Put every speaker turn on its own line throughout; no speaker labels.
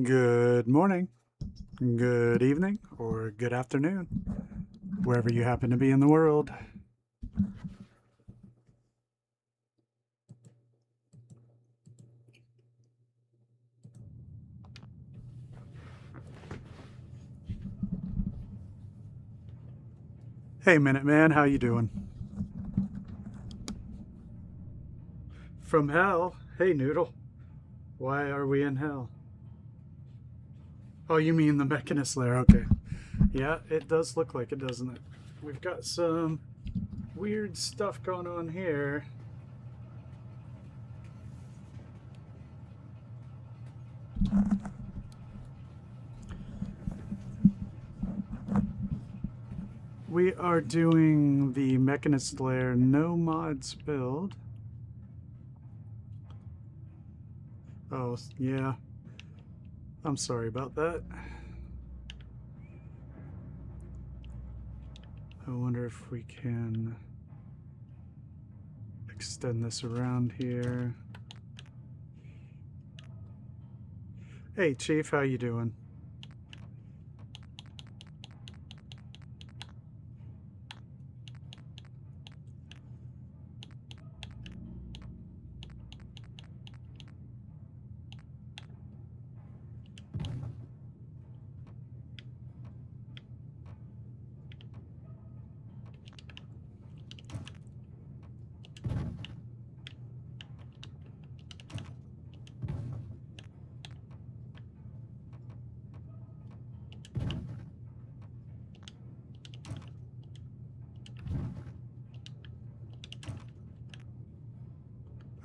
Good morning, good evening, or good afternoon, wherever you happen to be in the world. Hey, Minuteman, how you doing? From hell? Hey, Noodle. Why are we in hell? Oh, you mean the Mechanist Lair? Okay. Yeah, it does look like it, doesn't it? We've got some weird stuff going on here. We are doing the Mechanist Lair no mods build. Oh, yeah. I'm sorry about that. I wonder if we can extend this around here. Hey, Chief, how you doing?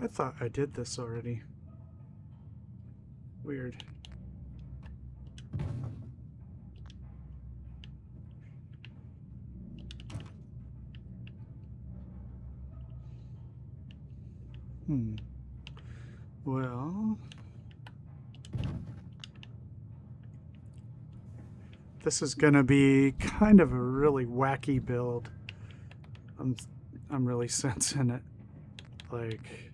I thought I did this already. Weird. Well, this is gonna be kind of a really wacky build. I'm really sensing it. Like,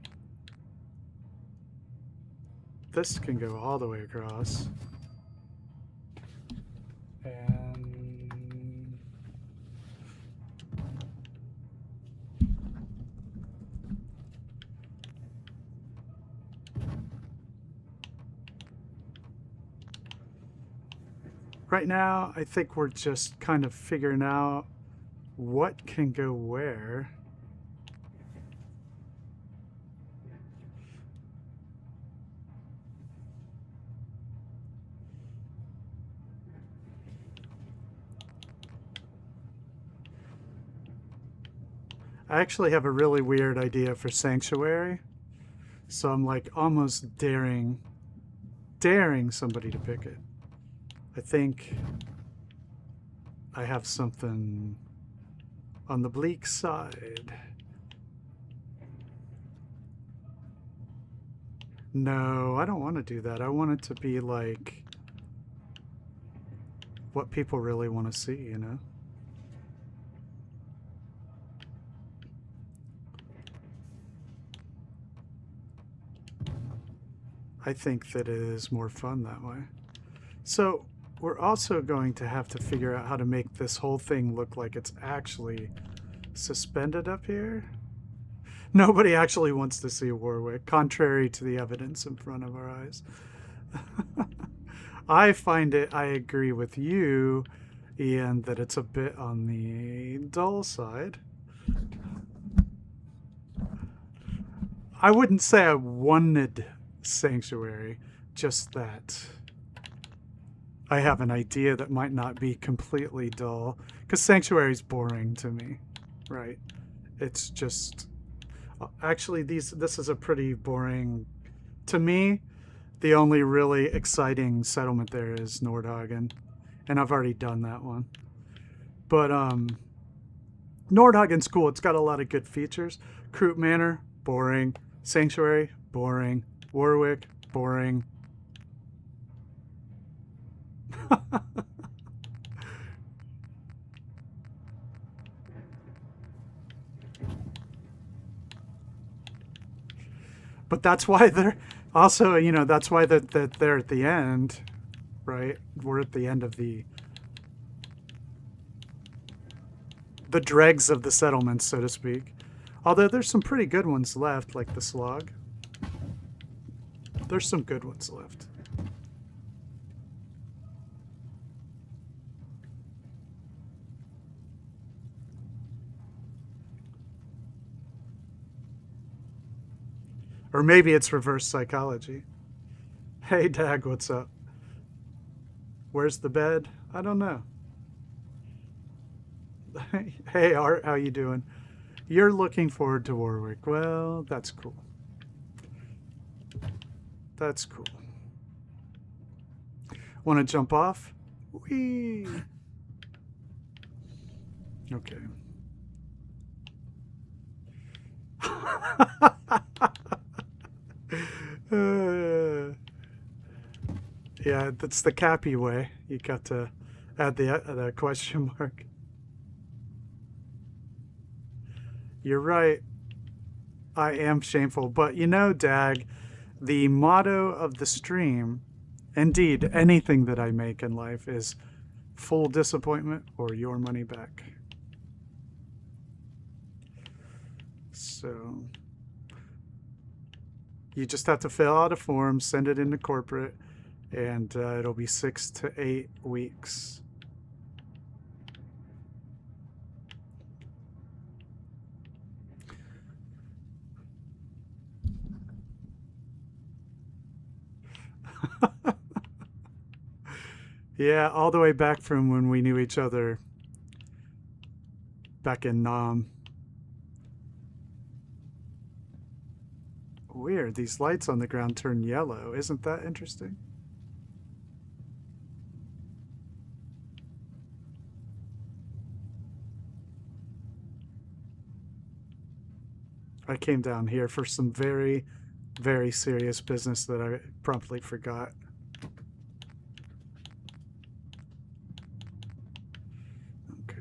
this can go all the way across. And right now, I think we're just kind of figuring out what can go where. I actually have a really weird idea for Sanctuary. So I'm like almost daring somebody to pick it. I think I have something on the bleak side. No, I don't want to do that. I want it to be like what people really want to see, you know? I think that it is more fun that way. So we're also going to have to figure out how to make this whole thing look like it's actually suspended up here. Nobody actually wants to see Warwick, contrary to the evidence in front of our eyes. I find it, I agree with you, Ian, that it's a bit on the dull side. I wouldn't say I wanted Sanctuary, just that I have an idea that might not be completely dull, because Sanctuary is boring to me, right? It's just, actually this is a pretty boring, to me, the only really exciting settlement there is Nordhagen, and I've already done that one. But Nordhagen's cool. It's got a lot of good features. Kroot Manor, boring. Sanctuary, boring. Warwick, boring. But that's why they're Also, you know, that's why that they're at the end, right? We're at the end of the dregs of the settlement, so to speak. Although there's some pretty good ones left, like the slog. There's some good ones left. Or maybe it's reverse psychology. Hey, Dag, what's up? Where's the bed? I don't know. Hey, Art, how you doing? You're looking forward to Warwick. Well, that's cool. That's cool. Want to jump off? Whee! Okay. Yeah, that's the Cappy way. You got to add the question mark. You're right. I am shameful. But you know, Dag, the motto of the stream, indeed, anything that I make in life is full disappointment or your money back. So you just have to fill out a form, send it into corporate, and it'll be 6 to 8 weeks. Yeah, all the way back from when we knew each other back in Nam. Weird, these lights on the ground turn yellow. Isn't that interesting? I came down here for some very, very serious business that I promptly forgot. Okay.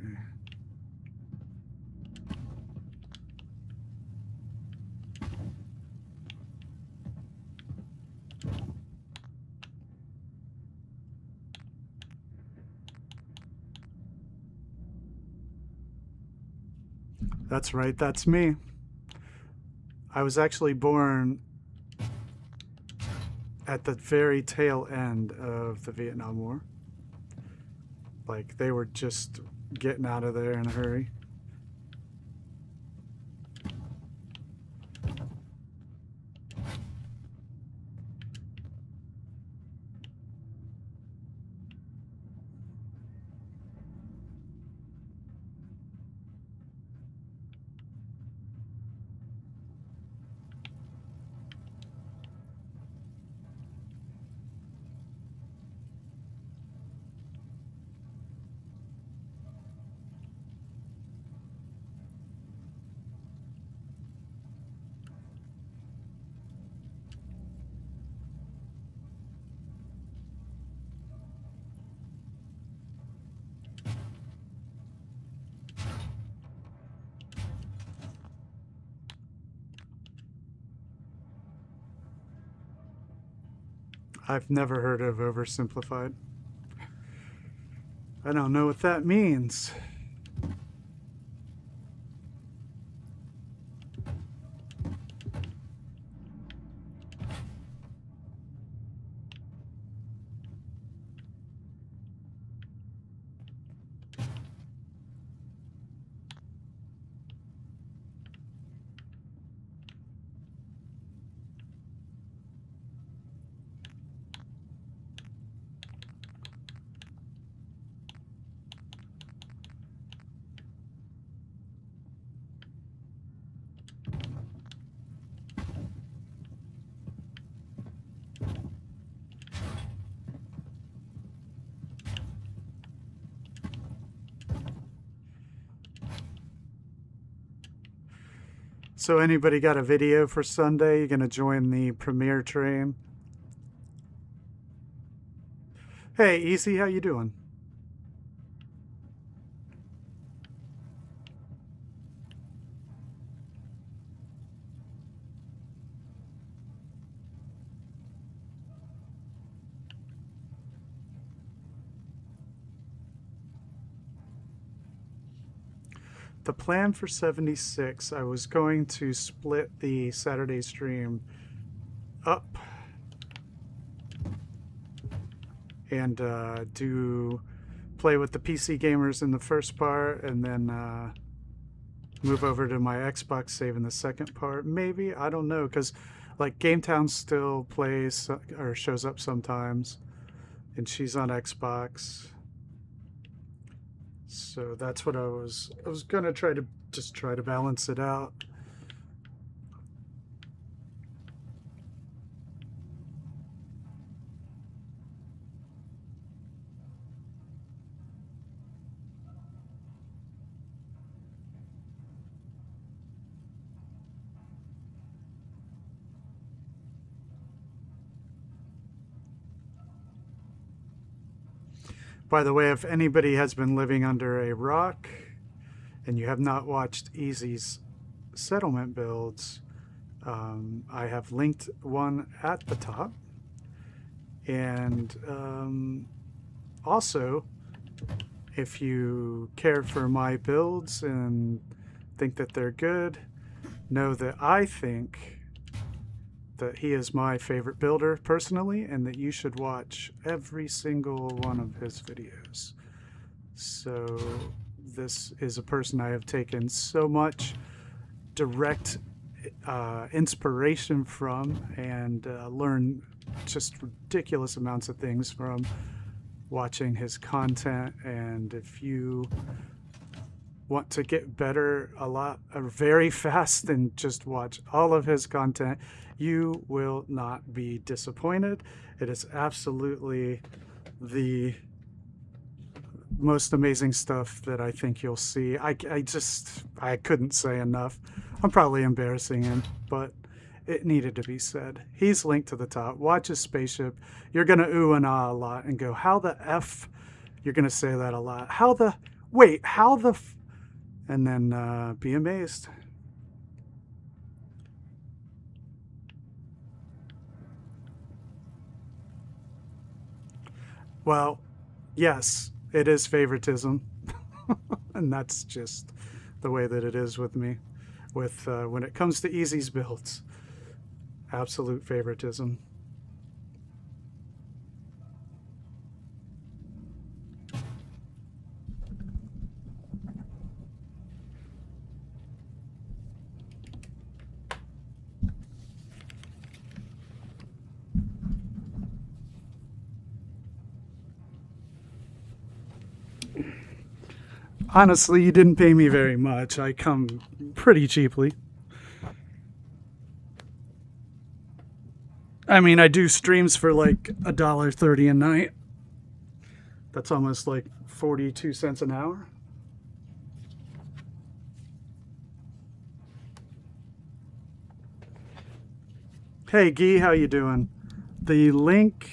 That's right, that's me. I was actually born at the very tail end of the Vietnam War. Like, they were just getting out of there in a hurry. I've never heard of oversimplified. I don't know what that means. So anybody got a video for Sunday? You gonna join the premiere train? Hey, Easy, how you doing? the plan for 76, I was going to split the Saturday stream up and play with the PC gamers in the first part, and then move over to my Xbox save in the second part. Maybe, I don't know, because like GameTown still plays or shows up sometimes, and she's on Xbox. So that's what I was gonna try to balance it out. By the way, if anybody has been living under a rock and you have not watched Easy's settlement builds, I have linked one at the top. And also, if you care for my builds and think that they're good, know that I think that he is my favorite builder personally, and that you should watch every single one of his videos. So this is a person I have taken so much direct inspiration from, and learned just ridiculous amounts of things from watching his content. And if you want to get better very fast and just watch all of his content, you will not be disappointed. It is absolutely the most amazing stuff that I think you'll see. I couldn't say enough. I'm probably embarrassing him, but it needed to be said. He's linked to the top. Watch his spaceship. You're gonna ooh and ah a lot and go, how the F? You're gonna say that a lot. How the F? And then be amazed. Well, yes, it is favoritism. And that's just the way that it is with me. When it comes to Easy's builds, absolute favoritism. Honestly, you didn't pay me very much. I come pretty cheaply. I mean, I do streams for like $1.30 a night. That's almost like 42 cents an hour. Hey, Guy, how you doing? The link,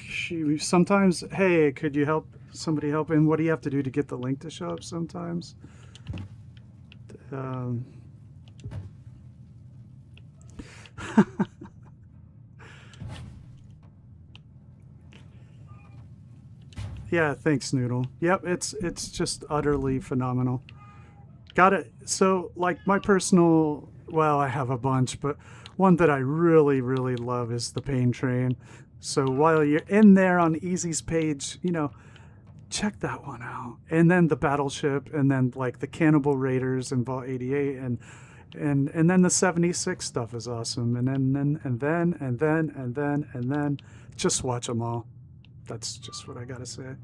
sometimes, hey, could you help somebody help him? What do you have to do to get the link to show up sometimes? Yeah, thanks, Noodle. Yep, it's just utterly phenomenal. Got it. So, like, my personal, well, I have a bunch, but one that I really, really love is the Pain Train. So while you're in there on Easy's page, check that one out. And then the Battleship, and then like the Cannibal Raiders and Vault 88, and then the 76 stuff is awesome. And then just watch them all. That's just what I gotta say.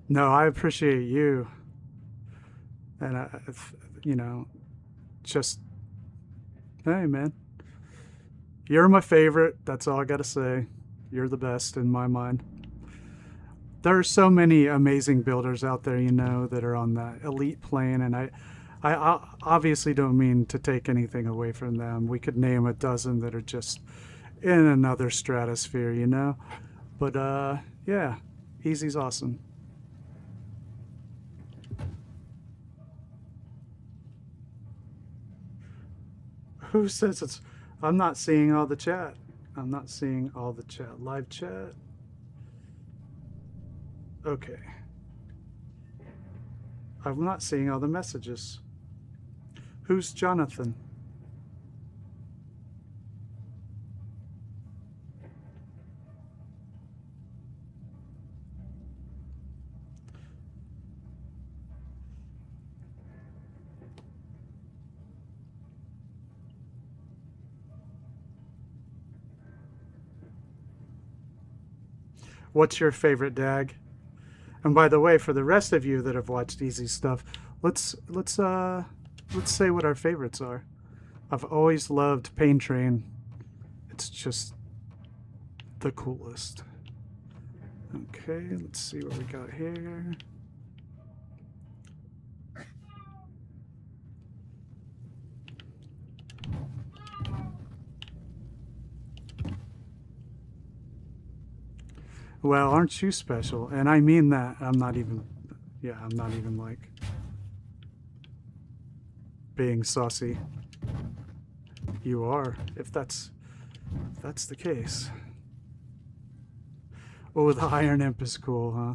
No, I appreciate you. And just, hey, man, you're my favorite. That's all I gotta say. You're the best in my mind. There are so many amazing builders out there, that are on that elite plane, and I obviously don't mean to take anything away from them. We could name a dozen that are just in another stratosphere, But yeah, Easy's awesome. Who says it's... I'm not seeing all the chat. I'm not seeing all the chat. Live chat. Okay. I'm not seeing all the messages. Who's Jonathan? What's your favorite dag? And by the way, for the rest of you that have watched Easy Stuff, let's say what our favorites are. I've always loved Pain Train. It's just the coolest. Okay, let's see what we got here. Well, aren't you special? And I mean that. I'm not even like being saucy. You are, if that's the case. Oh, the Iron Imp is cool, huh?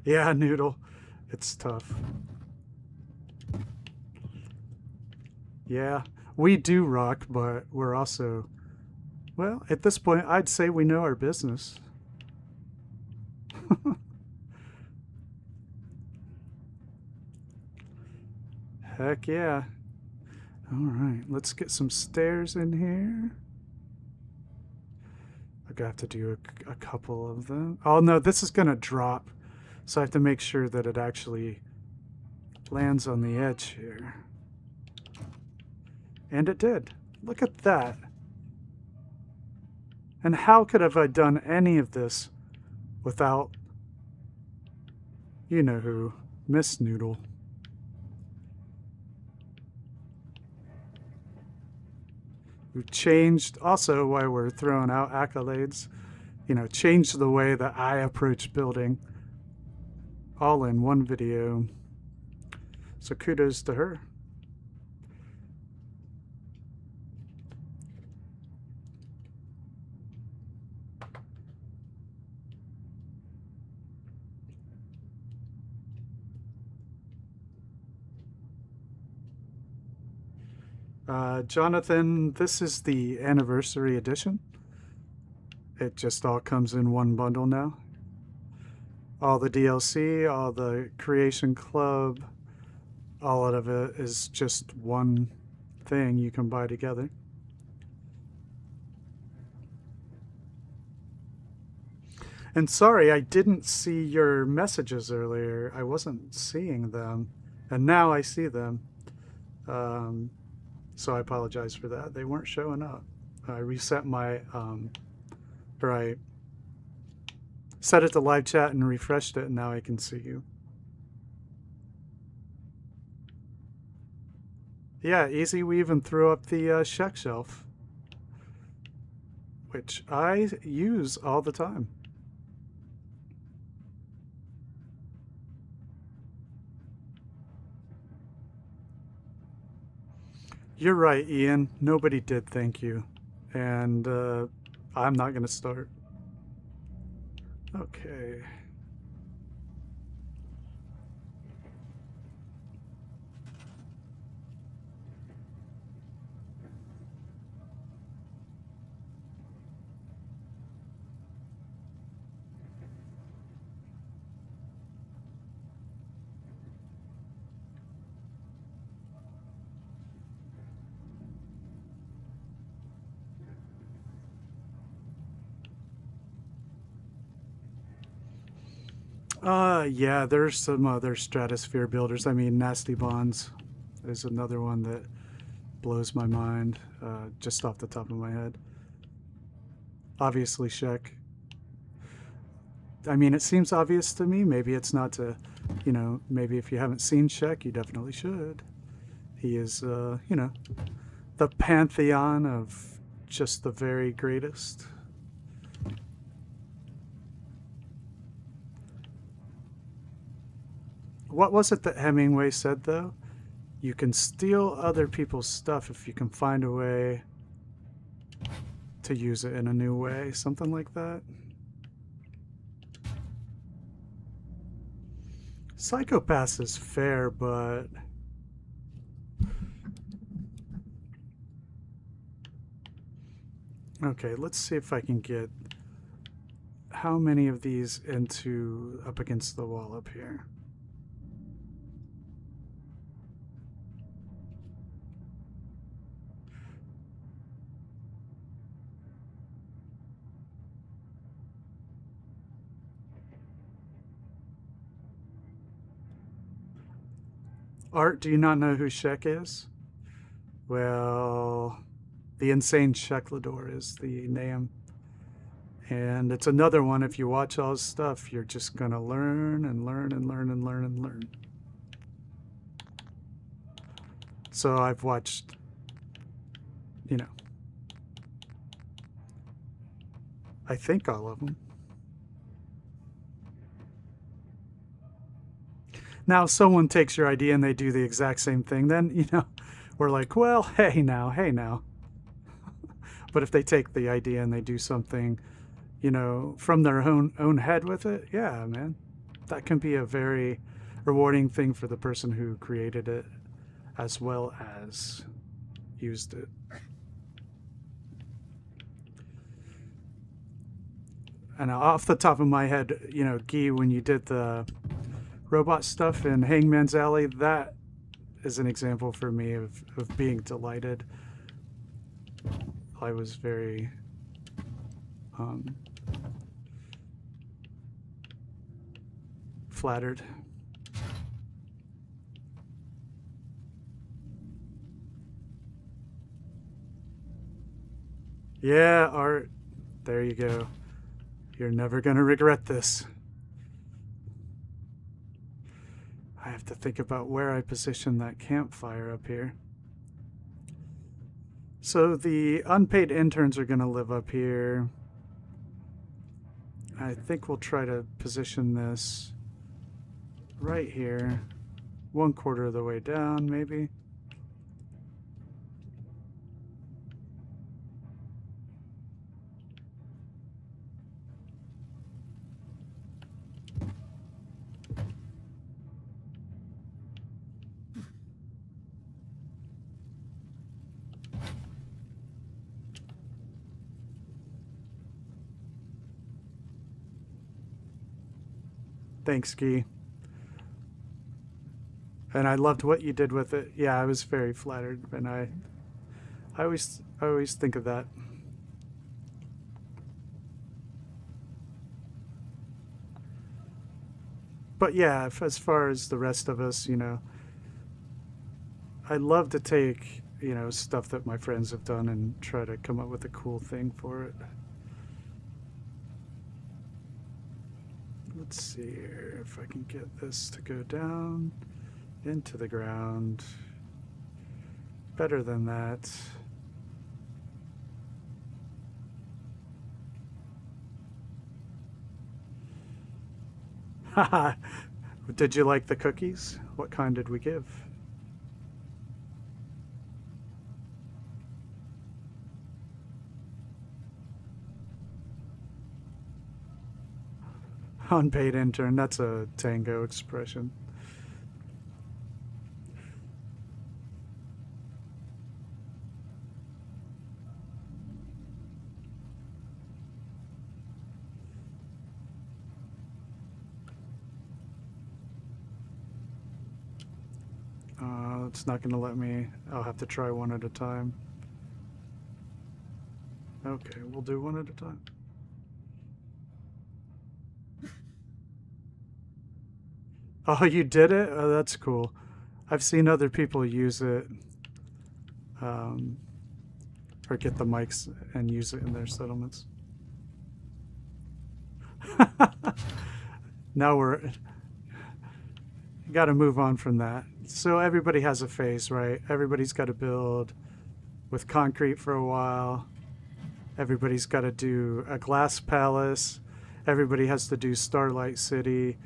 Yeah, Noodle. It's tough. Yeah, we do rock, but we're also, well, at this point, I'd say we know our business. Heck yeah. All right, let's get some stairs in here. I'm gonna have to do a couple of them. Oh no, this is gonna drop. So I have to make sure that it actually lands on the edge here. And it did. Look at that. And how could have I done any of this without, you know who, Miss Noodle. Who changed, also why we're throwing out accolades, you know, changed the way that I approach building. All in one video. So kudos to her. Jonathan, this is the anniversary edition. It just all comes in one bundle now. All the DLC, all the Creation Club, all of it is just one thing you can buy together. And sorry, I didn't see your messages earlier. I wasn't seeing them, and now I see them. So I apologize for that. They weren't showing up. I reset my, or I set it to live chat and refreshed it, and now I can see you. Yeah, easy. We even threw up the Sheck shelf, which I use all the time. You're right, Ian. Nobody did thank you. And I'm not going to start. Okay. Yeah, there's some other stratosphere builders. I mean, Nasty Bonds is another one that blows my mind, just off the top of my head. Obviously, Sheck. I mean, it seems obvious to me. Maybe it's not to, you know, maybe if you haven't seen Sheck, you definitely should. He is, you know, the pantheon of just the very greatest. What was it that Hemingway said, though? You can steal other people's stuff if you can find a way to use it in a new way. Something like that. Psychopaths is fair, but... Okay, let's see if I can get how many of these into up against the wall up here. Art, do you not know who Shek is? Well, the Insane Sheklador is the name. And it's another one, if you watch all his stuff, you're just going to learn and learn and learn and learn and learn. So I've watched, you know, I think all of them. Now, if someone takes your idea and they do the exact same thing, then, you know, we're like, well, hey now. But if they take the idea and they do something, you know, from their own head with it, yeah, man, that can be a very rewarding thing for the person who created it as well as used it. And off the top of my head, you know, Guy, when you did the robot stuff in Hangman's Alley, that is an example for me of being delighted. I was very flattered. Yeah, Art, there you go. You're never gonna regret this. I have to think about where I position that campfire up here. So the unpaid interns are going to live up here. I think we'll try to position this right here. 1/4 of the way down, maybe. Thanks, Guy. And I loved what you did with it. Yeah, I was very flattered, and I always think of that. But yeah, as far as the rest of us, you know, I love to take, you know, stuff that my friends have done and try to come up with a cool thing for it. Let's see here if I can get this to go down into the ground. Better than that. Haha. Did you like the cookies? What kind did we give? Unpaid intern, that's a tango expression. It's not going to let me. I'll have to try one at a time. Okay, we'll do one at a time. Oh, you did it? Oh, that's cool. I've seen other people use it, or get the mics and use it in their settlements. Now we're got to move on from that. So everybody has a phase, right? Everybody's got to build with concrete for a while. Everybody's got to do a glass palace. Everybody has to do Starlight City.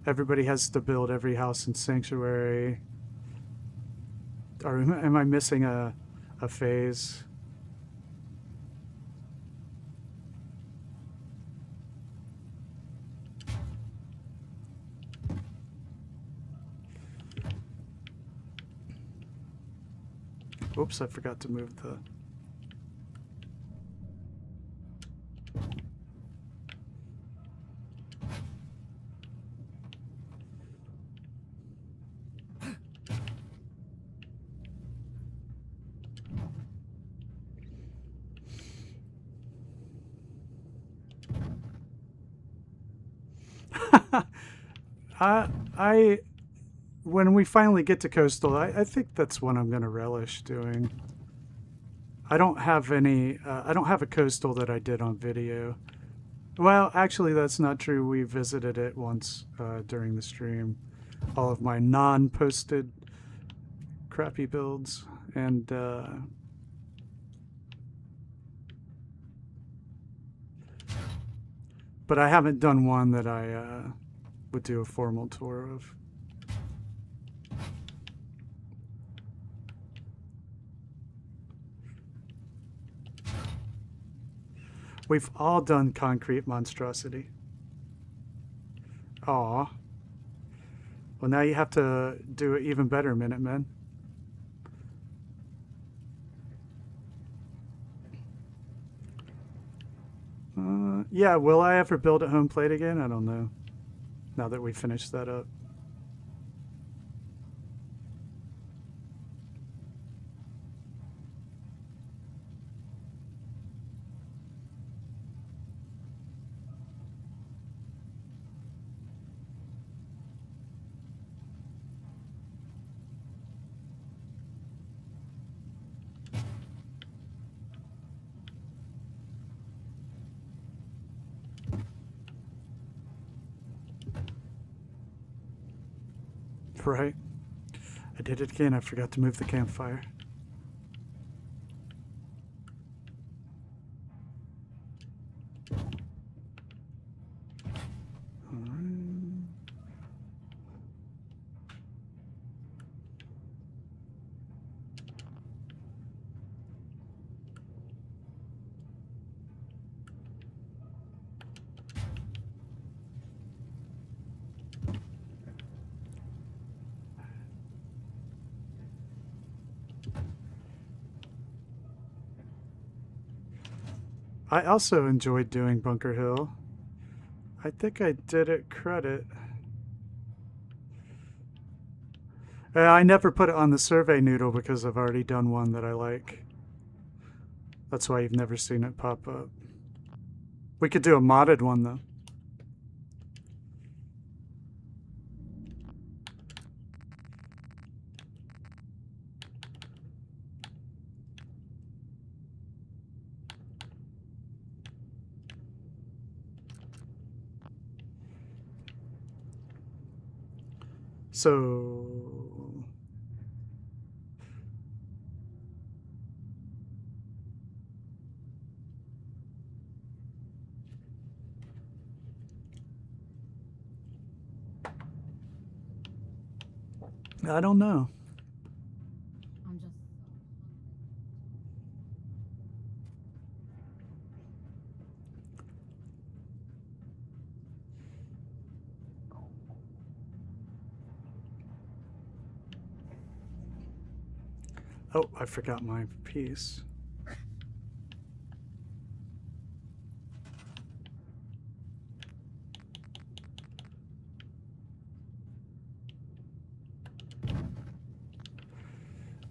Everybody has to build every house in Sanctuary. Or am I missing a phase? Oops, I forgot to move the... when we finally get to Coastal, I think that's one I'm going to relish doing. I don't have any, I don't have a Coastal that I did on video. Well, actually, that's not true. We visited it once during the stream. All of my non-posted crappy builds. And but I haven't done one that I would do a formal tour of. We've all done Concrete Monstrosity. Aw. Well, now you have to do it even better, Minutemen. Yeah, will I ever build a home plate again? I don't know. Now that we finished that up. Right. I did it again. I forgot to move the campfire. I also enjoyed doing Bunker Hill. I think I did it credit. I never put it on the survey noodle because I've already done one that I like. That's why you've never seen it pop up. We could do a modded one though. So I don't know.
I'm just
Oh, I forgot my piece.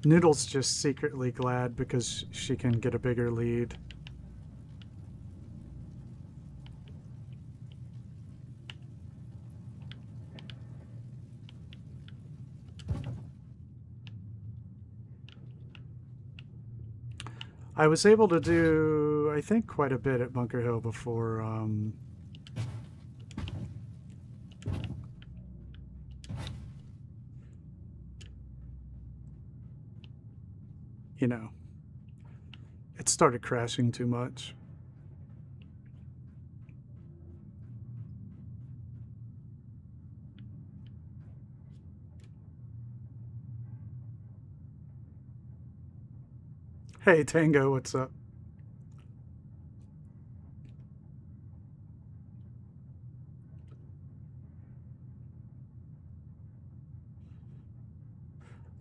Noodle's just secretly glad because she can get a bigger lead. I was able to do, I think, quite a bit at Bunker Hill before you know, it started crashing too much. Hey, Tango, what's up?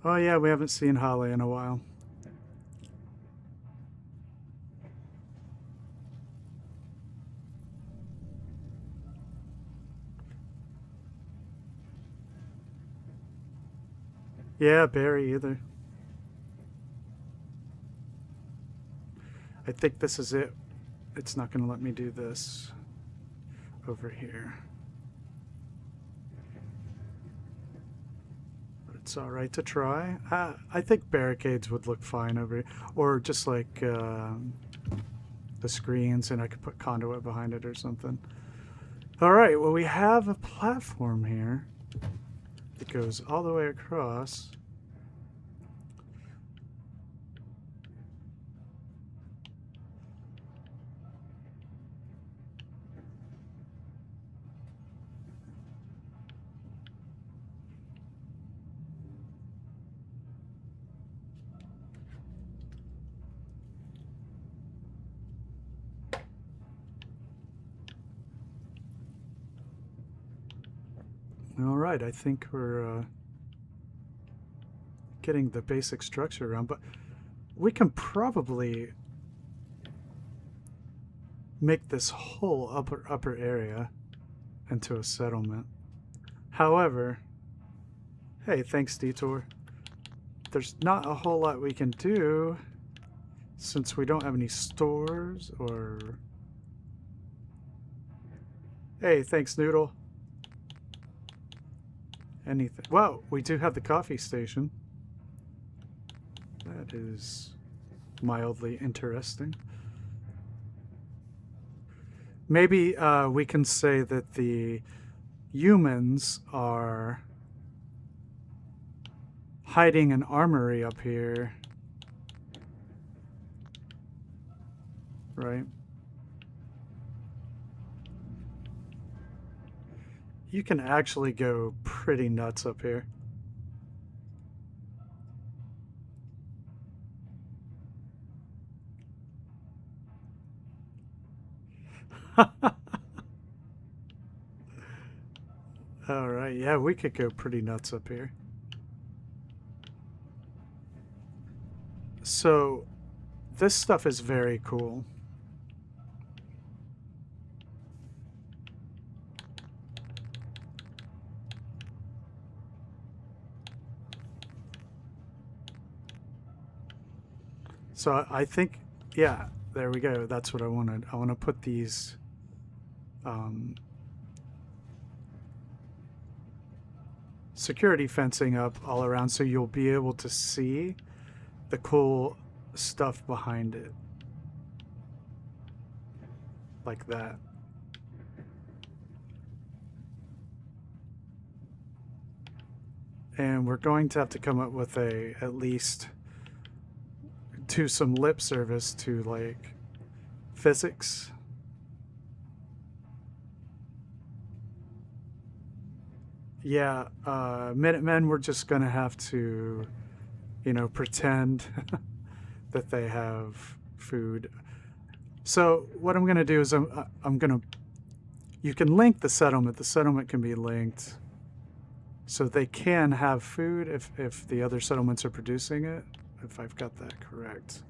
Oh yeah, we haven't seen Holly in a while. Yeah, Barry either. I think this is it. It's not going to let me do this over here. But it's all right to try. I think barricades would look fine over here. Or just like the screens, and I could put conduit behind it or something. All right, well, we have a platform here that goes all the way across. All right, I think we're getting the basic structure around, but we can probably make this whole upper area into a settlement. However, hey, thanks, Detour. There's not a whole lot we can do since we don't have any stores or... Hey, thanks, Noodle. Anything. Well, we do have the coffee station. That is mildly interesting. Maybe we can say that the humans are hiding an armory up here. Right? You can actually go pretty nuts up here. All right, yeah, we could go pretty nuts up here. So, this stuff is very cool. So I think, yeah, there we go. That's what I wanted. I want to put these security fencing up all around so you'll be able to see the cool stuff behind it. Like that. And we're going to have to come up with at least do some lip service to like physics. Yeah, Minutemen, we're just gonna have to, you know, pretend that they have food. So what I'm gonna do is I'm gonna, you can link the settlement. The settlement can be linked, so they can have food if the other settlements are producing it. If I've got that correct.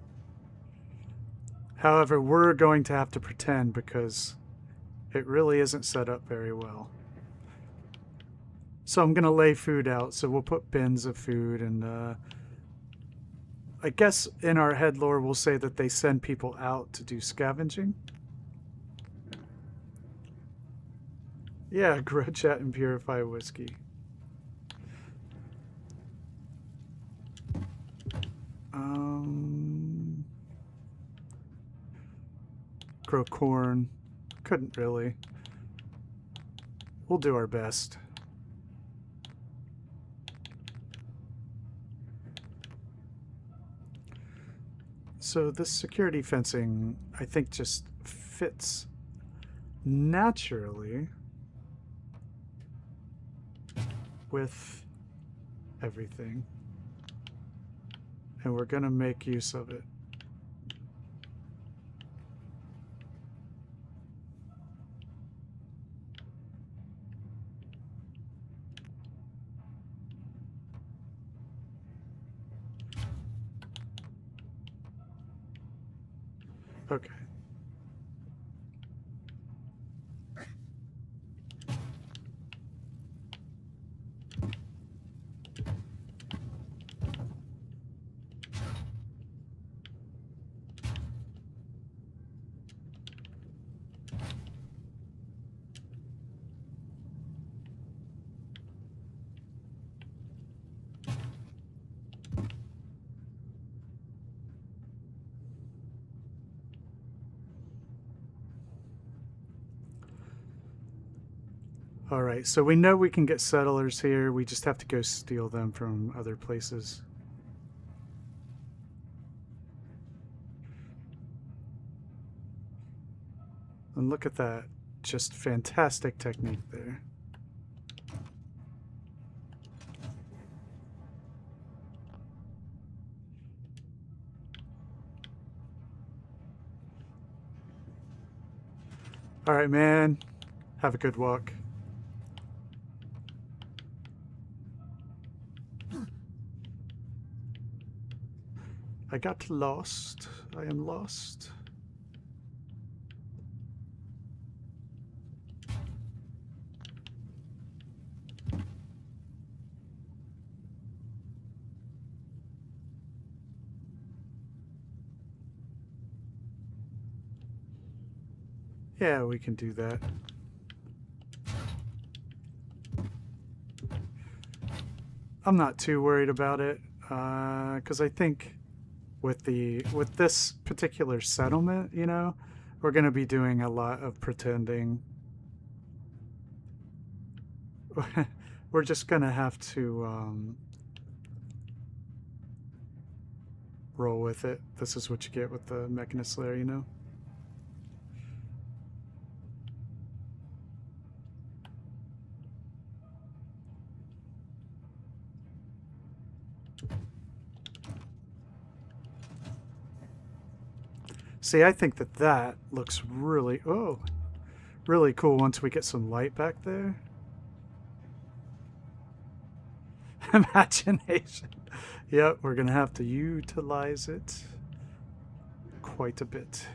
However, we're going to have to pretend because it really isn't set up very well. So I'm going to lay food out. So we'll put bins of food, and I guess in our head lore we'll say that they send people out to do scavenging. Yeah, grow chat and purify whiskey. Grow corn. Couldn't really. We'll do our best. So this security fencing, I think, just fits naturally with everything. And we're going to make use of it. Okay. All right, so we know we can get settlers here. We just have to go steal them from other places. And look at that. Just fantastic technique there. All right, man. Have a good walk. I got lost. I am lost. Yeah, we can do that. I'm not too worried about it, because I think with this particular settlement, you know, we're going to be doing a lot of pretending. We're just going to have to roll with it. This is what you get with the Mechanist Lair, you know? See, I think that looks really, really cool once we get some light back there. Imagination. Yep, we're going to have to utilize it quite a bit.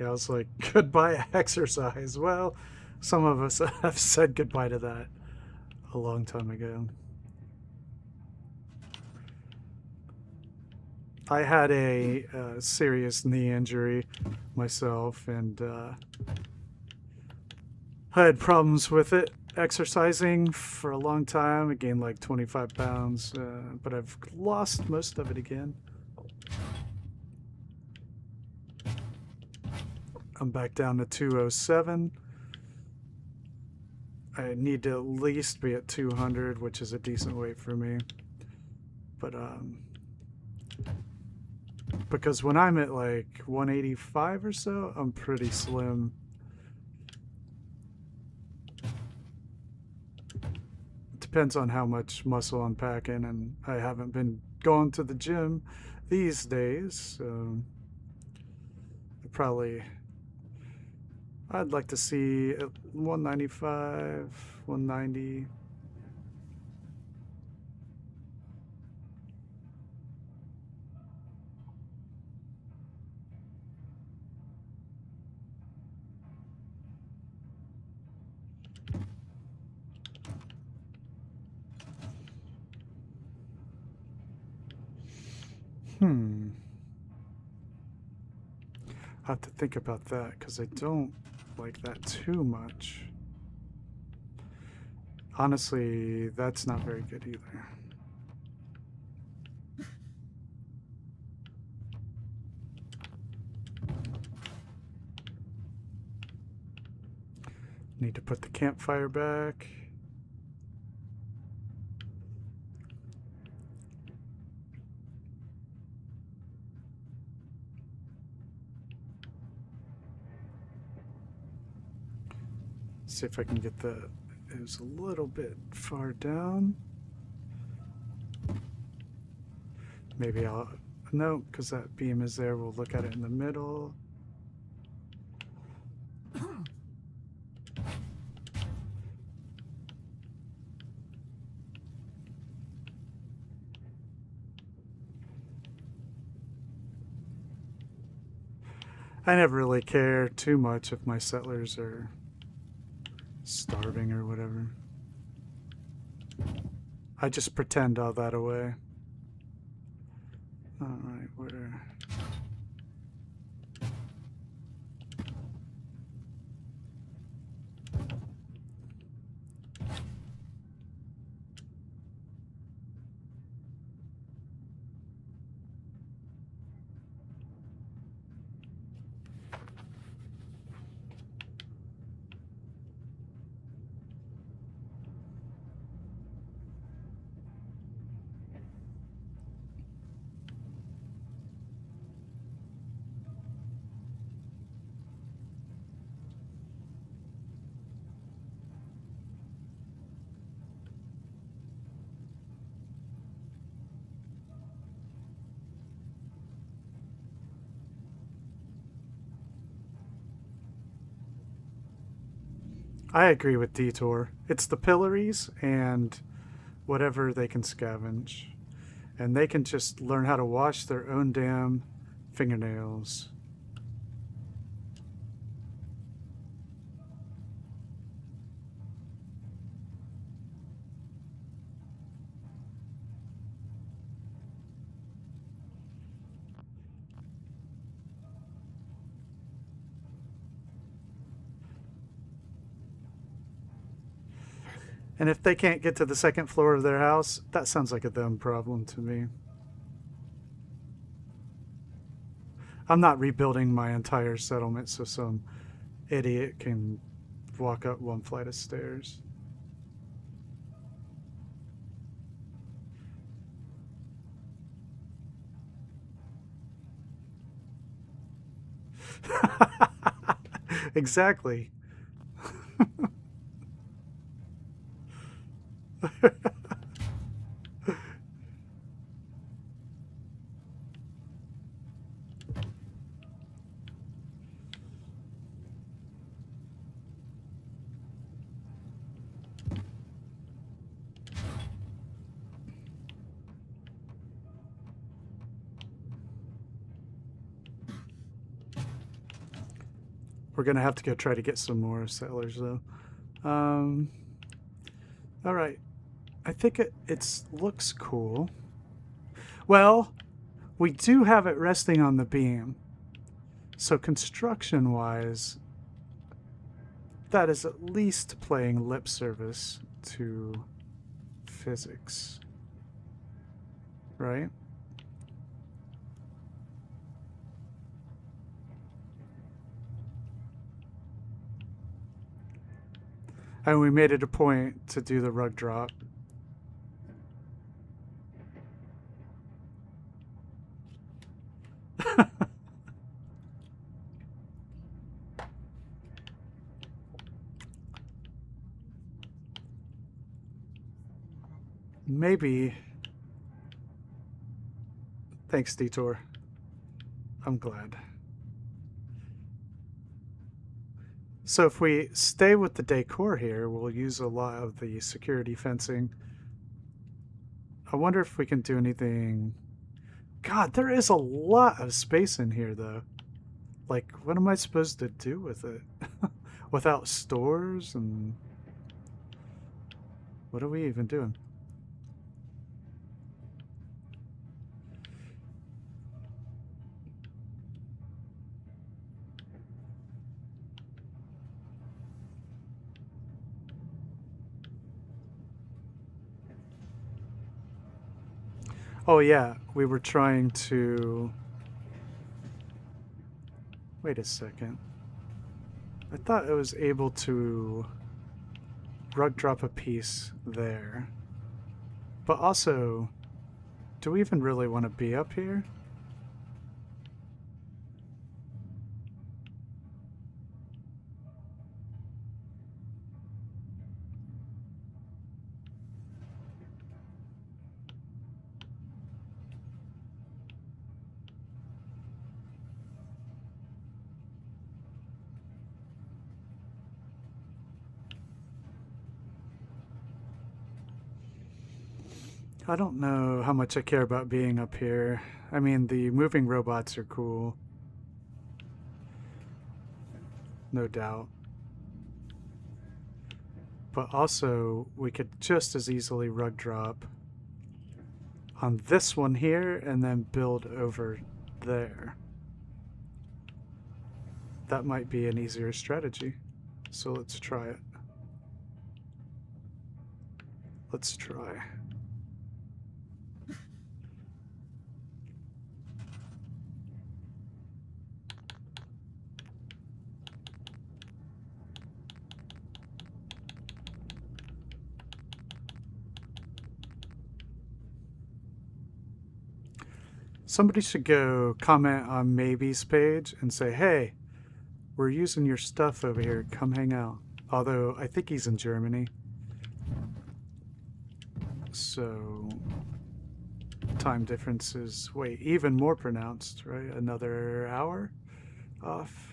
Yeah, I was like, goodbye exercise. Well, some of us have said goodbye to that a long time ago. I had a serious knee injury myself, and I had problems with it exercising for a long time. I gained like 25 pounds, but I've lost most of it again. I'm back down to 207. I need to at least be at 200, which is a decent weight for me. But because when I'm at like 185 or so, I'm pretty slim. It depends on how much muscle I'm packing, and I haven't been going to the gym these days, so I'd like to see 195, 190. I have to think about that because I don't like that too much. Honestly, that's not very good either. Need to put the campfire back. See if I can get it was a little bit far down. Maybe no, because that beam is there. We'll look at it in the middle. I never really care too much if my settlers are starving or whatever. I just pretend all that away. Alright, where... I agree with Detour. It's the pillories and whatever they can scavenge. And they can just learn how to wash their own damn fingernails. And if they can't get to the second floor of their house, that sounds like a them problem to me. I'm not rebuilding my entire settlement so some idiot can walk up one flight of stairs. Exactly. We're gonna have to go try to get some more settlers though. All right, I think it looks cool. Well, we do have it resting on the beam, so construction-wise, that is at least playing lip service to physics, right? And we made it a point to do the rug drop. Maybe. Thanks, Detour. I'm glad. So if we stay with the decor here, we'll use a lot of the security fencing. I wonder if we can do anything... God, there is a lot of space in here, though. Like, what am I supposed to do with it? Without stores and... What are we even doing? Oh yeah, we were trying to... Wait a second. I thought I was able to rug drop a piece there. But also, do we even really want to be up here? I don't know how much I care about being up here. I mean, the moving robots are cool. no doubt. But also, we could just as easily rug drop on this one here and then build over there. That might be an easier strategy. So let's try it. Let's try. Somebody should go comment on Maybe's page and say, hey, we're using your stuff over here. Come hang out. Although, I think he's in Germany. So, time difference is, wait, even more pronounced, right? Another hour off.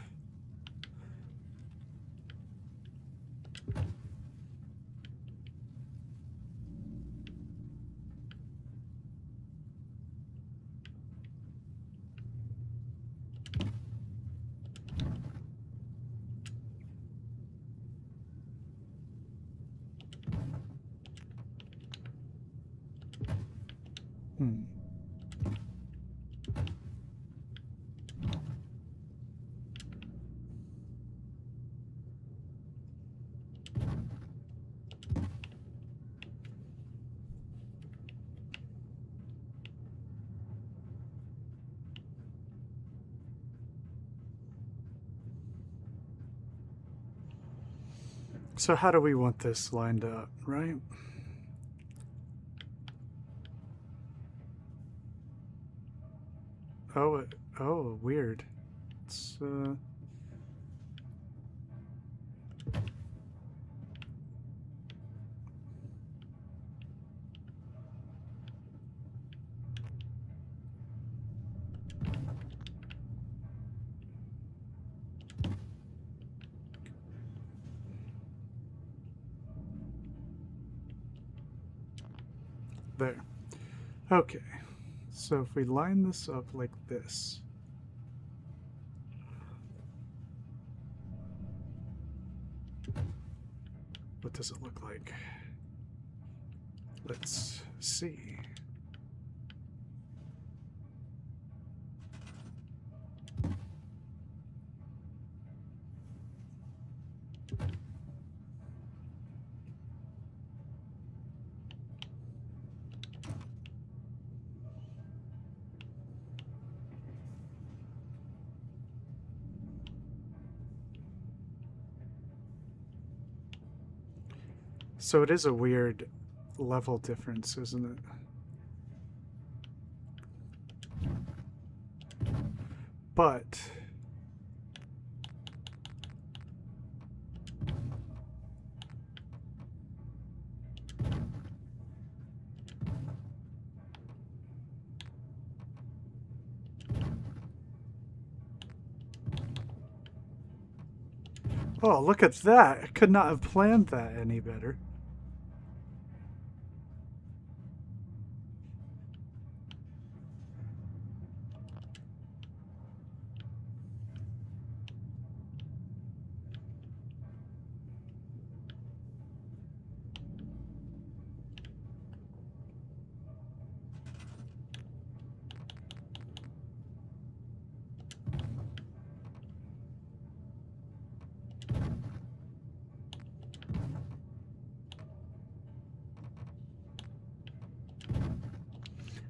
So how do we want this lined up, right? Oh, weird. It's, there. Okay. So if we line this up like this. What does it look like? Let's see. So it is a weird level difference, isn't it? But oh, look at that. I could not have planned that any better.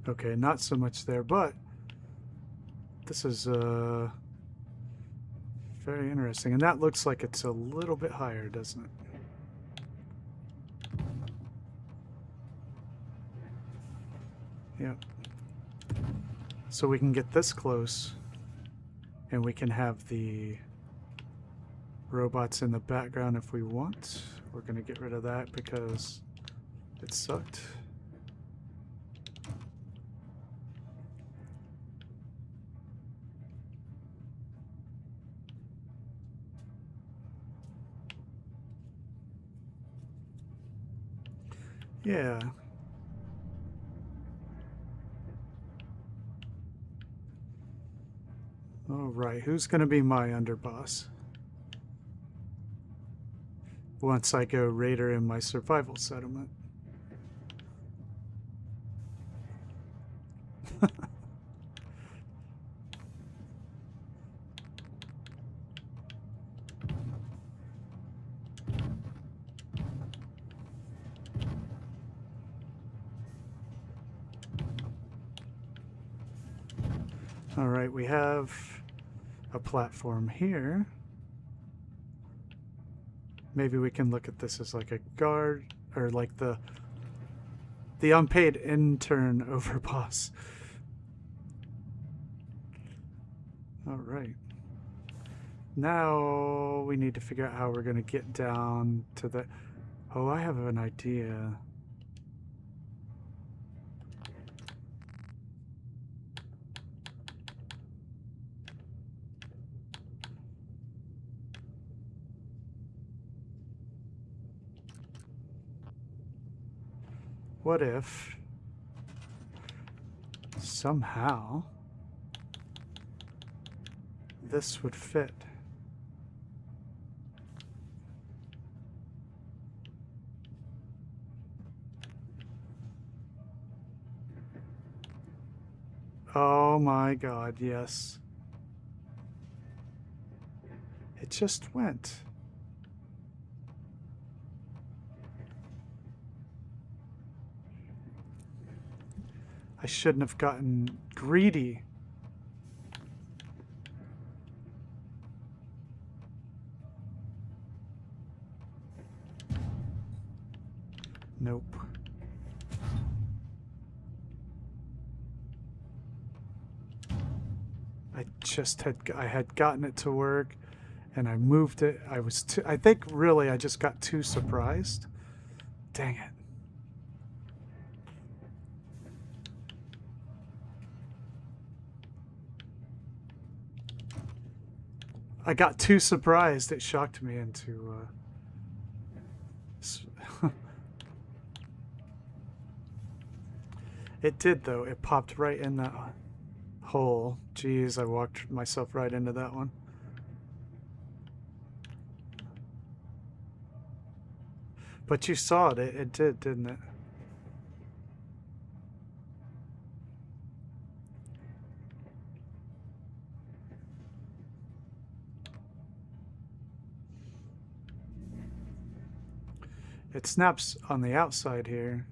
Okay, not so much there, but this is very interesting. And that looks like it's a little bit higher, doesn't it? Yeah. So we can get this close and we can have the robots in the background if we want. We're going to get rid of that because it sucked. Yeah. All right, who's going to be my underboss? once I go raider in my survival settlement. All right, we have a platform here. Maybe we can look at this as like a guard, or like the unpaid intern overboss. All right. Now we need to figure out how we're going to get down to the... Oh, I have an idea. What if somehow this would fit? Oh my God, yes. It just went. I shouldn't have gotten greedy. Nope. I had gotten it to work and I moved it. I think really I just got too surprised. Dang it. I got too surprised. It shocked me into It did though. It popped right in that hole. Jeez, I walked myself right into that one. But you saw it. It did, didn't it? It snaps on the outside here,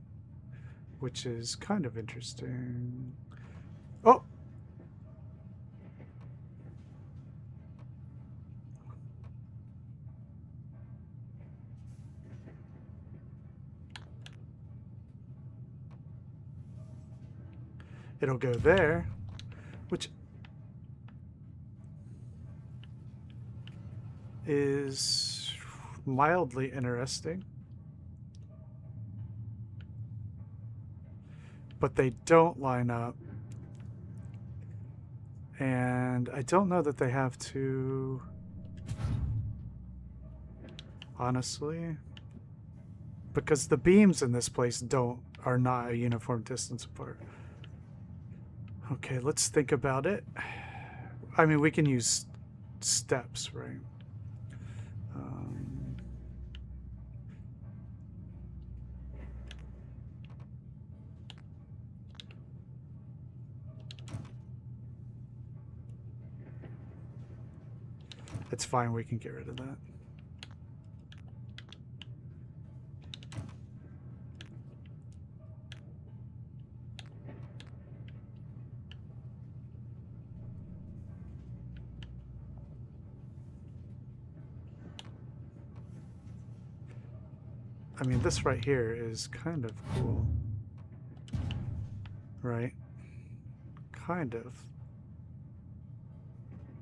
which is kind of interesting. Oh! It'll go there, which is mildly interesting. But they don't line up. And I don't know that they have to... Honestly. Because the beams in this place are not a uniform distance apart. Okay, let's think about it. I mean, we can use steps, right? It's fine, we can get rid of that. I mean, this right here is kind of cool. Right? Kind of.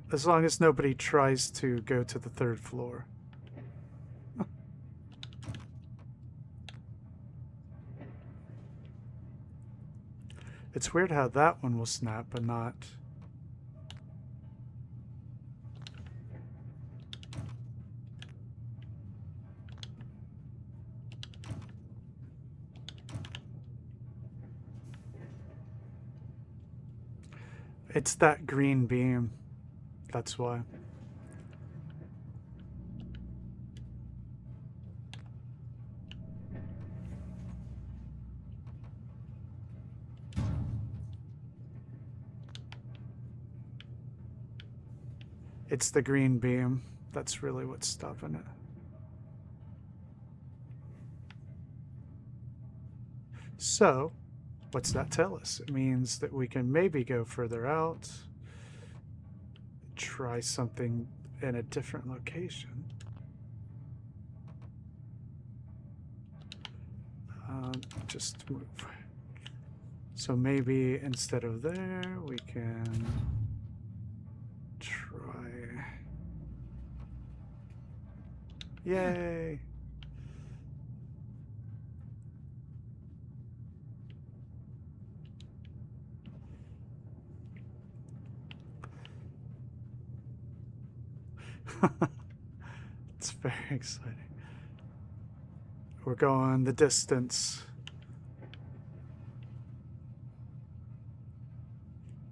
As long as nobody tries to go to the third floor. It's weird how that one will snap, but not... It's that green beam. That's why. It's the green beam. That's really what's stopping it. So, what's that tell us? It means that we can maybe go further out, try something in a different location. Just move. So maybe instead of there, we can try. Yay! It's very exciting. We're going the distance.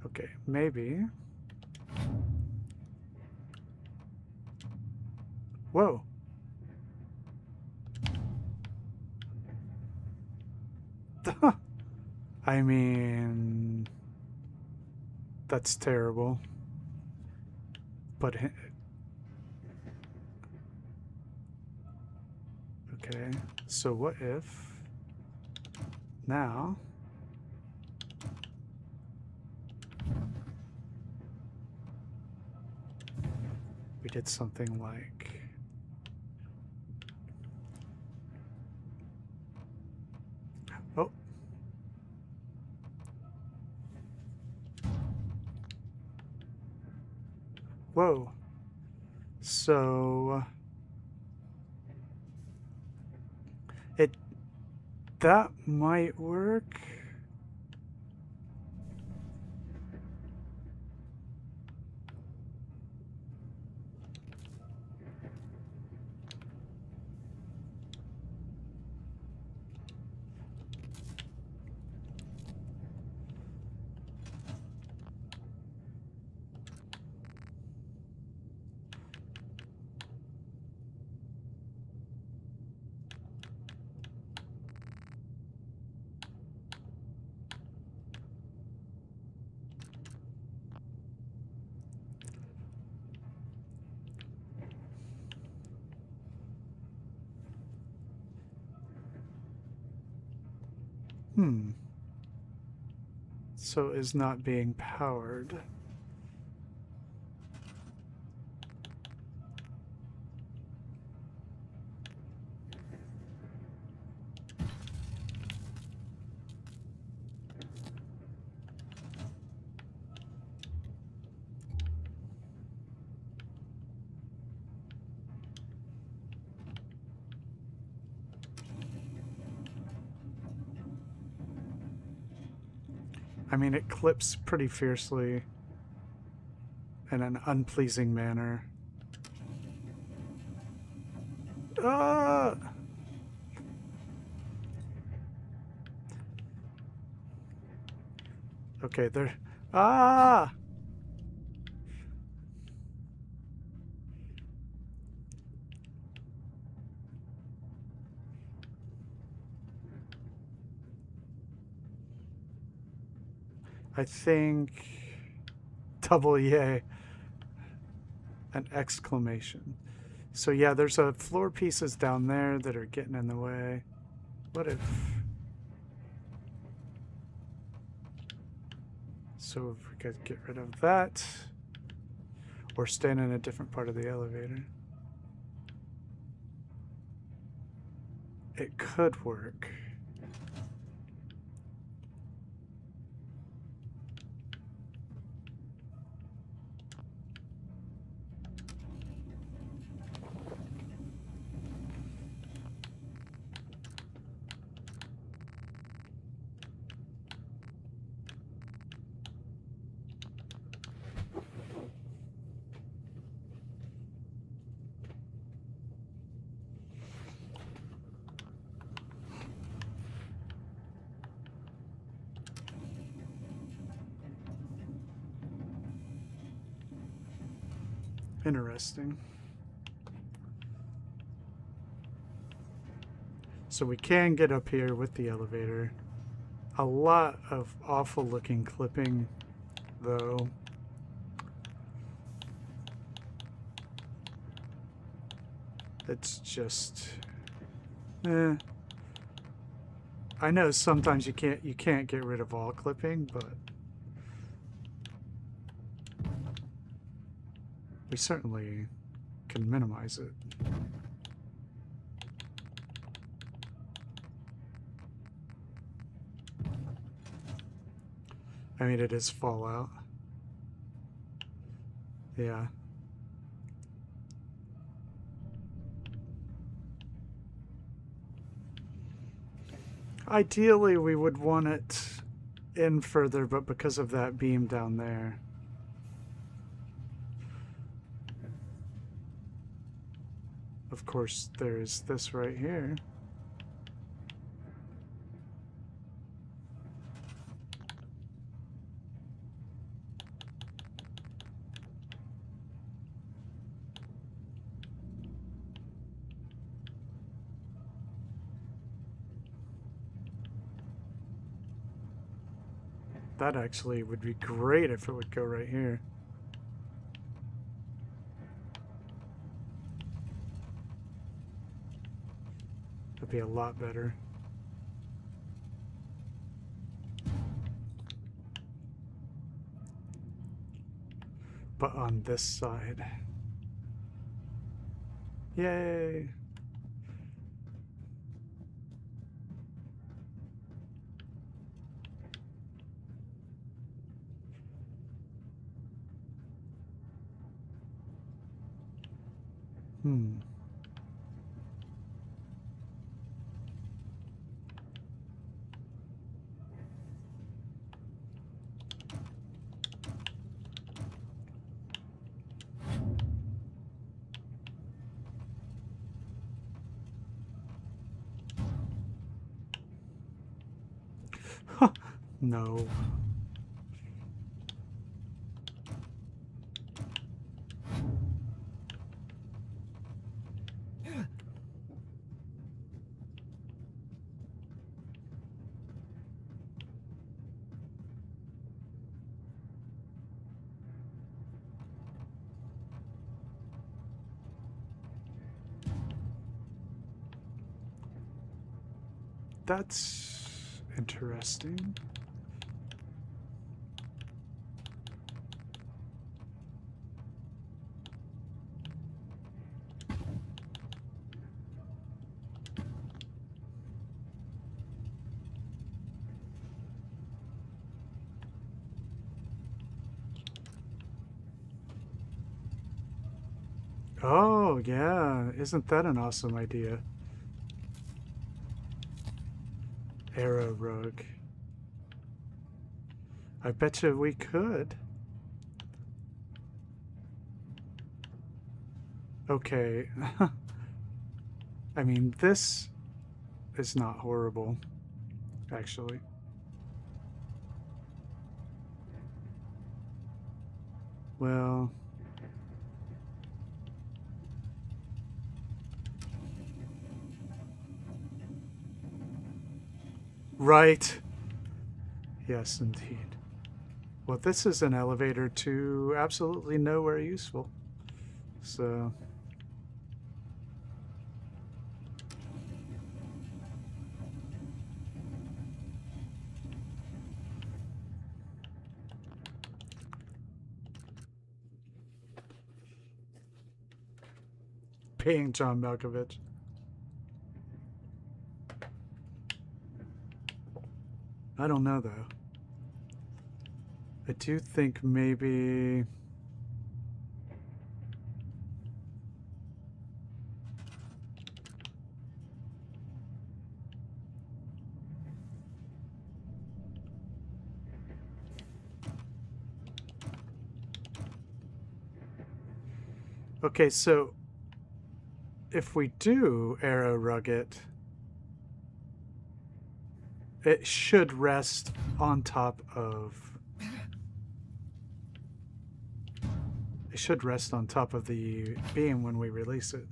Okay, maybe. Whoa. I mean, that's terrible. But okay, so what if now we did something like oh, whoa, so that might work. So is not being powered. I mean, it clips pretty fiercely in an unpleasing manner. Ah! Okay, there. Ah! I think double yay. An exclamation. So yeah, there's floor pieces down there that are getting in the way. What if... So if we could get rid of that, or stand in a different part of the elevator. It could work. Interesting. So we can get up here with the elevator. A lot of awful looking clipping, though. It's just, eh. I know sometimes you can't get rid of all clipping, but we certainly can minimize it. I mean, it is Fallout. Yeah. Ideally, we would want it in further, but because of that beam down there. Of course, there's this right here. That actually would be great if it would go right here. That'd be a lot better. But on this side. Yay! Hmm. No. That's interesting. Oh, yeah. Isn't that an awesome idea? Arrow rug. I bet you we could. Okay. I mean, this is not horrible, actually. Well... Right. Yes, indeed. Well, this is an elevator to absolutely nowhere useful. So... Paying John Malkovich. I don't know, though. I do think maybe... Okay, so if we do arrow rug it, it should rest on top of... It should rest on top of the beam when we release it.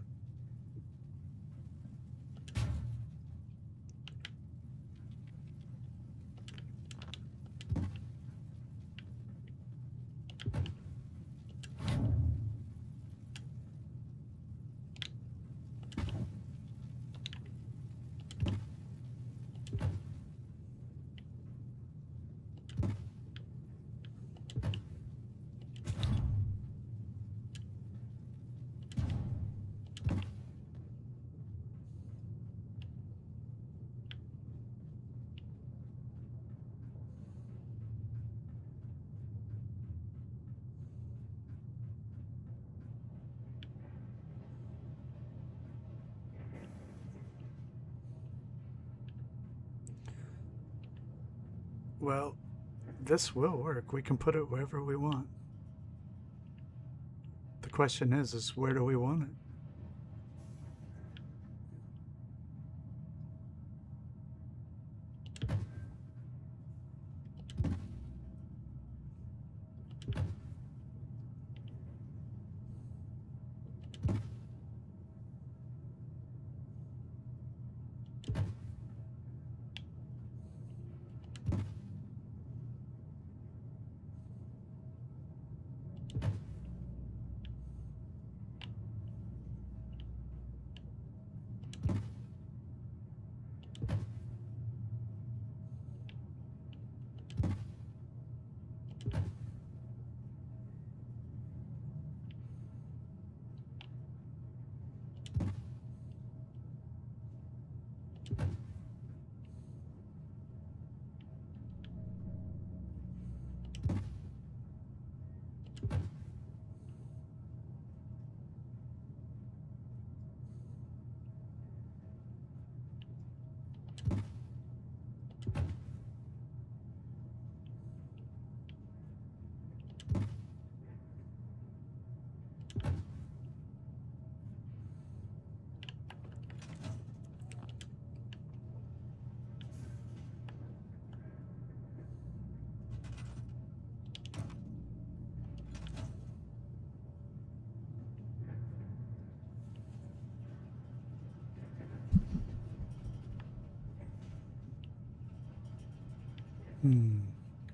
Well, this will work. We can put it wherever we want. The question is where do we want it?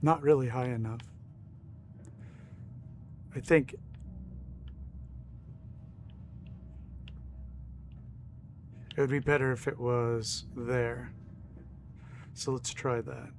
Not really high enough. I think it would be better if it was there. So let's try that.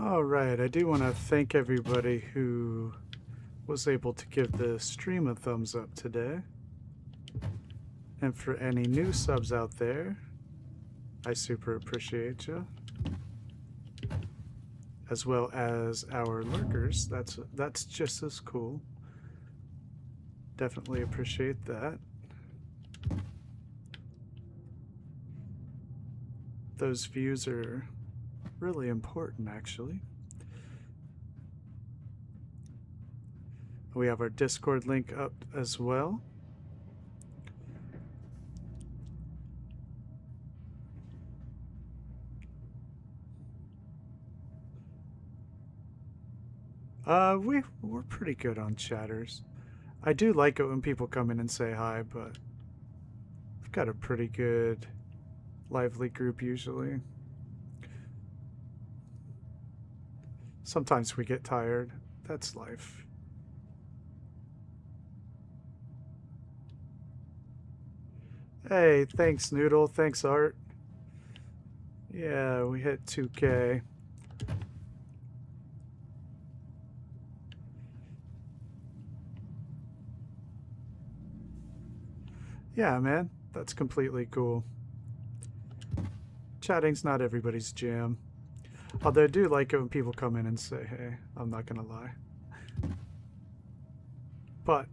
All right, I do want to thank everybody who was able to give the stream a thumbs up today. And for any new subs out there, I super appreciate you. As well as our lurkers, that's just as cool. Definitely appreciate that. Those views are really important, actually. We have our Discord link up as well. We're pretty good on chatters. I do like it when people come in and say hi, but we've got a pretty good lively group usually. Sometimes we get tired. That's life. Hey, thanks Noodle, thanks Art. Yeah, we hit 2K. Yeah, man, that's completely cool. Chatting's not everybody's jam. Although I do like it when people come in and say, hey, I'm not gonna lie. But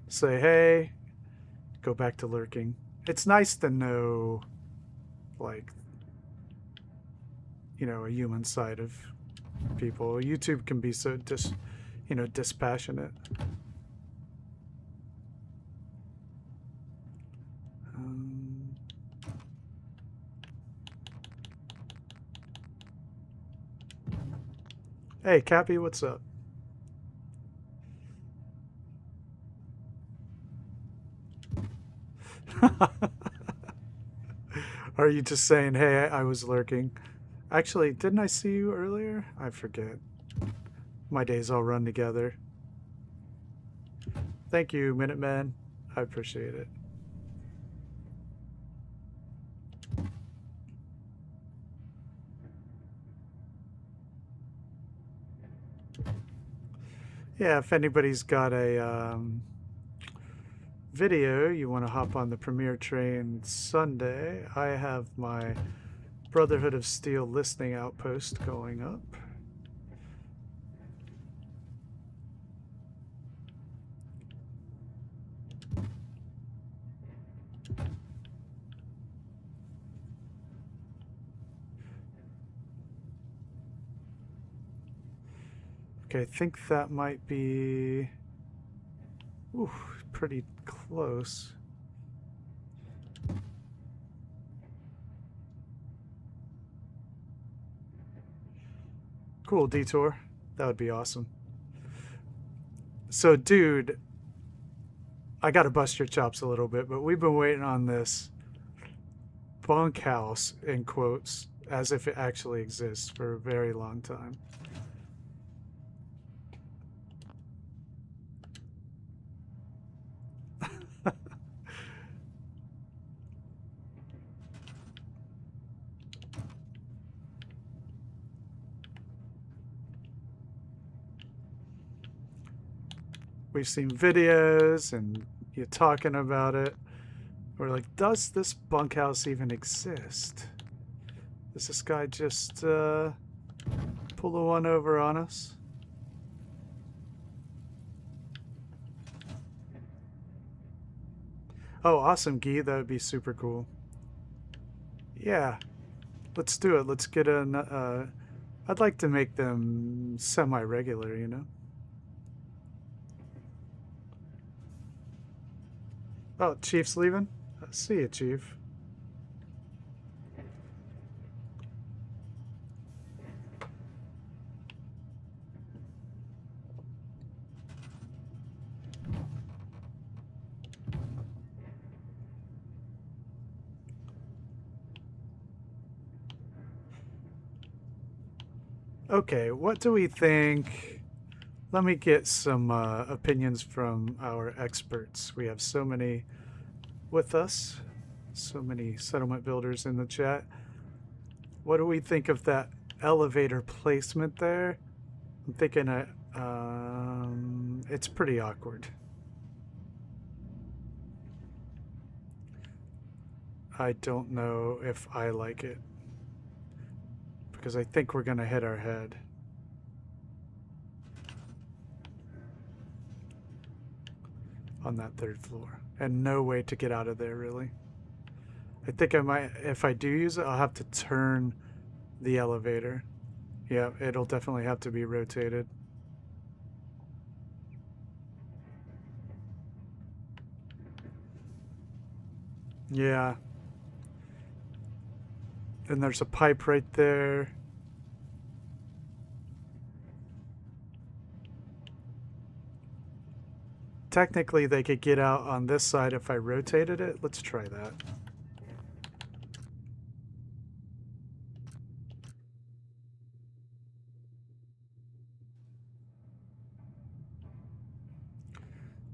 say hey, go back to lurking. It's nice to know, like, you know, a human side of people. YouTube can be so dispassionate. Hey, Cappy, what's up? Are you just saying, hey, I was lurking? Actually, didn't I see you earlier? I forget. My days all run together. Thank you, Minuteman. I appreciate it. Yeah, if anybody's got a video you want to hop on the premiere train Sunday, I have my Brotherhood of Steel listening outpost going up. Okay, I think that might be pretty close. Cool detour. That would be awesome. So, dude, I gotta bust your chops a little bit, but we've been waiting on this bunkhouse, in quotes, as if it actually exists, for a very long time. We've seen videos and you talking about it. We're like, does this bunkhouse even exist? Does this guy just pull the one over on us? Oh, awesome, Guy. That would be super cool. Yeah, let's do it. Let's get an... I'd like to make them semi-regular, you know? Oh, Chief's leaving? See you, Chief. Okay, what do we think? Let me get some opinions from our experts. We have so many with us, so many settlement builders in the chat. What do we think of that elevator placement there? I'm thinking it's pretty awkward. I don't know if I like it, because I think we're gonna hit our head. On that third floor, and no way to get out of there, really. I think I might, if I do use it, I'll have to turn the elevator. Yeah, it'll definitely have to be rotated. Yeah. And there's a pipe right there. Technically, they could get out on this side if I rotated it. Let's try that.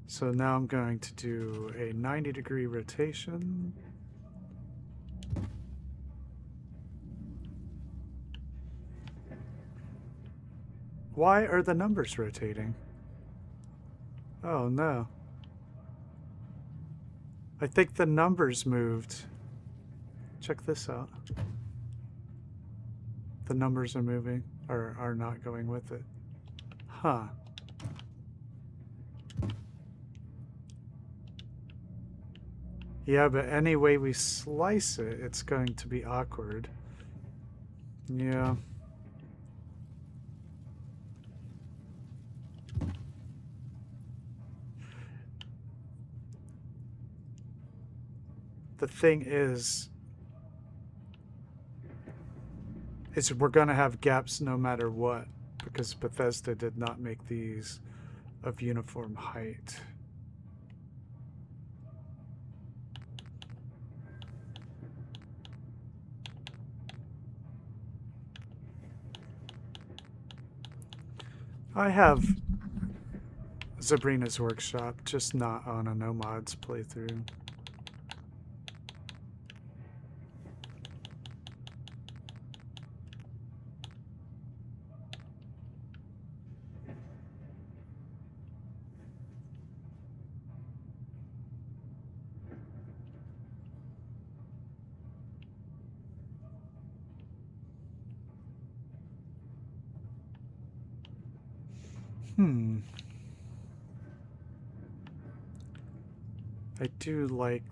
So now I'm going to do a 90-degree rotation. Why are the numbers rotating? Oh no. I think the numbers moved. Check this out. The numbers are moving, or are not going with it. Huh. Yeah, but any way we slice it, it's going to be awkward. Yeah. The thing is we're going to have gaps no matter what, because Bethesda did not make these of uniform height. I have Sabrina's Workshop, just not on a no mods playthrough. I do like...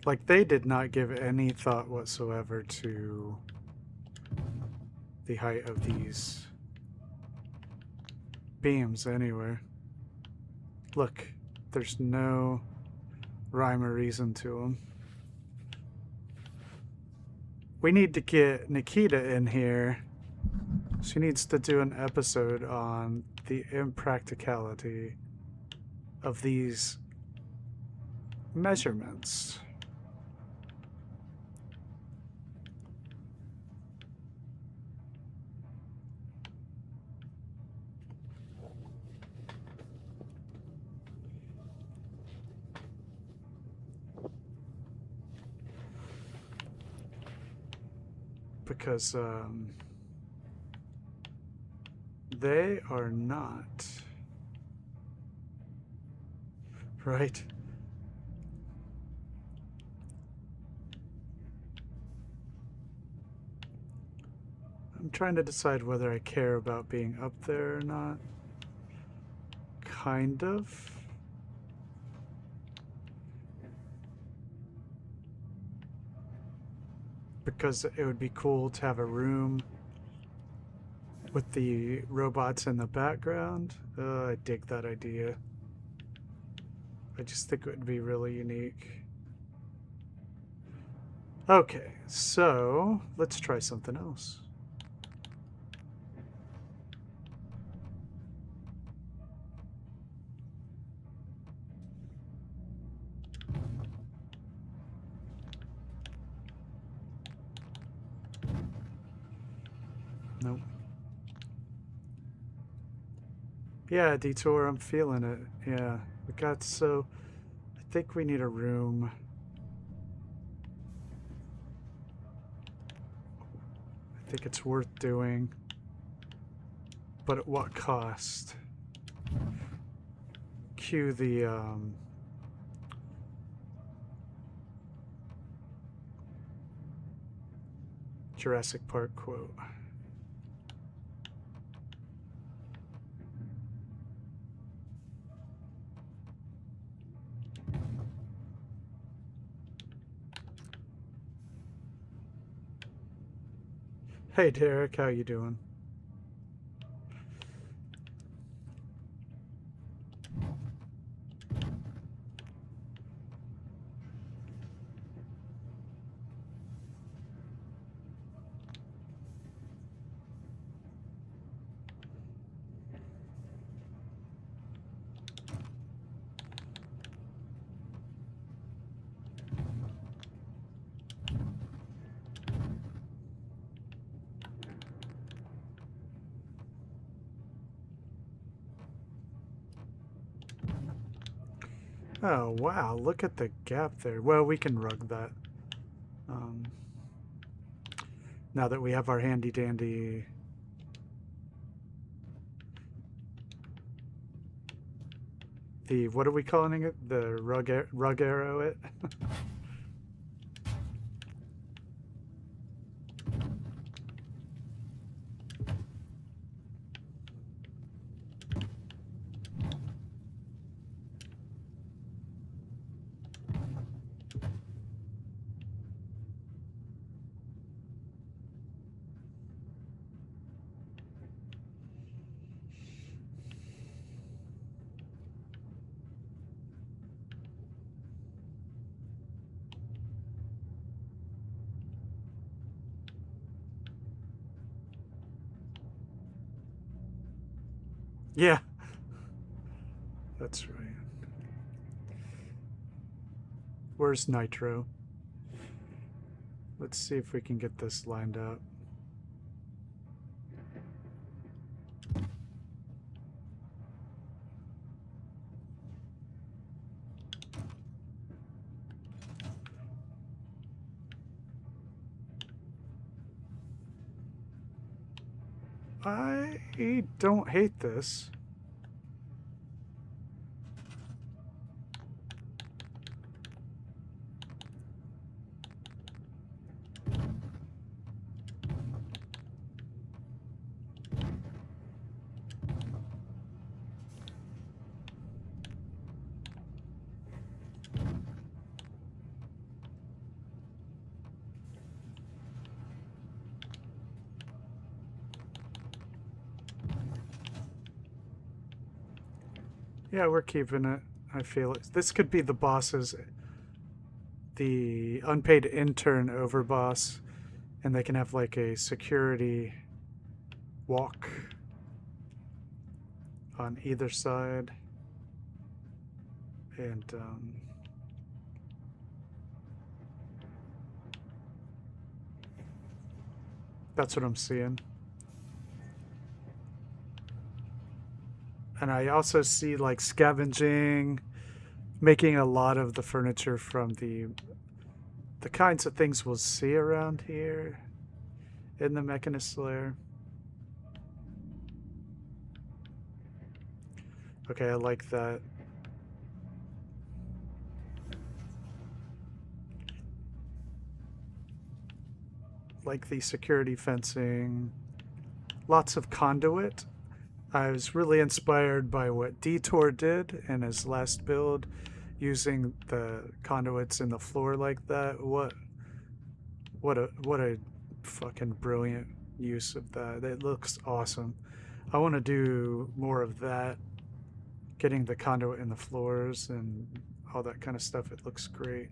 Like, they did not give any thought whatsoever to the height of these beams anywhere. Look, there's no rhyme or reason to them. We need to get Nikita in here. She needs to do an episode on the impracticality of these measurements. Because they are not, right? I'm trying to decide whether I care about being up there or not. Kind of. Because it would be cool to have a room with the robots in the background. I dig that idea. I just think it would be really unique. Okay, so let's try something else. Nope. Yeah, Detour, I'm feeling it. Yeah, we got so... I think we need a room. I think it's worth doing. But at what cost? Cue the, Jurassic Park quote. Hey Derek, how you doing? Oh, wow. Look at the gap there. Well, we can rug that. Now that we have our handy dandy... The, what are we calling it? The rug arrow it? Yeah. That's right. Where's Nitro? Let's see if we can get this lined up. I don't hate this. Yeah, we're keeping it. I feel it. This could be the boss's, the unpaid intern overboss, and they can have like a security walk on either side. And that's what I'm seeing. And I also see like scavenging, making a lot of the furniture from the kinds of things we'll see around here in the Mechanist Lair. Okay, I like that. Like the security fencing. Lots of conduit. I was really inspired by what Detour did in his last build, using the conduits in the floor like that. What a fucking brilliant use of that. It looks awesome. I want to do more of that, getting the conduit in the floors and all that kind of stuff. It looks great.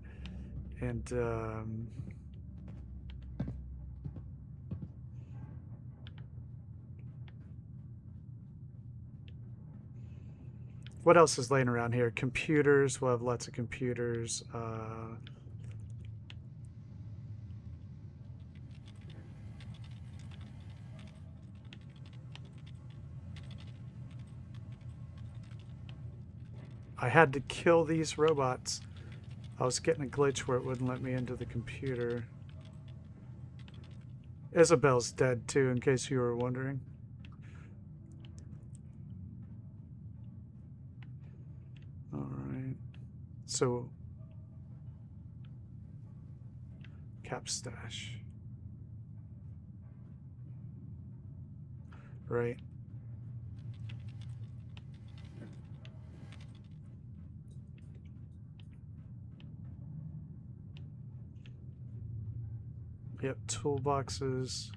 And what else is laying around here? Computers. We'll have lots of computers. I had to kill these robots. I was getting a glitch where it wouldn't let me into the computer. Isabel's dead too, in case you were wondering. Alright. So, cap stash. Right. Yep, toolboxes.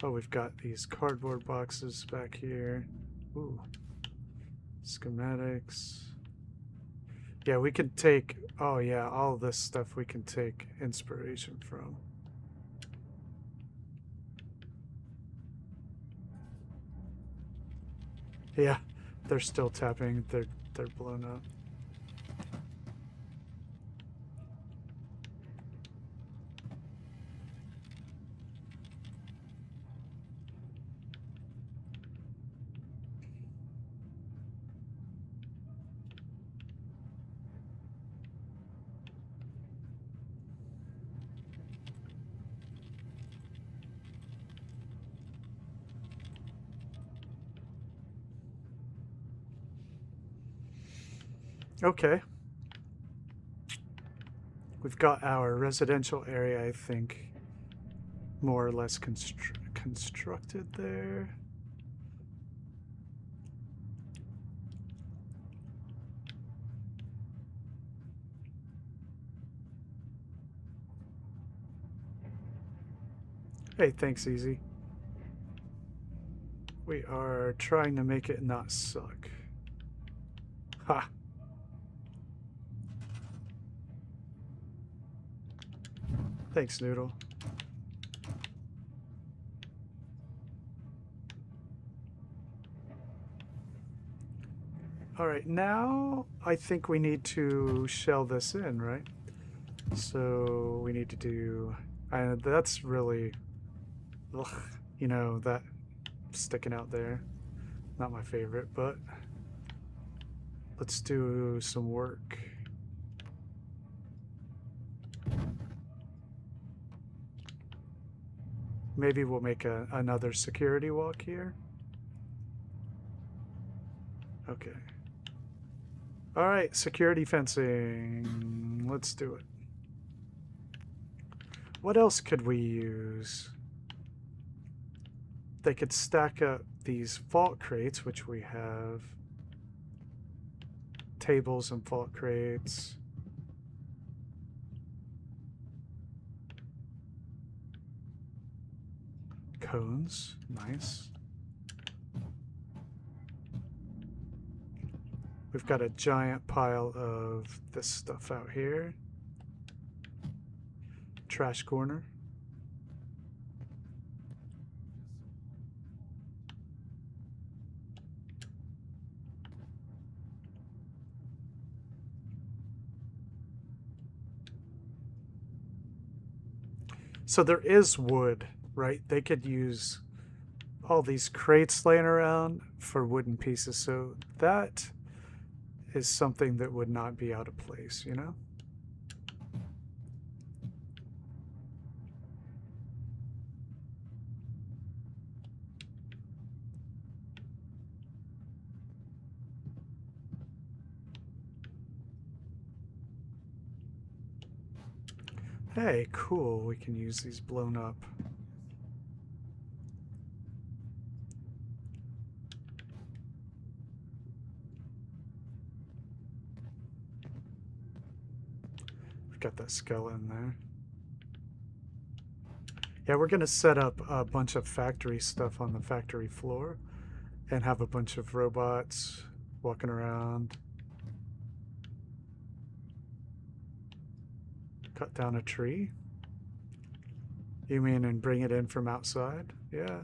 Oh, we've got these cardboard boxes back here. Ooh. Schematics. Yeah, we could take, oh yeah, all this stuff we can take inspiration from. Yeah, they're still tapping. They're blown up. Okay. We've got our residential area, I think, more or less constructed there. Hey, thanks, Easy. We are trying to make it not suck. Ha! Thanks, Noodle. Alright, now I think we need to shell this in, right? So we need to do... that's really... Ugh, you know, that sticking out there. Not my favorite, but... Let's do some work. Maybe we'll make another security walk here. Okay. Alright, security fencing. Let's do it. What else could we use? They could stack up these vault crates, which we have. Tables and vault crates. Cones, nice. We've got a giant pile of this stuff out here. Trash corner. So there is wood, right? They could use all these crates laying around for wooden pieces. So that is something that would not be out of place, you know? Hey, cool. We can use these blown up. We've got that skeleton there. Yeah, we're going to set up a bunch of factory stuff on the factory floor and have a bunch of robots walking around. Cut down a tree? You mean and bring it in from outside? Yeah.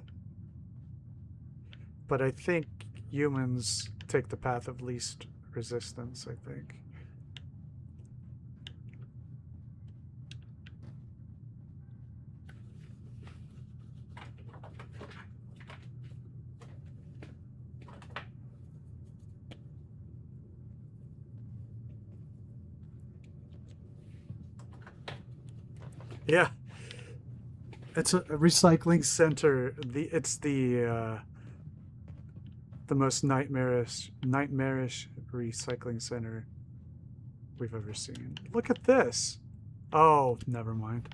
But I think humans take the path of least resistance, I think. Yeah, it's a recycling center. It's the most nightmarish recycling center we've ever seen. Look at this. Oh, never mind.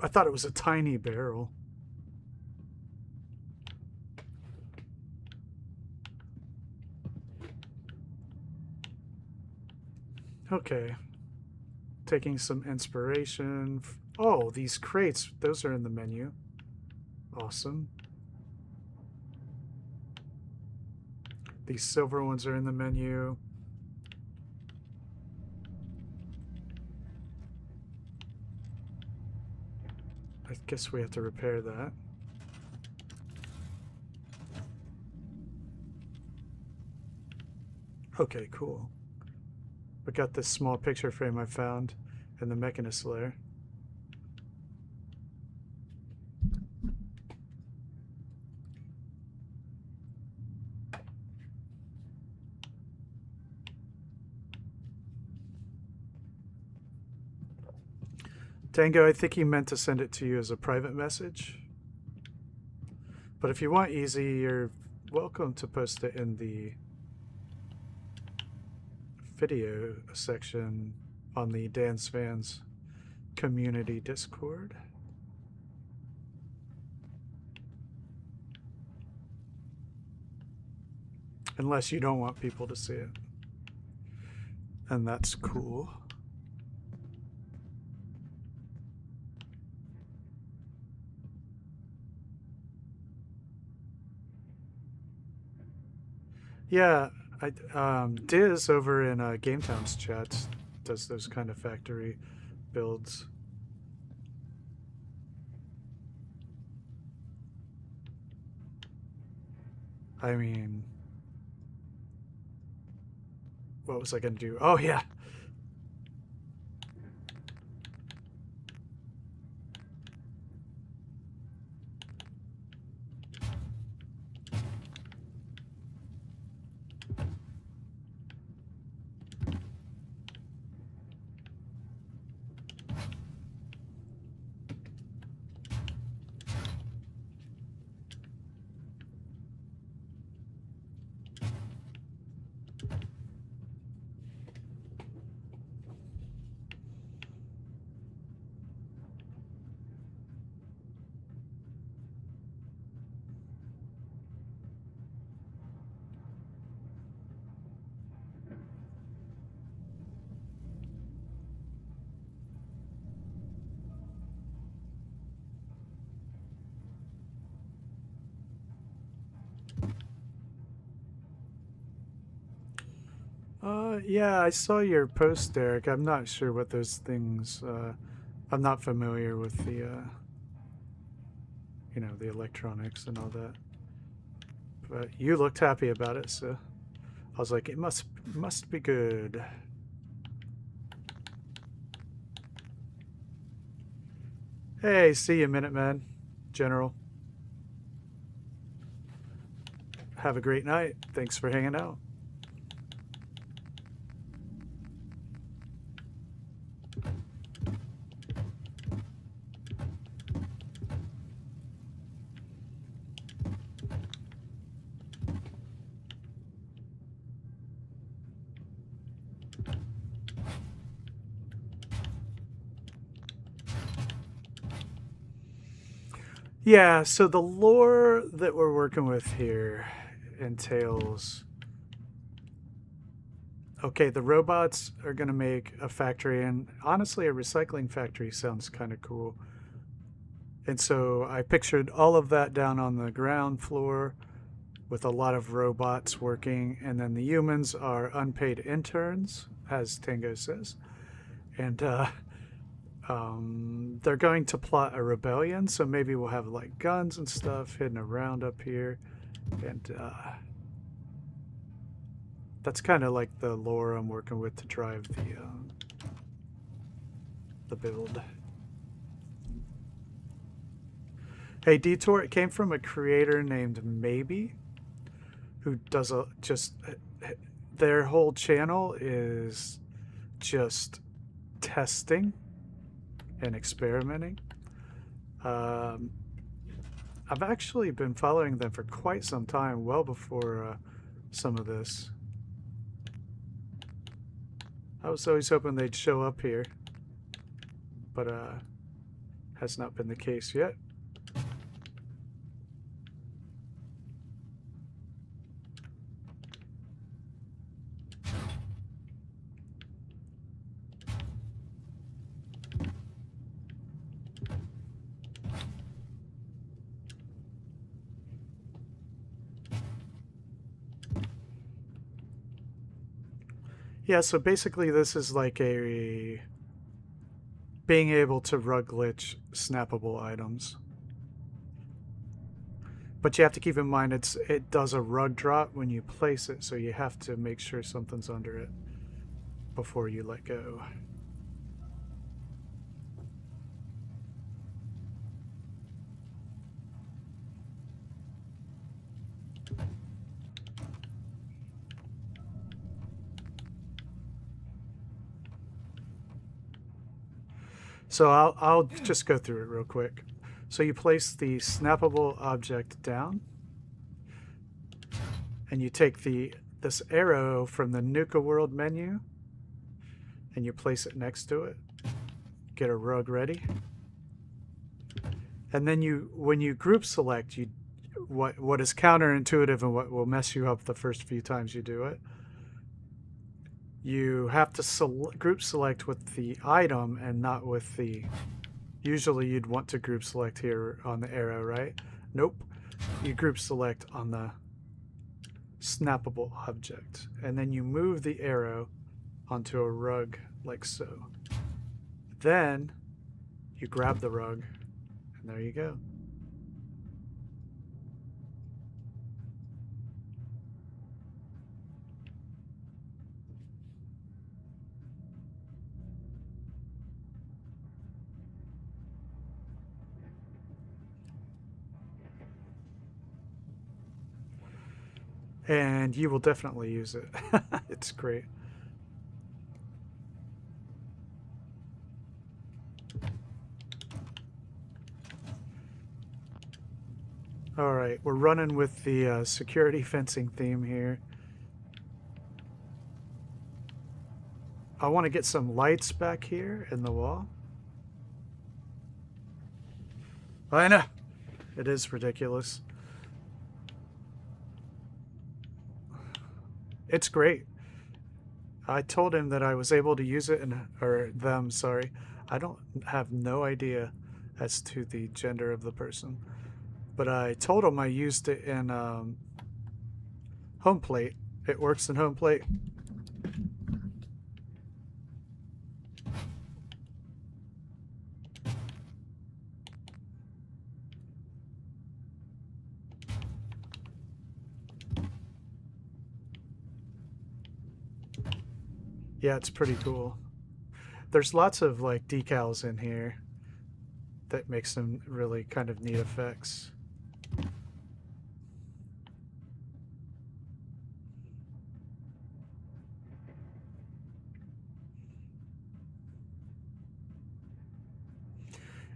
I thought it was a tiny barrel. Okay. Taking some inspiration. Oh, these crates, those are in the menu. Awesome. These silver ones are in the menu. I guess we have to repair that. Okay, cool. We got this small picture frame I found in the Mechanist lair. Tango, I think he meant to send it to you as a private message. But if you want easy, you're welcome to post it in the video section on the Dance Fans community Discord. Unless you don't want people to see it. And that's cool. Yeah, Diz over in GameTown's chats does those kind of factory builds. I mean, what was I going to do? Oh, yeah. Yeah, I saw your post, Derek. I'm not sure what those things. I'm not familiar with the, you know, the electronics and all that. But you looked happy about it, so I was like, it must be good. Hey, see you, Minuteman, General. Have a great night. Thanks for hanging out. Yeah, so the lore that we're working with here entails... Okay, the robots are going to make a factory, and honestly, a recycling factory sounds kind of cool. And so I pictured all of that down on the ground floor with a lot of robots working, and then the humans are unpaid interns, as Tango says. And they're going to plot a rebellion, so maybe we'll have like guns and stuff hidden around up here. And that's kind of like the lore I'm working with to drive the build. Hey, Detour, it came from a creator named Maybe, who does their whole channel is just testing and experimenting. I've actually been following them for quite some time, well before some of this. I was always hoping they'd show up here, but has not been the case yet. Yeah, so basically this is like a being able to rug glitch snappable items. But you have to keep in mind it does a rug drop when you place it, so you have to make sure something's under it before you let go. So I'll just go through it real quick. So you place the snappable object down, and you take the this arrow from the Nuka World menu, and you place it next to it. Get a rug ready. And then when you group select, what is counterintuitive and what will mess you up the first few times you do it, you have to group select with the item and not with the... Usually you'd want to group select here on the arrow, right? Nope. You group select on the snappable object. And then you move the arrow onto a rug like so. Then you grab the rug, and there you go. And you will definitely use it. It's great. All right, we're running with the security fencing theme here. I want to get some lights back here in the wall. I know. It is ridiculous. It's great. I told him that I was able to use it, or them, sorry. I don't have no idea as to the gender of the person. But I told him I used it in home plate. It works in home plate. Yeah, it's pretty cool. There's lots of like decals in here that make some really kind of neat effects.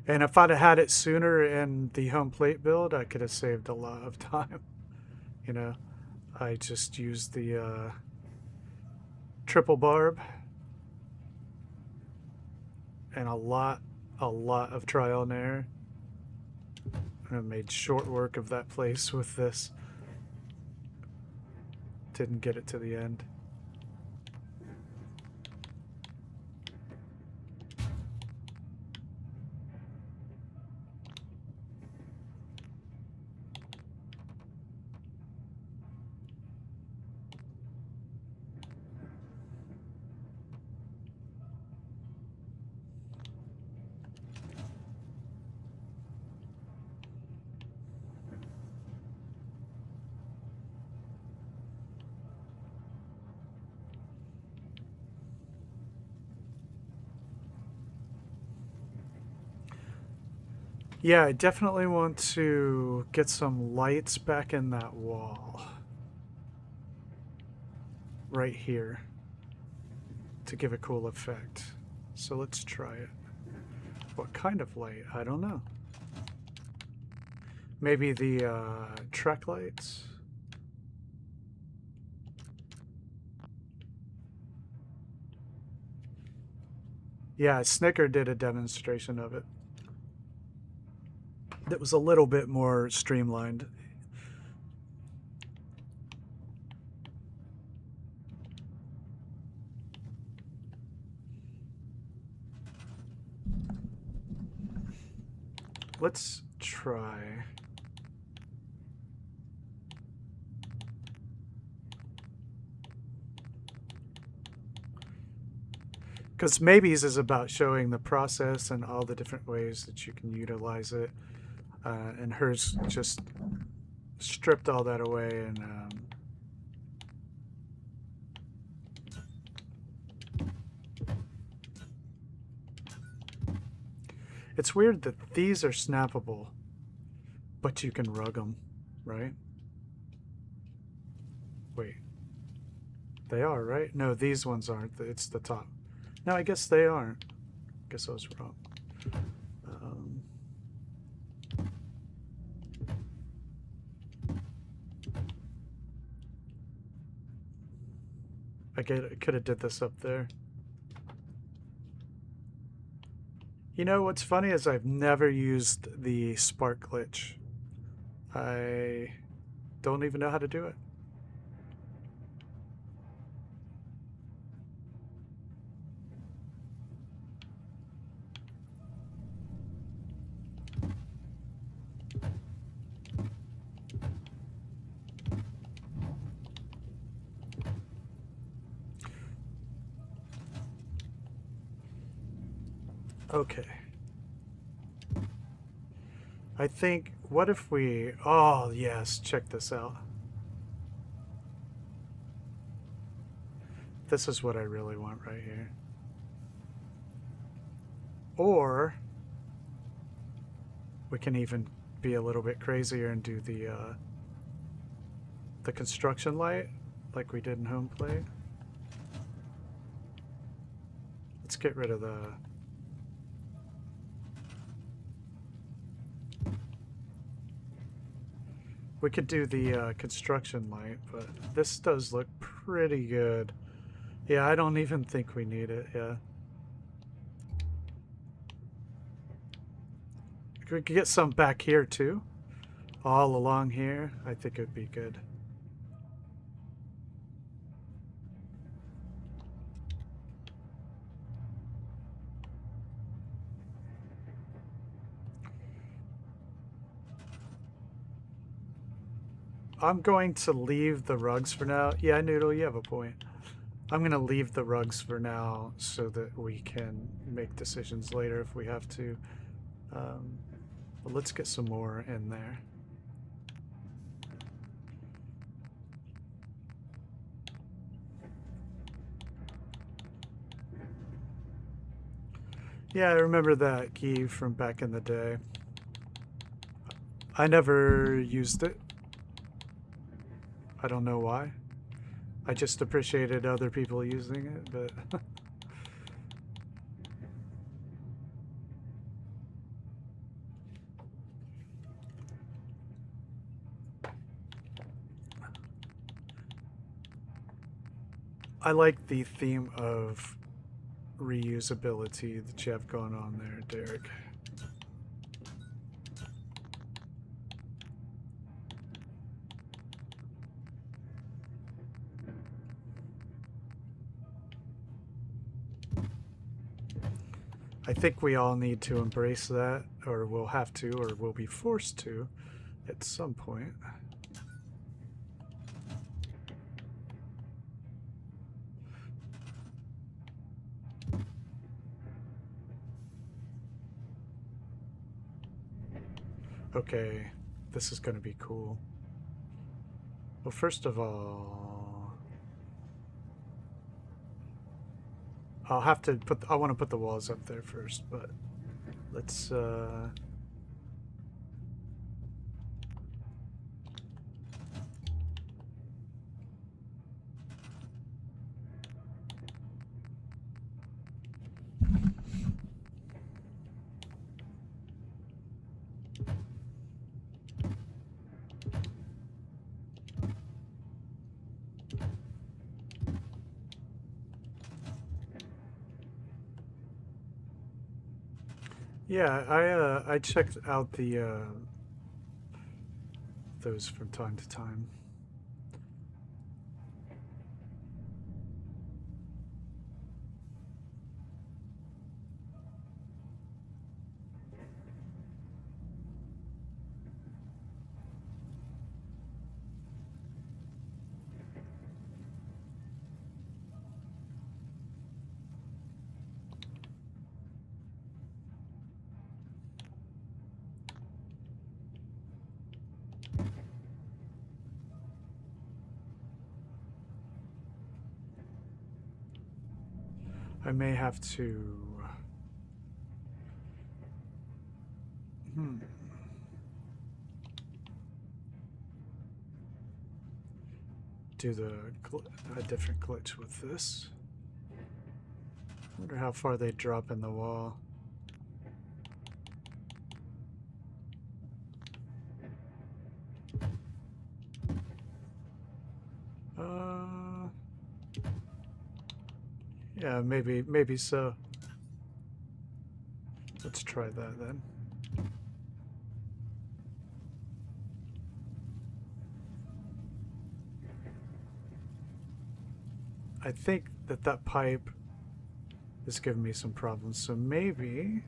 And if I'd have had it sooner in the home plate build, I could have saved a lot of time. You know, I just used the triple barb and a lot of trial and error. And I made short work of that place with this. Didn't get it to the end. Yeah, I definitely want to get some lights back in that wall. Right here. To give a cool effect. So let's try it. What kind of light? I don't know. Maybe the trek lights? Yeah, Snicker did a demonstration of it. That was a little bit more streamlined. Let's try. Because Maybes is about showing the process and all the different ways that you can utilize it. And hers just stripped all that away and it's weird that these are snappable, but you can rug them, right? Wait. They are, right? No, these ones aren't. It's the top. No, I guess they aren't. I guess I was wrong. could have did this up there. You know what's funny is I've never used the spark glitch. I don't even know how to do it. Okay. I think, what if we, oh yes, check this out. This is what I really want right here. Or we can even be a little bit crazier and do the construction light like we did in home plate. Let's get rid of the we could do the construction light, but this does look pretty good. Yeah, I don't even think we need it, yeah. We could get some back here too. All along here, I think it would be good. I'm going to leave the rugs for now. Yeah, Noodle, you have a point. I'm going to leave the rugs for now so that we can make decisions later if we have to. But let's get some more in there. Yeah, I remember that key from back in the day. I never used it. I don't know why. I just appreciated other people using it, but I like the theme of reusability that you have going on there, Derek. I think we all need to embrace that, or we'll have to, or we'll be forced to at some point. Okay, this is going to be cool. Well, first of all, I'll have to put, I want to put the walls up there first, but let's, yeah, I checked out the those from time to time. I may have to do a different glitch with this. Wonder how far they drop in the wall. Yeah, maybe so. Let's try that then. I think that pipe is giving me some problems, so maybe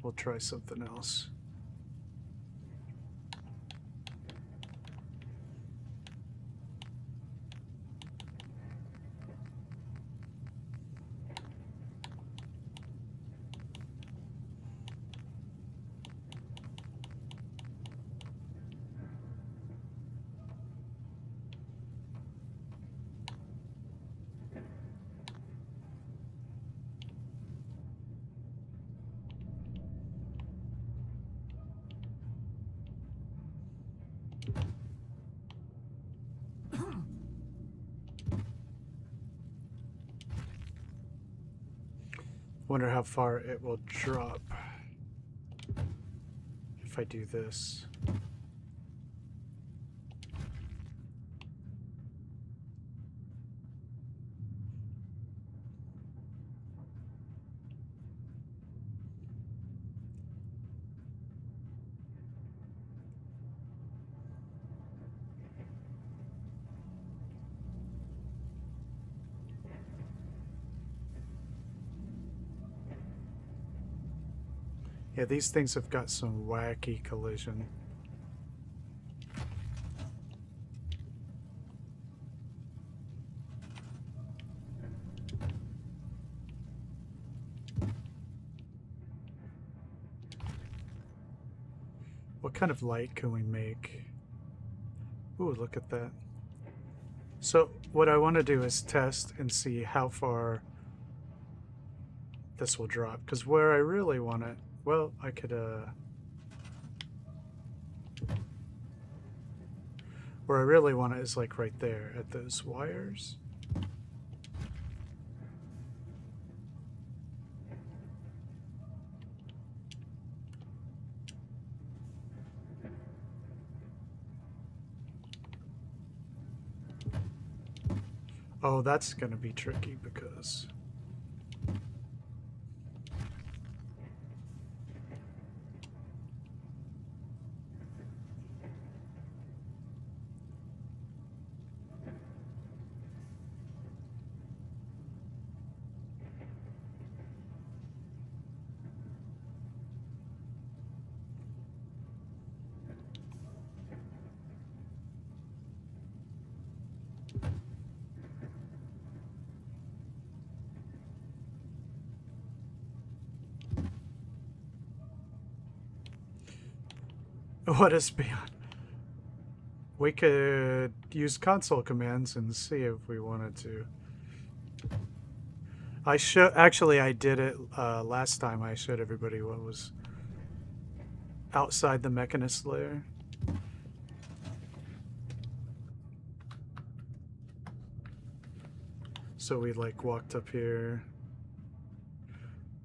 we'll try something else. Wonder how far it will drop if I do this. Yeah, these things have got some wacky collision. What kind of light can we make? Ooh, look at that. So what I want to do is test and see how far this will drop. Because where I really want it, well, I could, where I really want it is like right there at those wires. Oh, that's going to be tricky because what is beyond? We could use console commands and see if we wanted to. Actually, I did it last time. I showed everybody what was outside the Mechanist layer. So we like walked up here.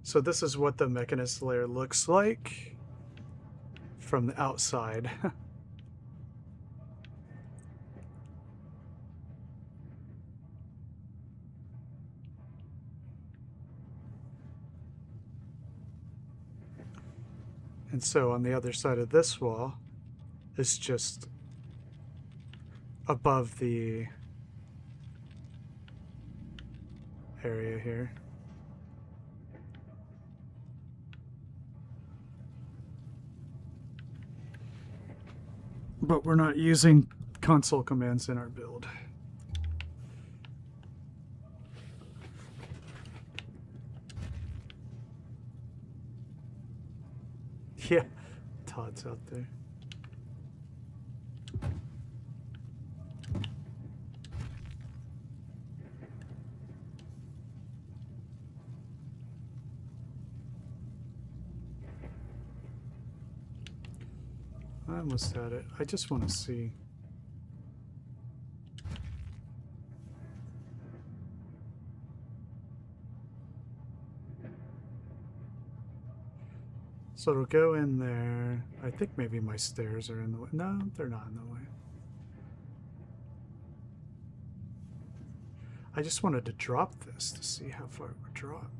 So this is what the Mechanist layer looks like from the outside. And so on the other side of this wall is just above the area here. But we're not using console commands in our build. Yeah, Todd's out there. I almost had it. I just want to see. So it'll go in there. I think maybe my stairs are in the way. No, they're not in the way. I just wanted to drop this to see how far it would drop.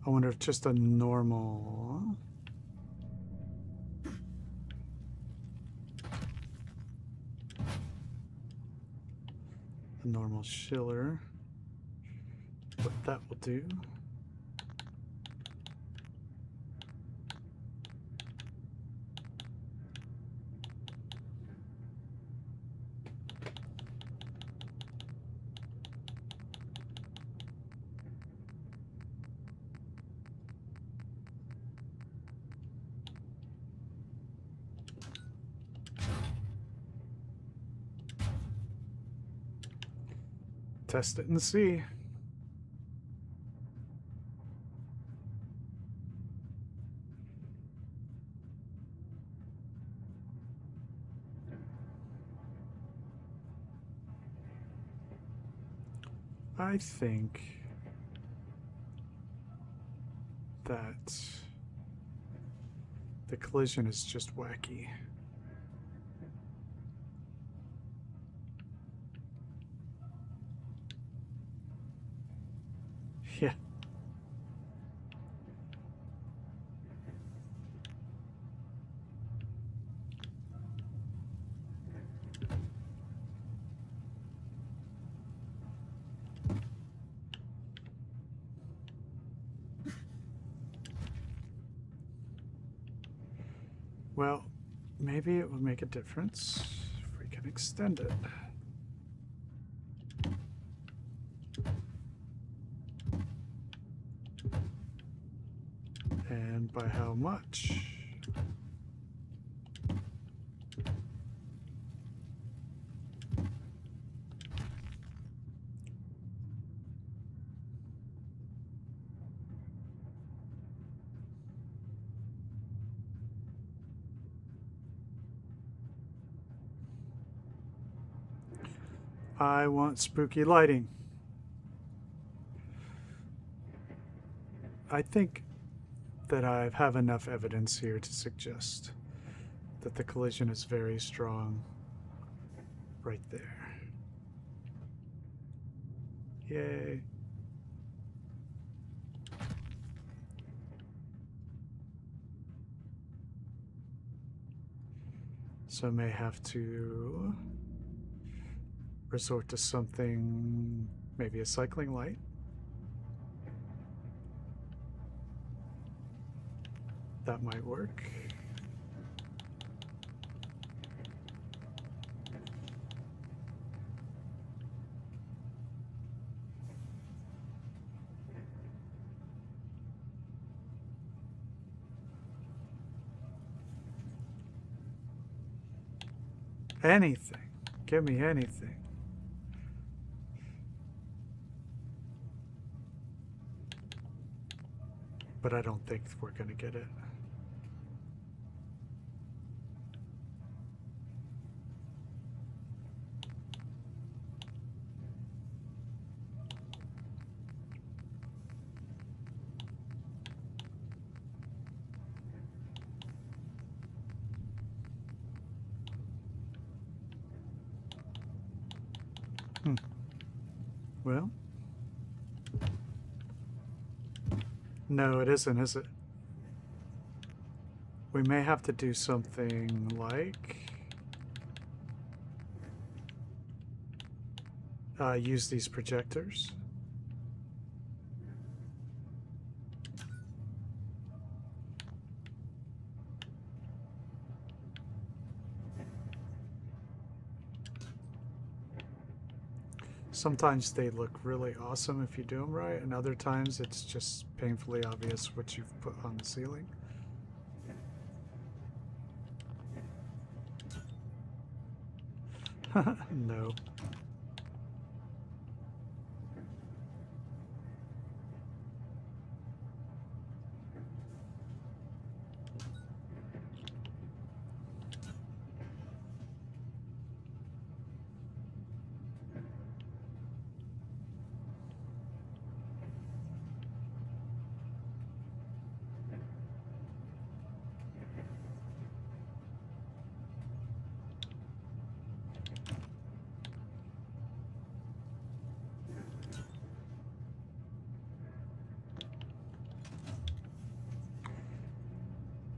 I wonder if just a normal... A normal Schiller, what that will do. Test it and see. I think that the collision is just wacky. Yeah. Well, maybe it will make a difference if we can extend it. And by how much? I want spooky lighting. I think that I have enough evidence here to suggest that the collision is very strong right there. Yay. So I may have to resort to something, maybe a cycling light. That might work. Anything. Give me anything. But I don't think we're going to get it. Well, no, it isn't, is it? We may have to do something like use these projectors. Sometimes they look really awesome if you do them right, and other times it's just painfully obvious what you've put on the ceiling. No.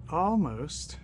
Almost.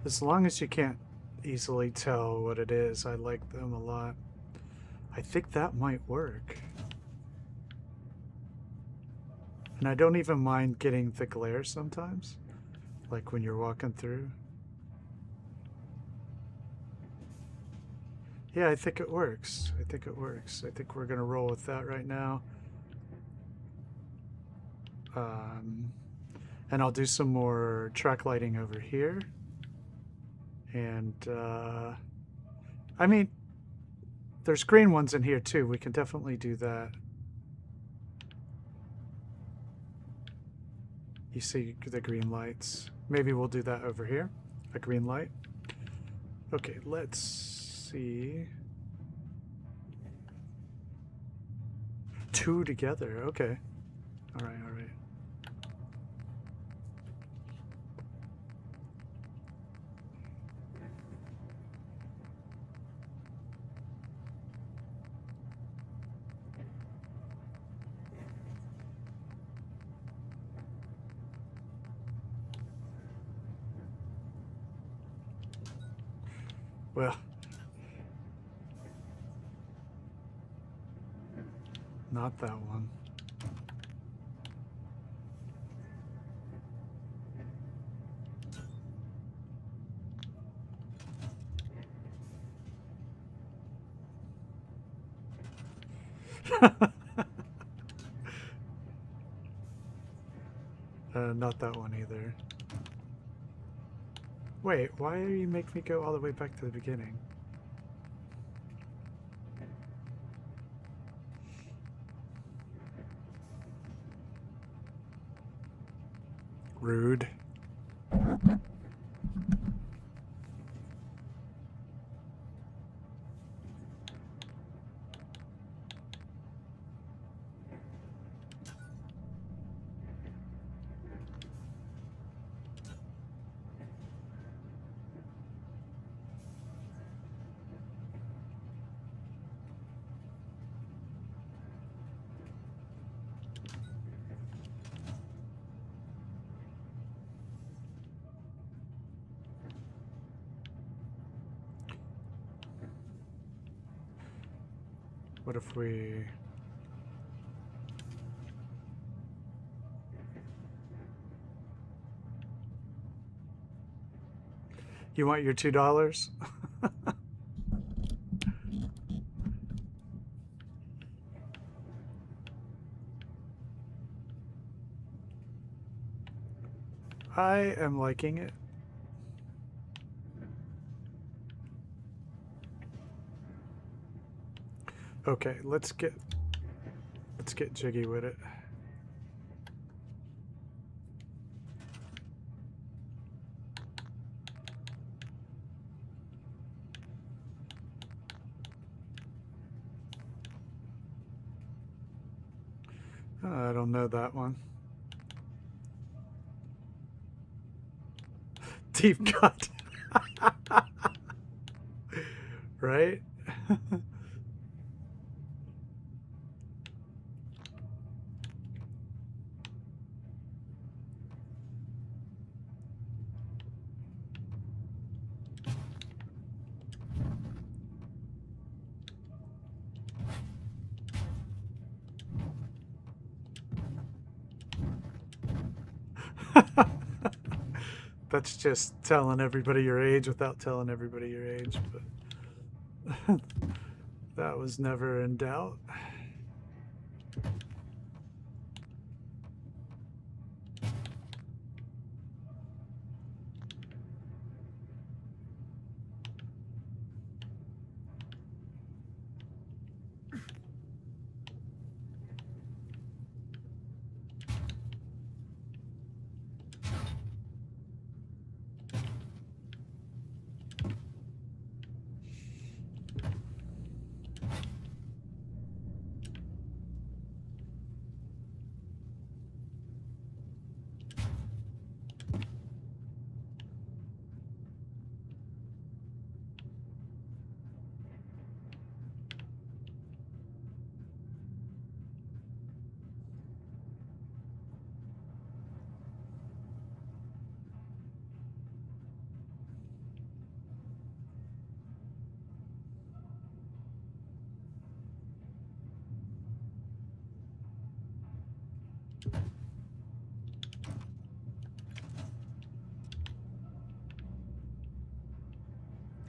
As long as you can't easily tell what it is, I like them a lot. I think that might work. And I don't even mind getting the glare sometimes, like when you're walking through. Yeah, I think it works. I think it works. I think we're gonna roll with that right now. And I'll do some more track lighting over here. And, I mean, there's green ones in here too. We can definitely do that. You see the green lights. Maybe we'll do that over here. A green light. Okay, let's see. 2 together. Okay. All right, all right. Well, not that one. Not that one either. Wait, why do you make me go all the way back to the beginning? Rude. What if we... You want your $2? I am liking it. Okay, let's get jiggy with it. I don't know that one. Deep cut. Right? That's just telling everybody your age without telling everybody your age, but that was never in doubt.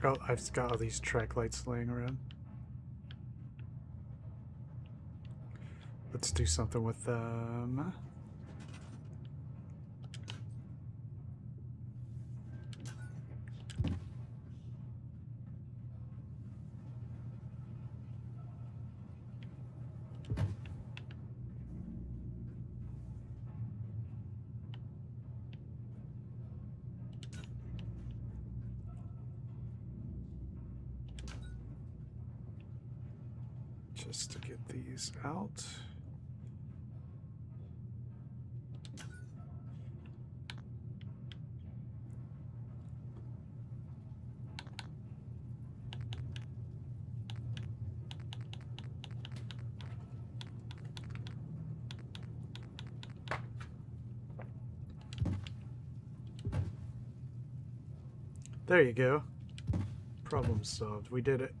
Oh, I've got all these track lights laying around. Let's do something with them. Just to get these out. There you go. Problem solved. We did it.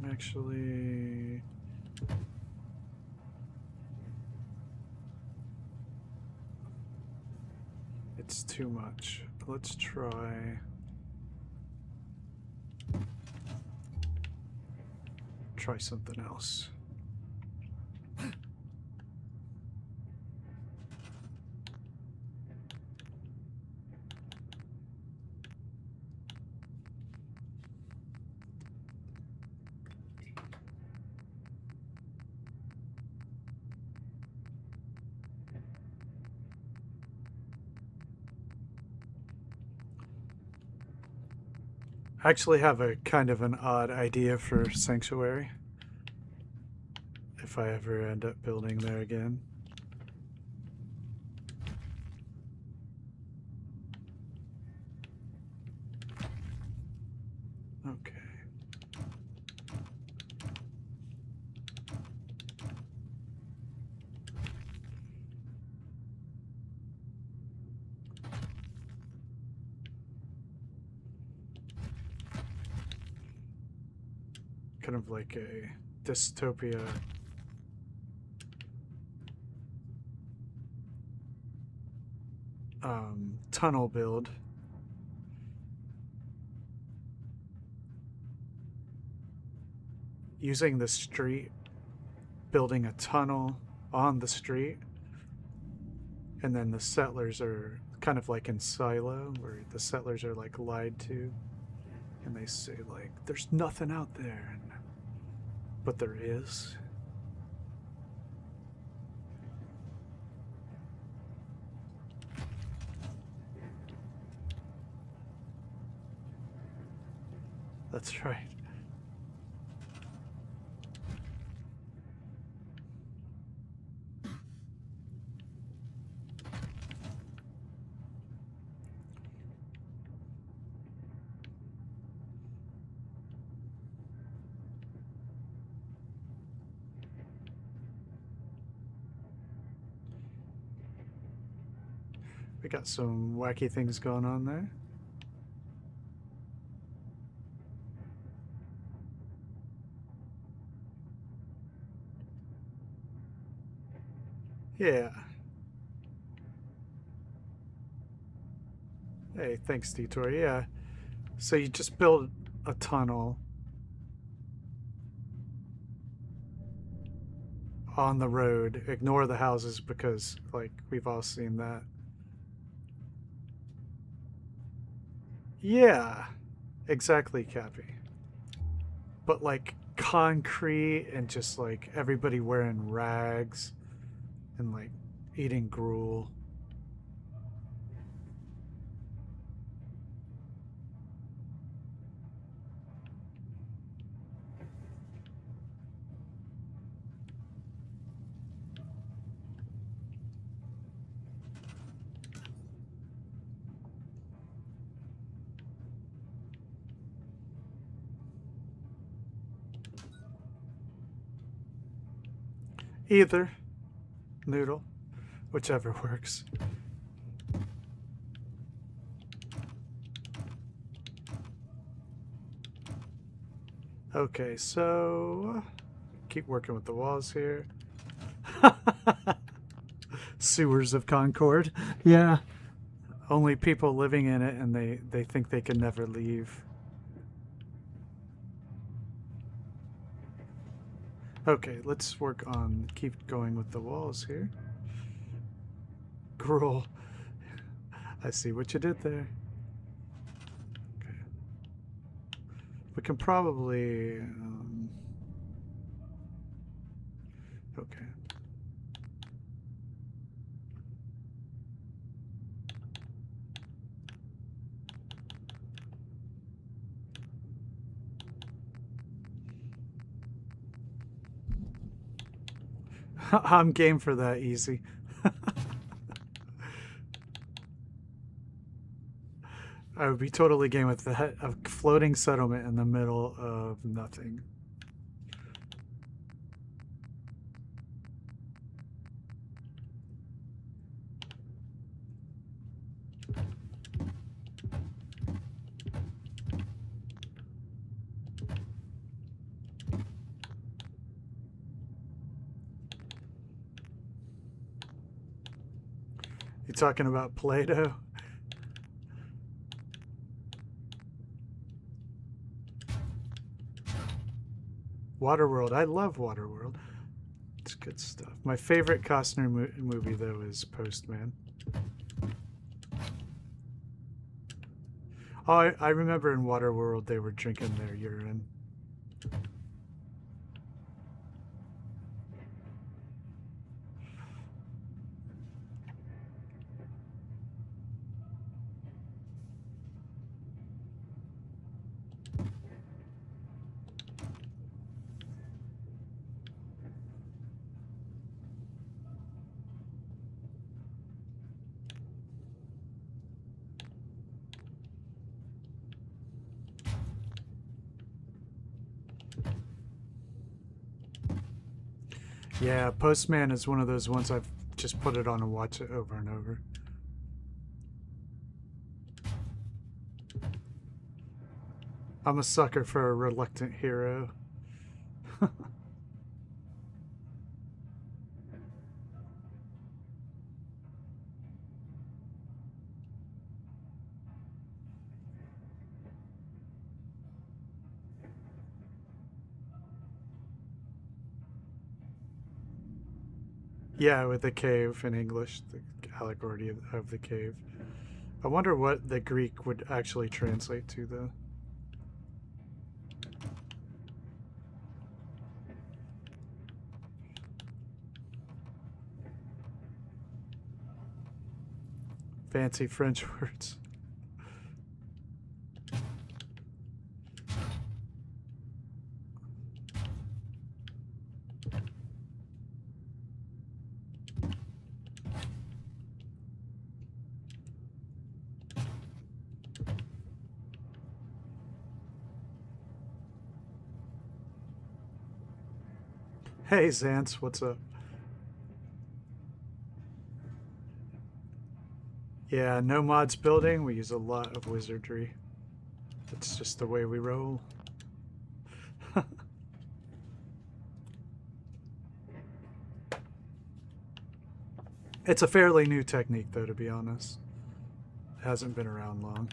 Actually, it's too much. Let's try something else. I actually have a kind of an odd idea for Sanctuary. If I ever end up building there again. Okay. Kind of like a dystopia. Tunnel build. Using the street, building a tunnel on the street, and then the settlers are kind of like in Silo, where the settlers are like lied to, and they say like, there's nothing out there, but there is. That's right. We got some wacky things going on there. Yeah. Hey, thanks, Detour. Yeah. So you just build a tunnel on the road. Ignore the houses because, like, we've all seen that. Yeah. Exactly, Cappy. But, like, concrete and just, like, everybody wearing rags and, like, eating gruel. Either. Noodle. Whichever works. Okay, so keep working with the walls here. Sewers of Concord. Yeah. Only people living in it, and they think they can never leave. Okay, let's work on keep going with the walls here. Gruel. I see what you did there. Okay. We can probably... okay. I'm game for that, easy. I would be totally game with that. A floating settlement in the middle of nothing. You talking about Play-Doh? Waterworld. I love Waterworld. It's good stuff. My favorite Costner movie, though, is Postman. Oh, I remember in Waterworld they were drinking their urine. Yeah, Postman is one of those ones I've just put it on and watch it over and over. I'm a sucker for a reluctant hero. Yeah, with the cave in English, the allegory of the cave. I wonder what the Greek would actually translate to, though. Fancy French words. Hey, Zance, what's up? Yeah, no mods building. We use a lot of wizardry. It's just the way we roll. It's a fairly new technique, though, to be honest. It hasn't been around long.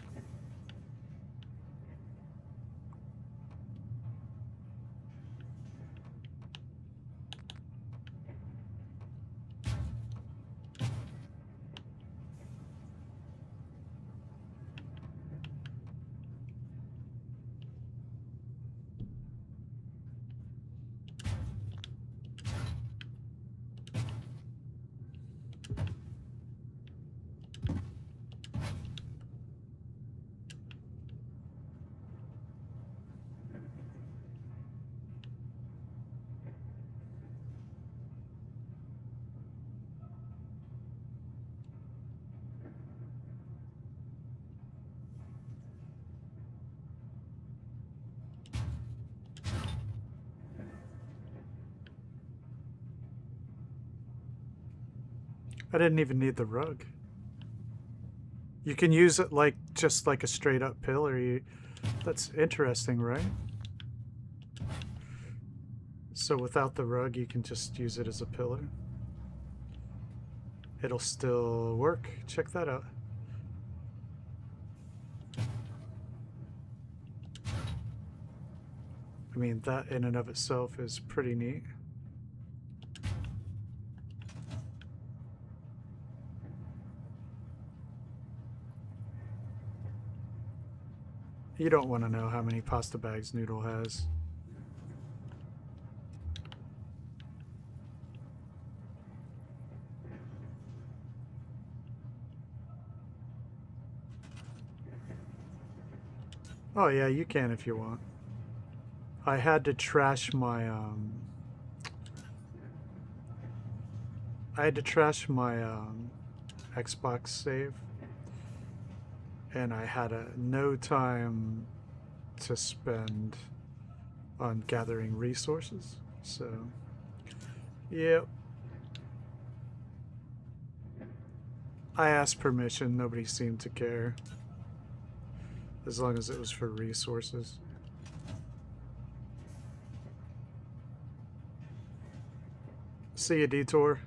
I didn't even need the rug. You can use it like just like a straight up pillar. That's interesting, right? So without the rug, you can just use it as a pillar. It'll still work. Check that out. I mean, that in and of itself is pretty neat. You don't want to know how many pasta bags Noodle has. Oh yeah, you can if you want. I had to trash my Xbox save, and I had no time to spend on gathering resources. So, yep. I asked permission. Nobody seemed to care, as long as it was for resources. See you, Detour.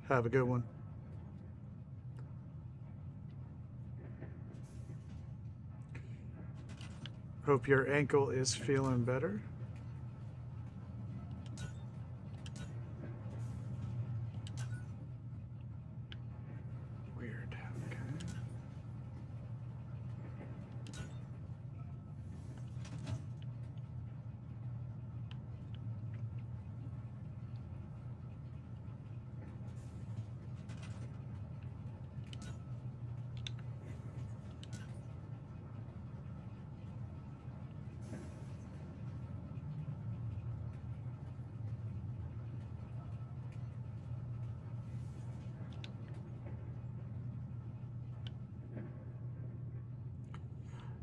Have a good one. Hope your ankle is feeling better. Weird. Okay.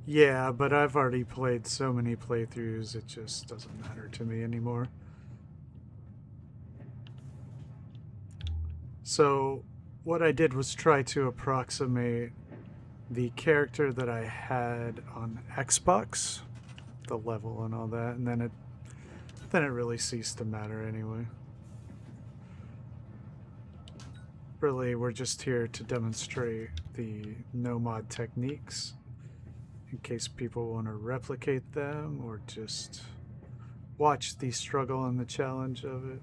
Yeah, but I've already played so many playthroughs, it just doesn't matter to me anymore. So, what I did was try to approximate the character that I had on Xbox, the level and all that, and then it really ceased to matter anyway. Really, we're just here to demonstrate the no-mod techniques, in case people want to replicate them or just watch the struggle and the challenge of it.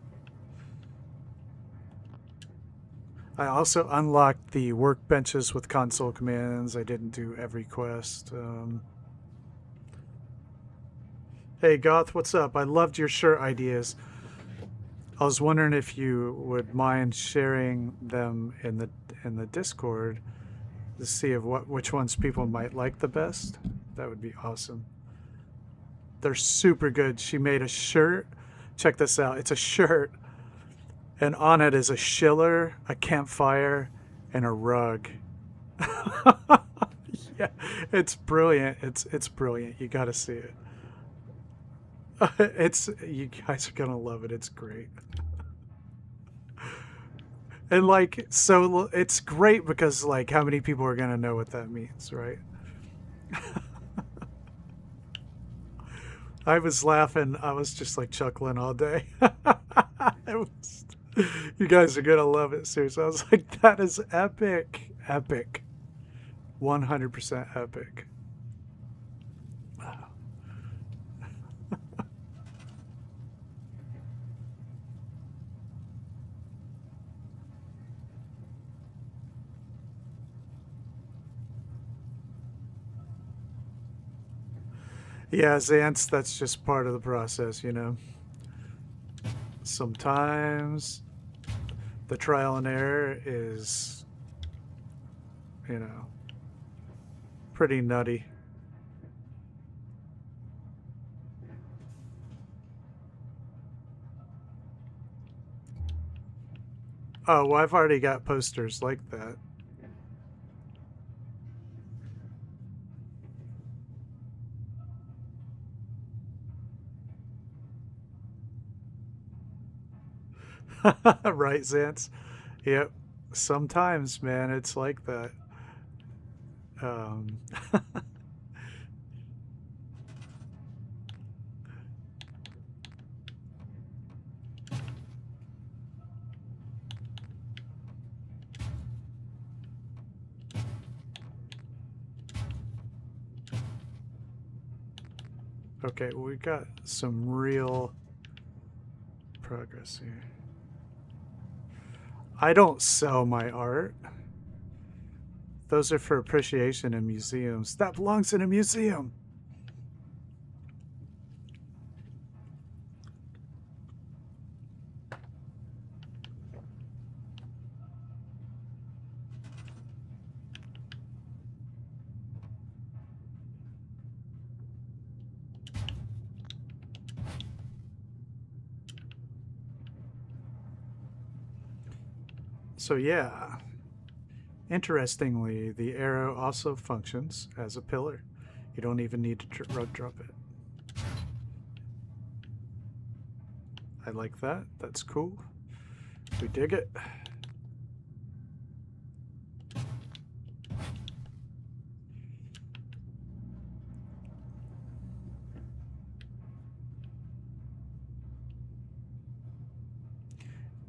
I also unlocked the workbenches with console commands. I didn't do every quest. Hey Goth, what's up? I loved your shirt ideas. I was wondering if you would mind sharing them in the Discord to see which ones people might like the best. That would be awesome. They're super good. She made a shirt. Check this out. It's a shirt, and on it is a shiller, a campfire, and a rug. Yeah, it's brilliant. It's brilliant. You got to see it. You guys are gonna love it. It's great. And like, so it's great because like, how many people are gonna know what that means, right? I was laughing. I was just like chuckling all day. You guys are gonna love it. Seriously, I was like, that is epic, epic, 100% epic. Yeah, Xantz, that's just part of the process, you know. Sometimes the trial and error is, you know, pretty nutty. Oh, well, I've already got posters like that. Right, Xantz? Yep. Sometimes, man, it's like that. Okay, well, we got some real progress here. I don't sell my art. Those are for appreciation in museums. That belongs in a museum. So yeah, interestingly, the arrow also functions as a pillar. You don't even need to rug drop it. I like that. That's cool. We dig it.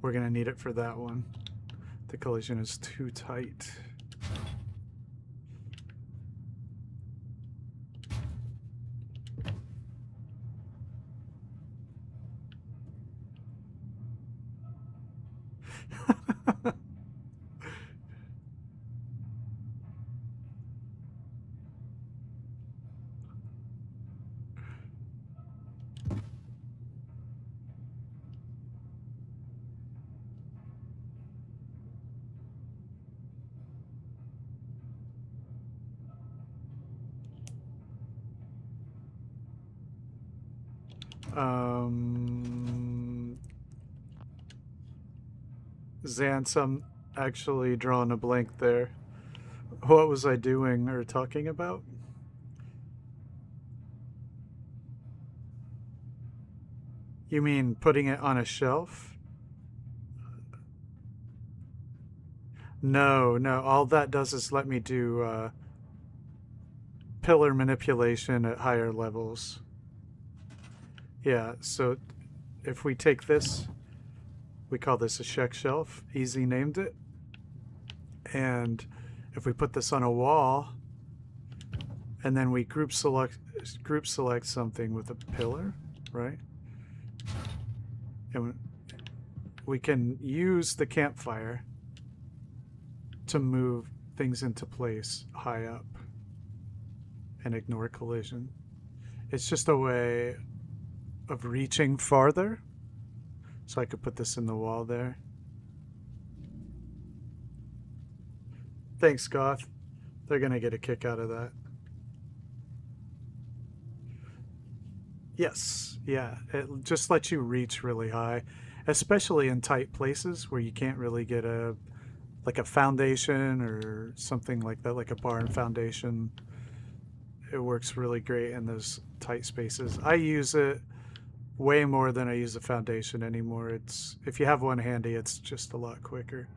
We're gonna need it for that one. The collision is too tight. Xantz, I'm actually drawing a blank there. What was I doing or talking about? You mean putting it on a shelf? No, no. All that does is let me do pillar manipulation at higher levels. Yeah, so if we take this, we call this a check shelf. Easy named it. And if we put this on a wall, and then we group select something with a pillar, right? And we can use the campfire to move things into place high up and ignore collision. It's just a way of reaching farther. So I could put this in the wall there. Thanks, Goth. They're gonna get a kick out of that. Yes, yeah. It just lets you reach really high, especially in tight places where you can't really get a foundation or something like that, like a barn foundation. It works really great in those tight spaces. I use it way more than I use a foundation anymore. It's, if you have one handy, it's just a lot quicker.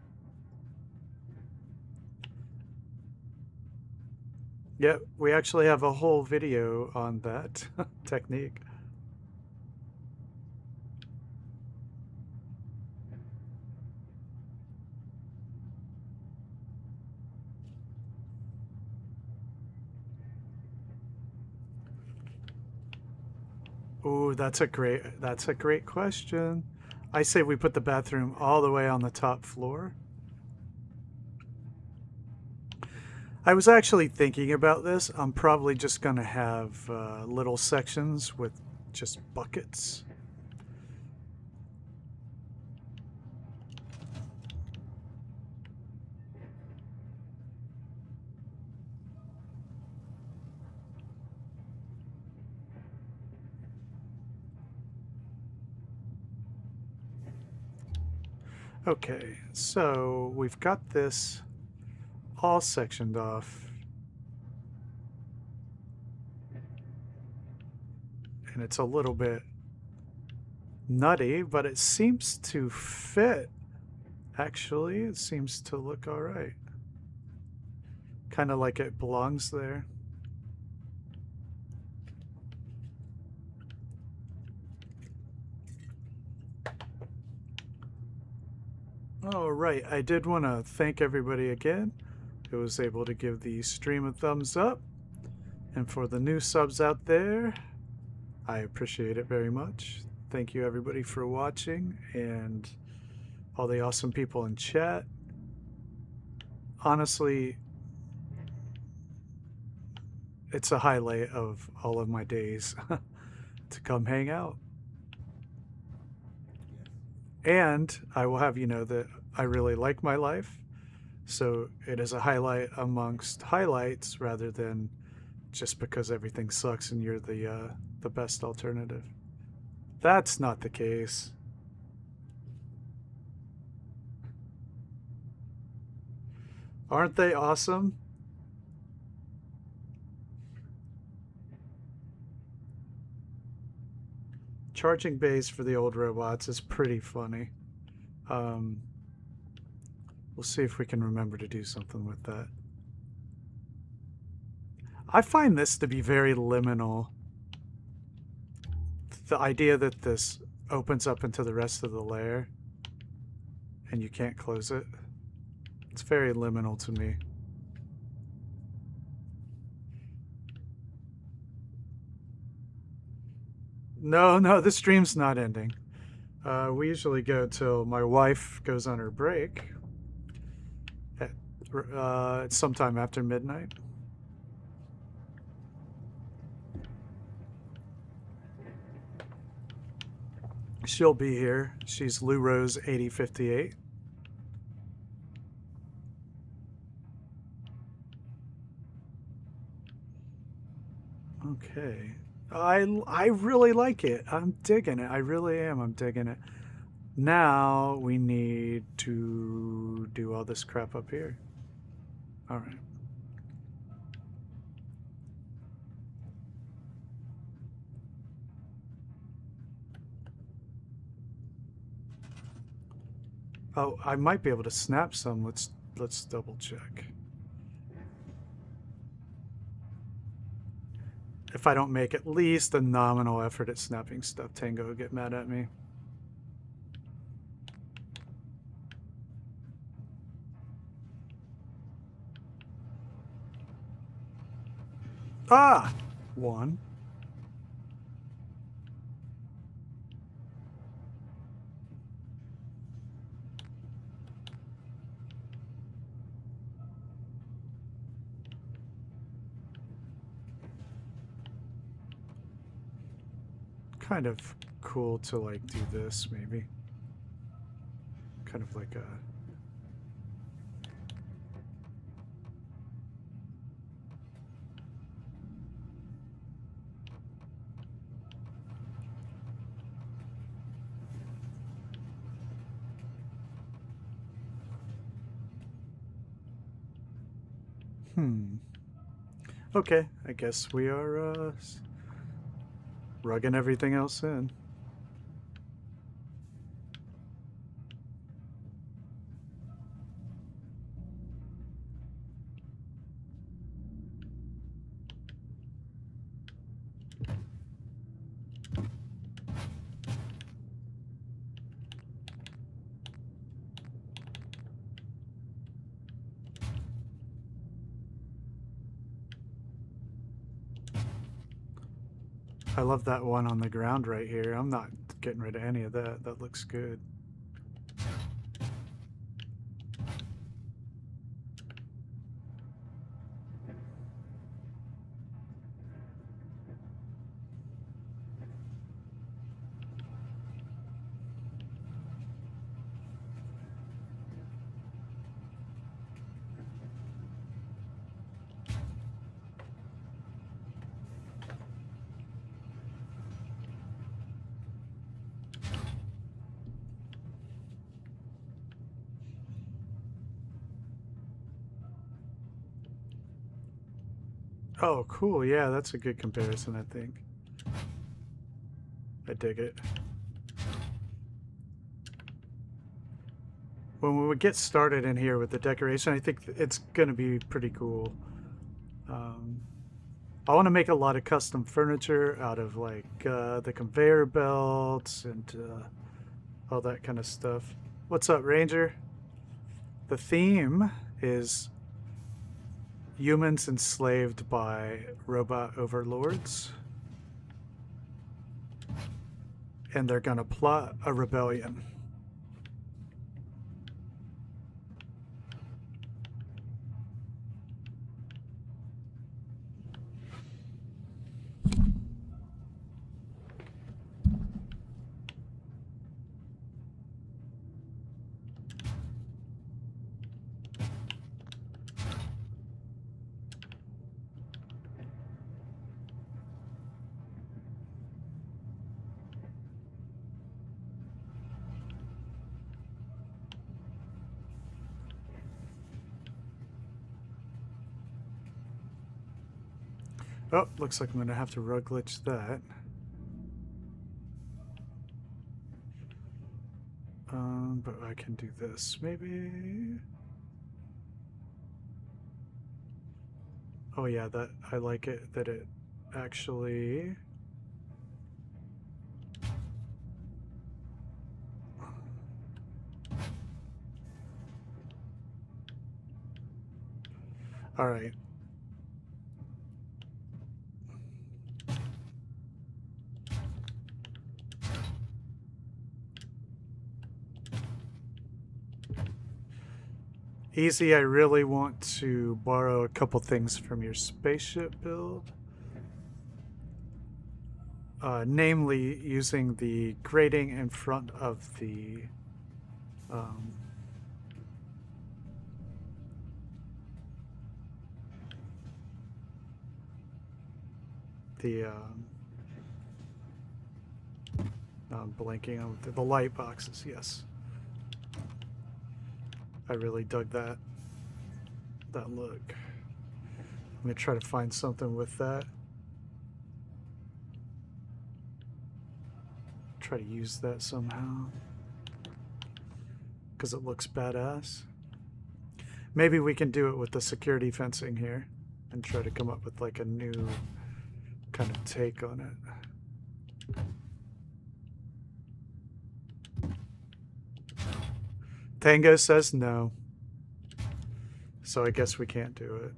Yep, we actually have a whole video on that technique. Ooh, that's a great question. I say we put the bathroom all the way on the top floor. I was actually thinking about this. I'm probably just gonna have little sections with just buckets. Okay, so we've got this all sectioned off. And it's a little bit nutty, but it seems to fit. Actually, it seems to look all right. Kind of like it belongs there. All right, I did want to thank everybody again who was able to give the stream a thumbs up. And for the new subs out there, I appreciate it very much. Thank you everybody for watching and all the awesome people in chat. Honestly, it's a highlight of all of my days to come hang out. And I will have you know that I really like my life. So it is a highlight amongst highlights rather than just because everything sucks and you're the best alternative. That's not the case. Aren't they awesome? Charging bays for the old robots is pretty funny. We'll see if we can remember to do something with that. I find this to be very liminal. The idea that this opens up into the rest of the lair and you can't close it. It's very liminal to me. No, the stream's not ending. We usually go till my wife goes on her break at sometime after midnight. She'll be here. She's Lou Rose 8058. Okay. I really like it. I'm digging it. I really am. I'm digging it. Now we need to do all this crap up here. All right. Oh, I might be able to snap some. Let's double check. If I don't make at least a nominal effort at snapping stuff, Tango will get mad at me. Ah! One. Kind of cool to like do this maybe. Kind of like a Okay, I guess we are rugging everything else in. I love that one on the ground right here. I'm not getting rid of any of that. That looks good. Oh, cool. Yeah, that's a good comparison, I think. I dig it. When we get started in here with the decoration, I think it's going to be pretty cool. I want to make a lot of custom furniture out of like the conveyor belts and all that kind of stuff. What's up, Ranger? The theme is humans enslaved by robot overlords. and they're gonna plot a rebellion. Oh, looks like I'm gonna have to rug glitch that. But I can do this, maybe. Oh yeah, that I like it that it actually. All right. Easy, I really want to borrow a couple things from your spaceship build. Namely, using the grating in front of the um, I'm blanking on the light boxes. Yes, I really dug that look. I'm gonna try to find something with that. Try to use that somehow because it looks badass. Maybe we can do it with the security fencing here and try to come up with like a new kind of take on it. Tango says no, so I guess we can't do it.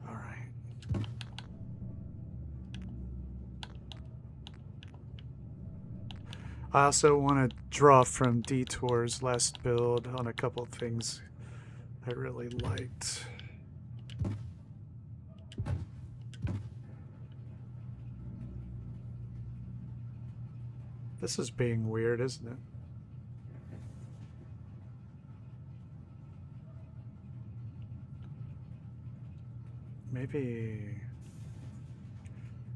All right. I also want to draw from Detour's last build on a couple of things I really liked. This is being weird, isn't it? Maybe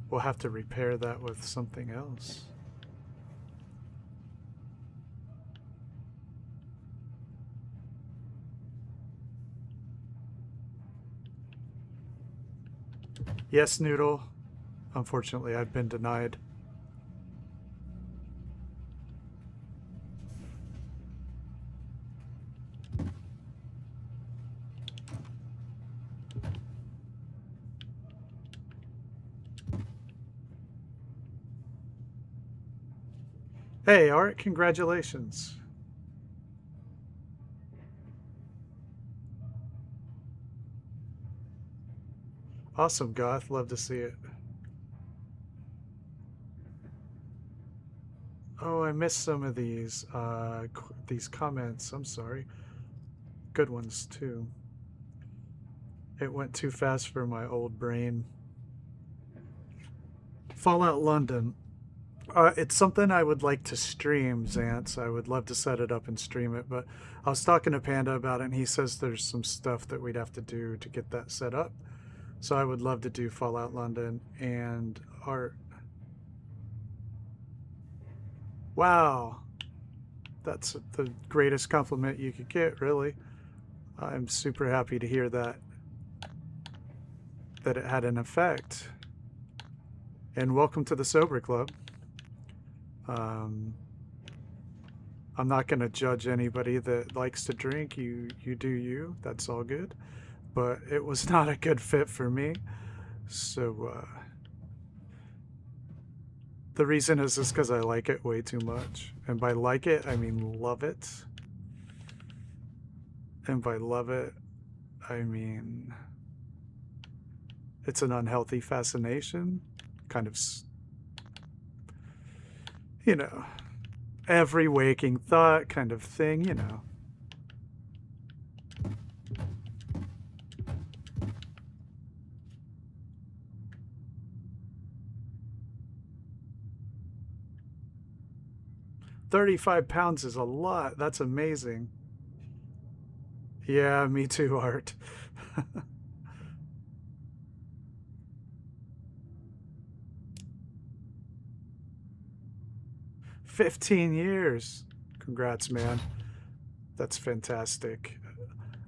we'll have to repair that with something else. Yes, Noodle. Unfortunately, I've been denied. Hey, Art, congratulations. Awesome, Goth. Love to see it. Oh, I missed some of these comments. I'm sorry. Good ones, too. It went too fast for my old brain. Fallout London. It's something I would like to stream, Zance. I would love to set it up and stream it, but I was talking to Panda about it, and he says there's some stuff that we'd have to do to get that set up. So I would love to do Fallout London and Art. Wow. That's the greatest compliment you could get, really. I'm super happy to hear that it had an effect. And welcome to the Sober Club. I'm not going to judge anybody that likes to drink. You do you. That's all good. But it was not a good fit for me. So, The reason is just because I like it way too much. And by like it, I mean love it. And by love it, I mean it's an unhealthy fascination. Kind of, you know, every waking thought kind of thing, you know. £35 is a lot. That's amazing. Yeah, me too, Art. 15 years. Congrats, man. That's fantastic.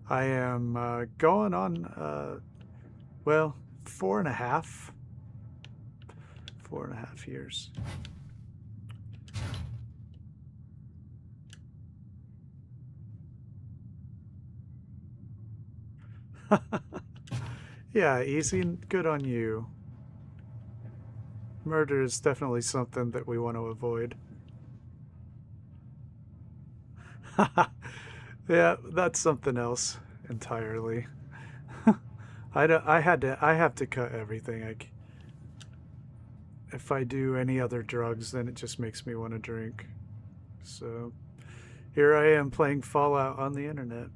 I am going on, well, 4.5. 4.5 years. Yeah, easy and good on you. Murder is definitely something that we want to avoid. Yeah, that's something else entirely. I have to cut everything. If I do any other drugs, then it just makes me want to drink. So here I am playing Fallout on the internet.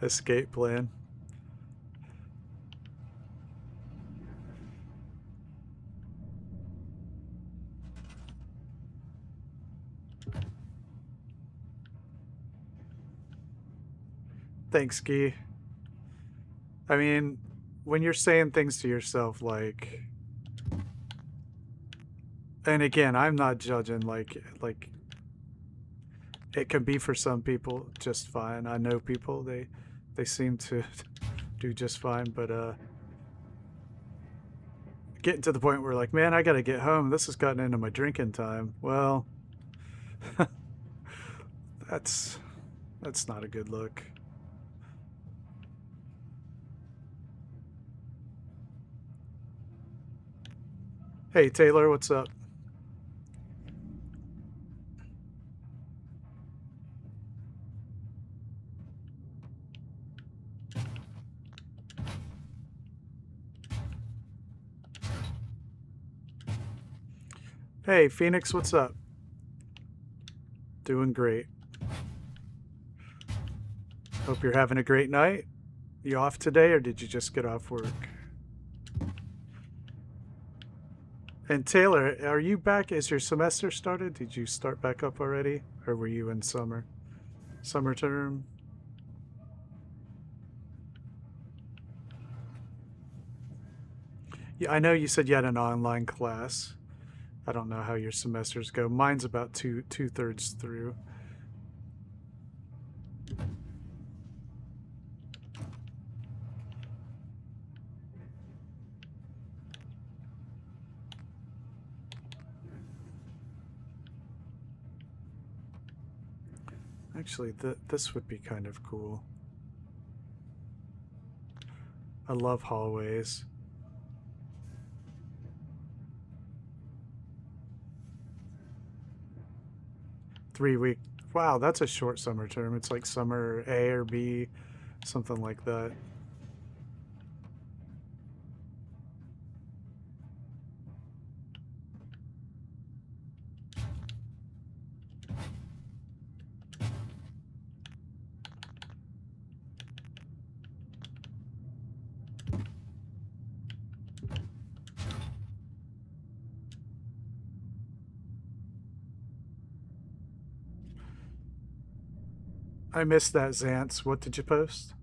Escape plan. Thanks, Guy. I mean, when you're saying things to yourself like, and again, I'm not judging, like it can be for some people just fine. I know people, they seem to do just fine, but getting to the point where like, man, I gotta get home. This has gotten into my drinking time. Well, that's not a good look. Hey, Taylor, what's up? Hey, Phoenix, what's up? Doing great. Hope you're having a great night. You off today, or did you just get off work? And Taylor, are you back? Is your semester started? Did you start back up already? Or were you in summer term? Yeah, I know you said you had an online class. I don't know how your semesters go. Mine's about two-thirds through. Actually, this would be kind of cool. I love hallways. Three-week. Wow, that's a short summer term. It's like summer A or B, something like that. I missed that, Zance. What did you post?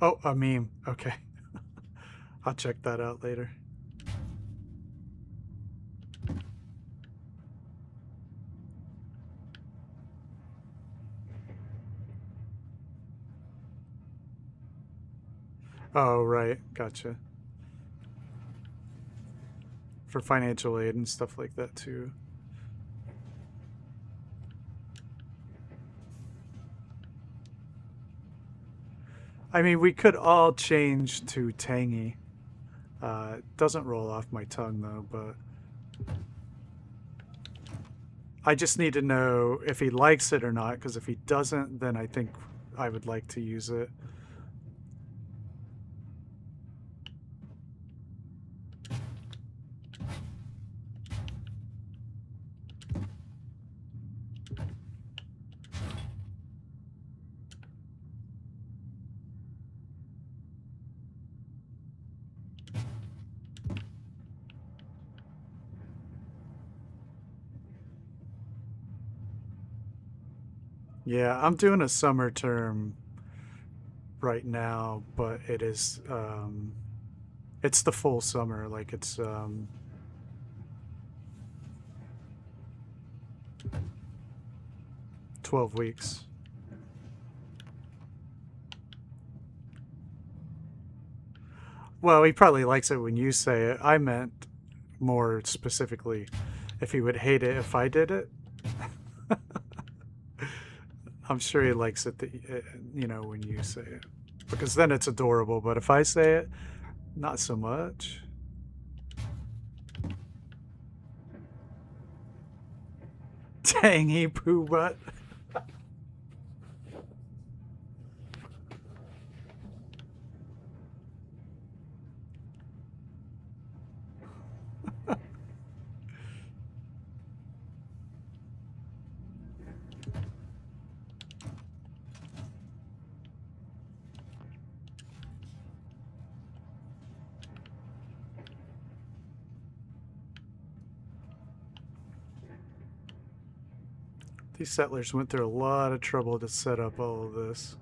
Oh, a meme. Okay. I'll check that out later. Oh, right. Gotcha. For financial aid and stuff like that, too. I mean, we could all change to tangy. It doesn't roll off my tongue, though, but... I just need to know if he likes it or not, because if he doesn't, then I think I would like to use it. Yeah, I'm doing a summer term right now, but it is it's the full summer, like it's 12 weeks. Well, he probably likes it when you say it. I meant more specifically if he would hate it if I did it. I'm sure he likes it, you know, when you say it. Because then it's adorable, but if I say it, not so much. Tangy poo butt. These settlers went through a lot of trouble to set up all of this.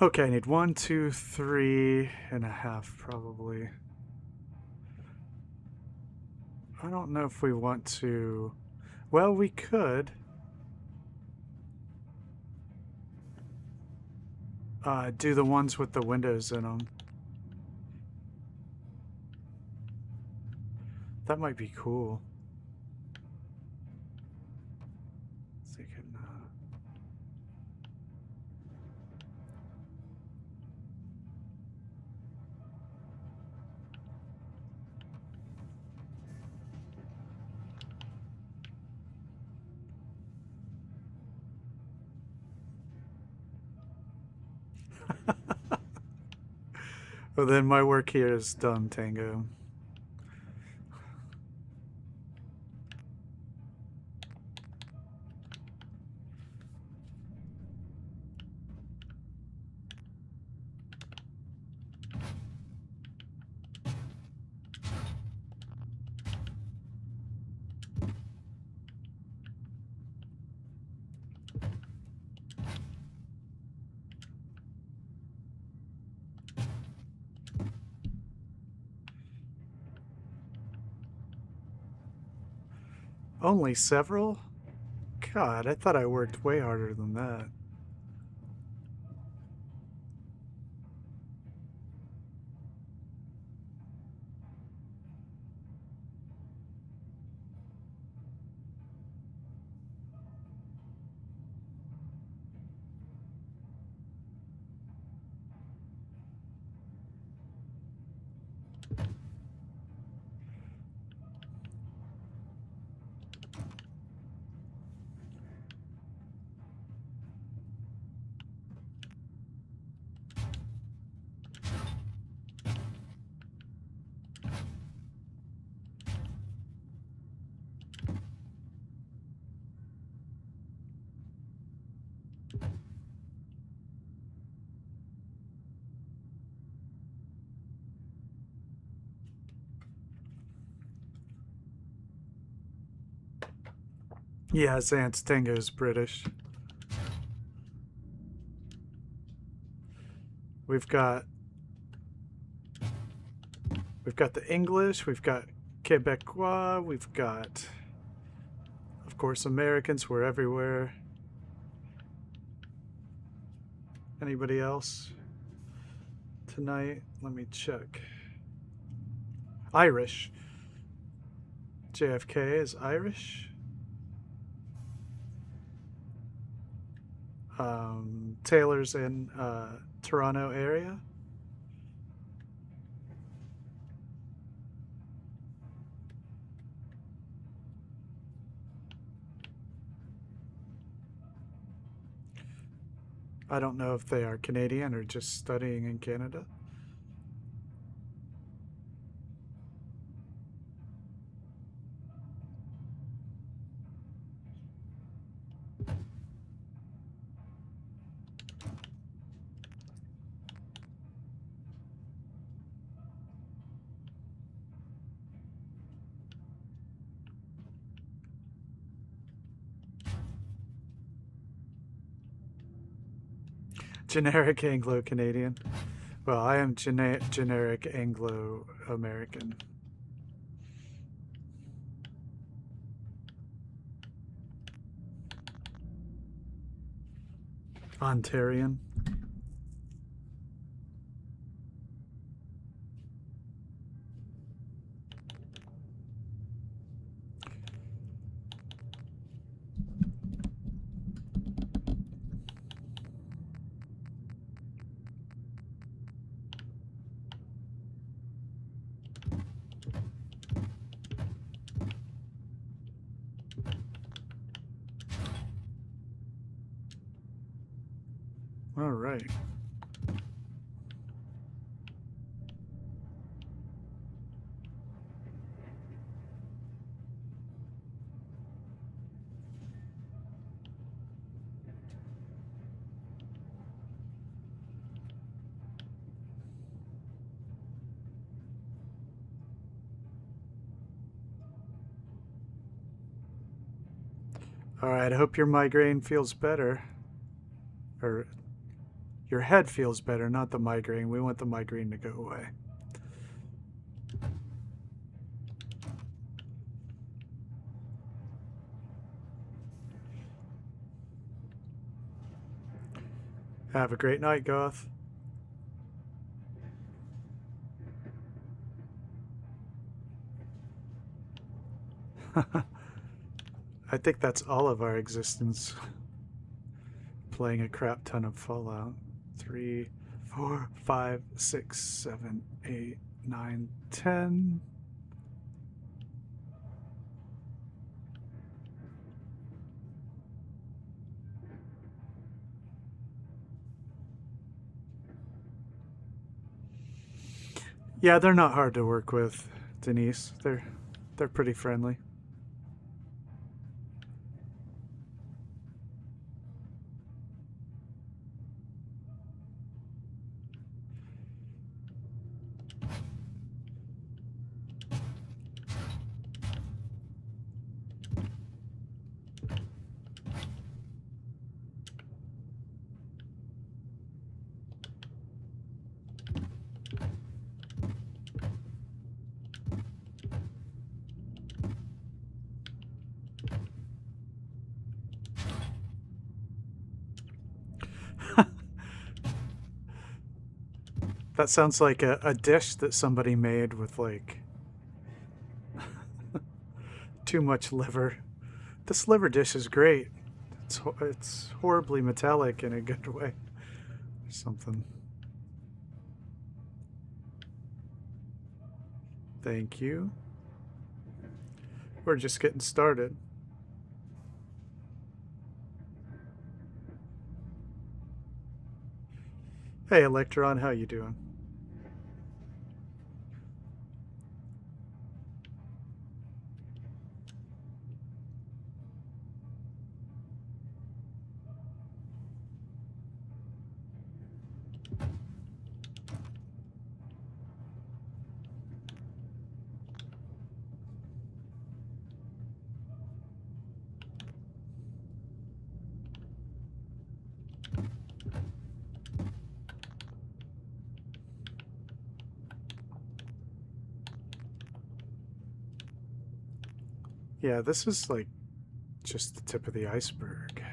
Okay, I need 1, 2, 3.5 probably. I don't know if we want to... Well, we could. Do the ones with the windows in them. That might be cool. So you can, Well, then my work here is done, Tango. Only several? God, I thought I worked way harder than that. Yeah, Zance Tango's British. We've got the English, we've got Quebecois, we've got, of course, Americans. We're everywhere. Anybody else tonight? Let me check. Irish. JFK is Irish. Taylor's in Toronto area. I don't know if they are Canadian or just studying in Canada. Generic Anglo-Canadian. Well, I am generic Anglo-American. Ontarian. All right. All right, I hope your migraine feels better. Or your head feels better, not the migraine. We want the migraine to go away. Have a great night, Goth. I think that's all of our existence. Playing a crap ton of Fallout. 3, 4, 5, 6, 7, 8, 9, 10. Yeah, they're not hard to work with, Denise. They're pretty friendly. That sounds like a dish that somebody made with like too much liver. This liver dish is great. It's horribly metallic in a good way. Or something. Thank you. We're just getting started. Hey Electron, how you doing? Yeah, this is like just the tip of the iceberg.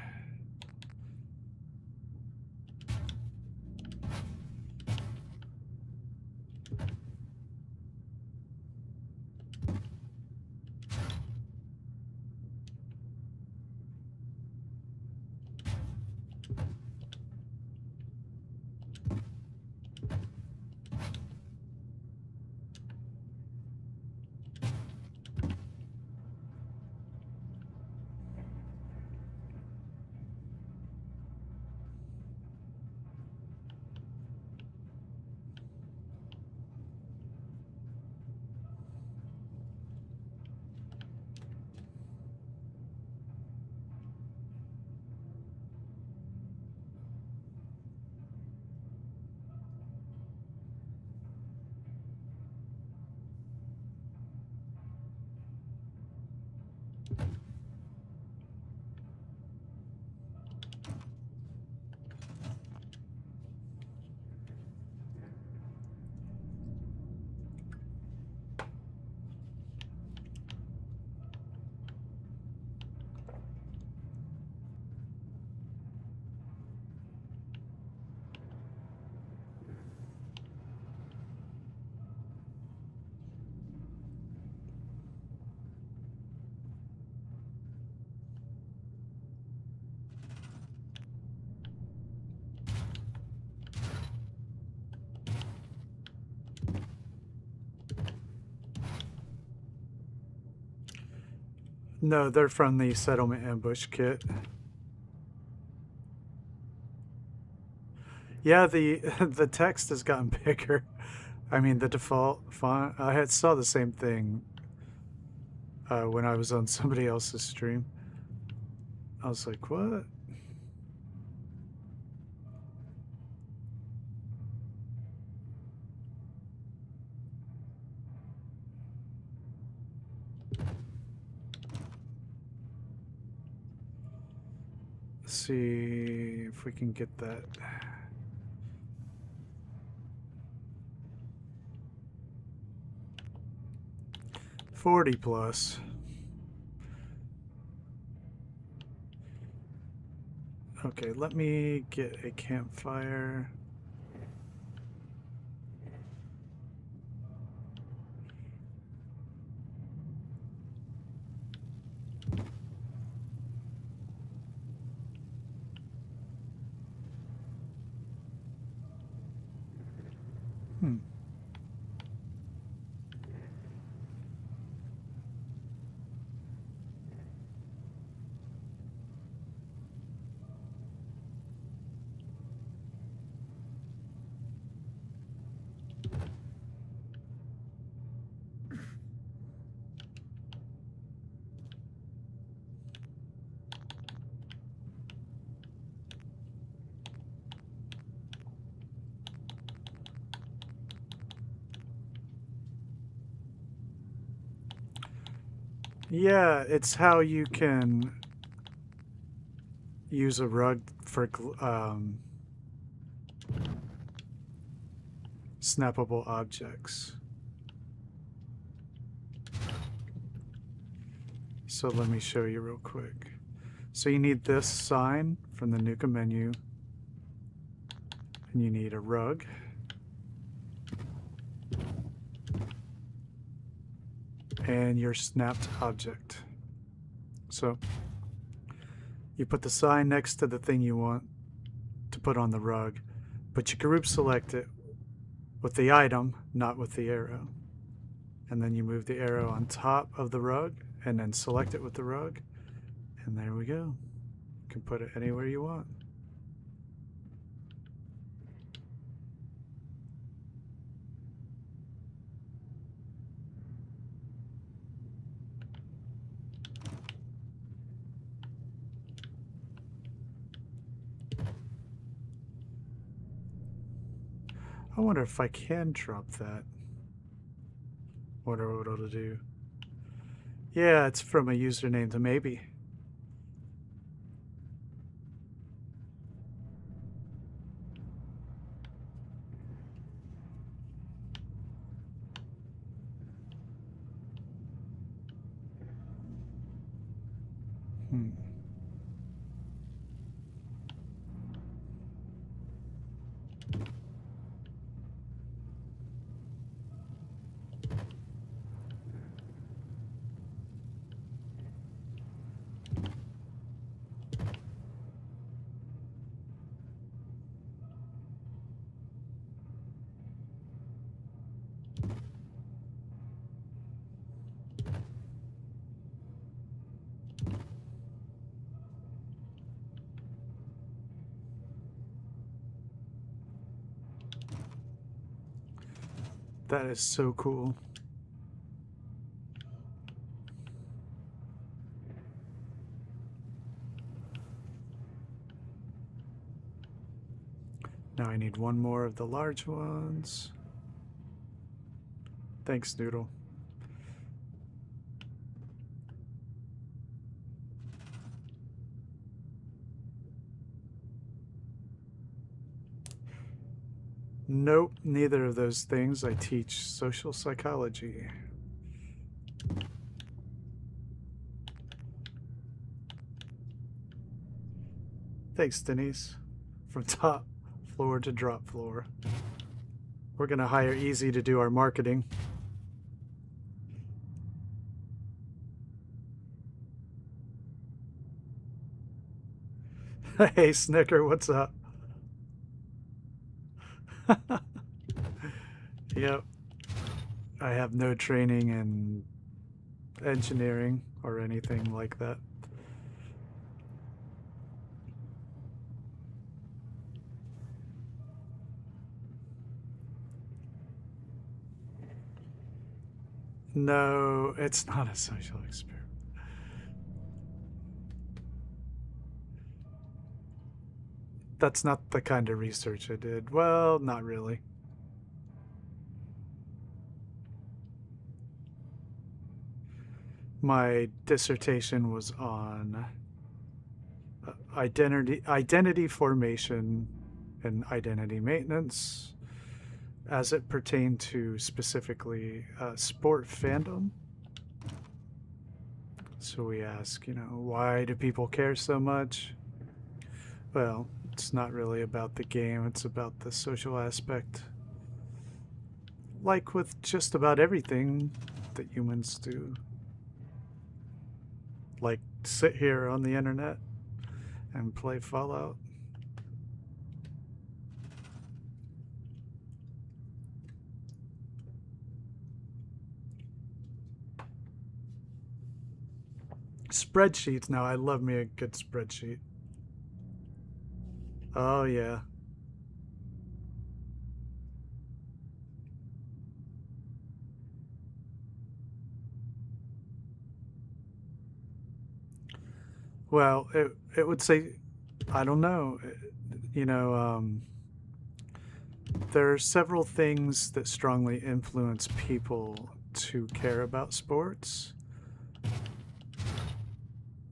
No, they're from the settlement ambush kit. Yeah, the the text has gotten bigger. I mean, the default font. I saw the same thing when I was on somebody else's stream. I was like, what? Let's see if we can get that. $40 plus. Okay, let me get a campfire. Hmm. Yeah, it's how you can use a rug for snappable objects. So let me show you real quick. So you need this sign from the Nuka menu, and you need a rug. And your snapped object. So you put the sign next to the thing you want to put on the rug, but you group select it with the item, not with the arrow. And then you move the arrow on top of the rug and then select it with the rug. And there we go. You can put it anywhere you want. I wonder if I can drop that. Wonder what it'll do. Yeah, it's from a username to maybe. That is so cool. Now I need one more of the large ones. Thanks, Noodle. Nope, neither of those things. I teach social psychology. Thanks, Denise. From top floor to drop floor. We're going to hire Easy to do our marketing. Hey, Snicker, what's up? Yep. I have no training in engineering or anything like that. No, it's not a social experiment. That's not the kind of research I did. Well, not really. My dissertation was on identity formation and identity maintenance as it pertained to specifically sport fandom. So we ask, why do people care so much? Well, it's not really about the game, it's about the social aspect. Like with just about everything that humans do. Like sit here on the internet and play Fallout. Spreadsheets. Now, I love me a good spreadsheet. Oh, yeah. Well, it would say, I don't know, there are several things that strongly influence people to care about sports,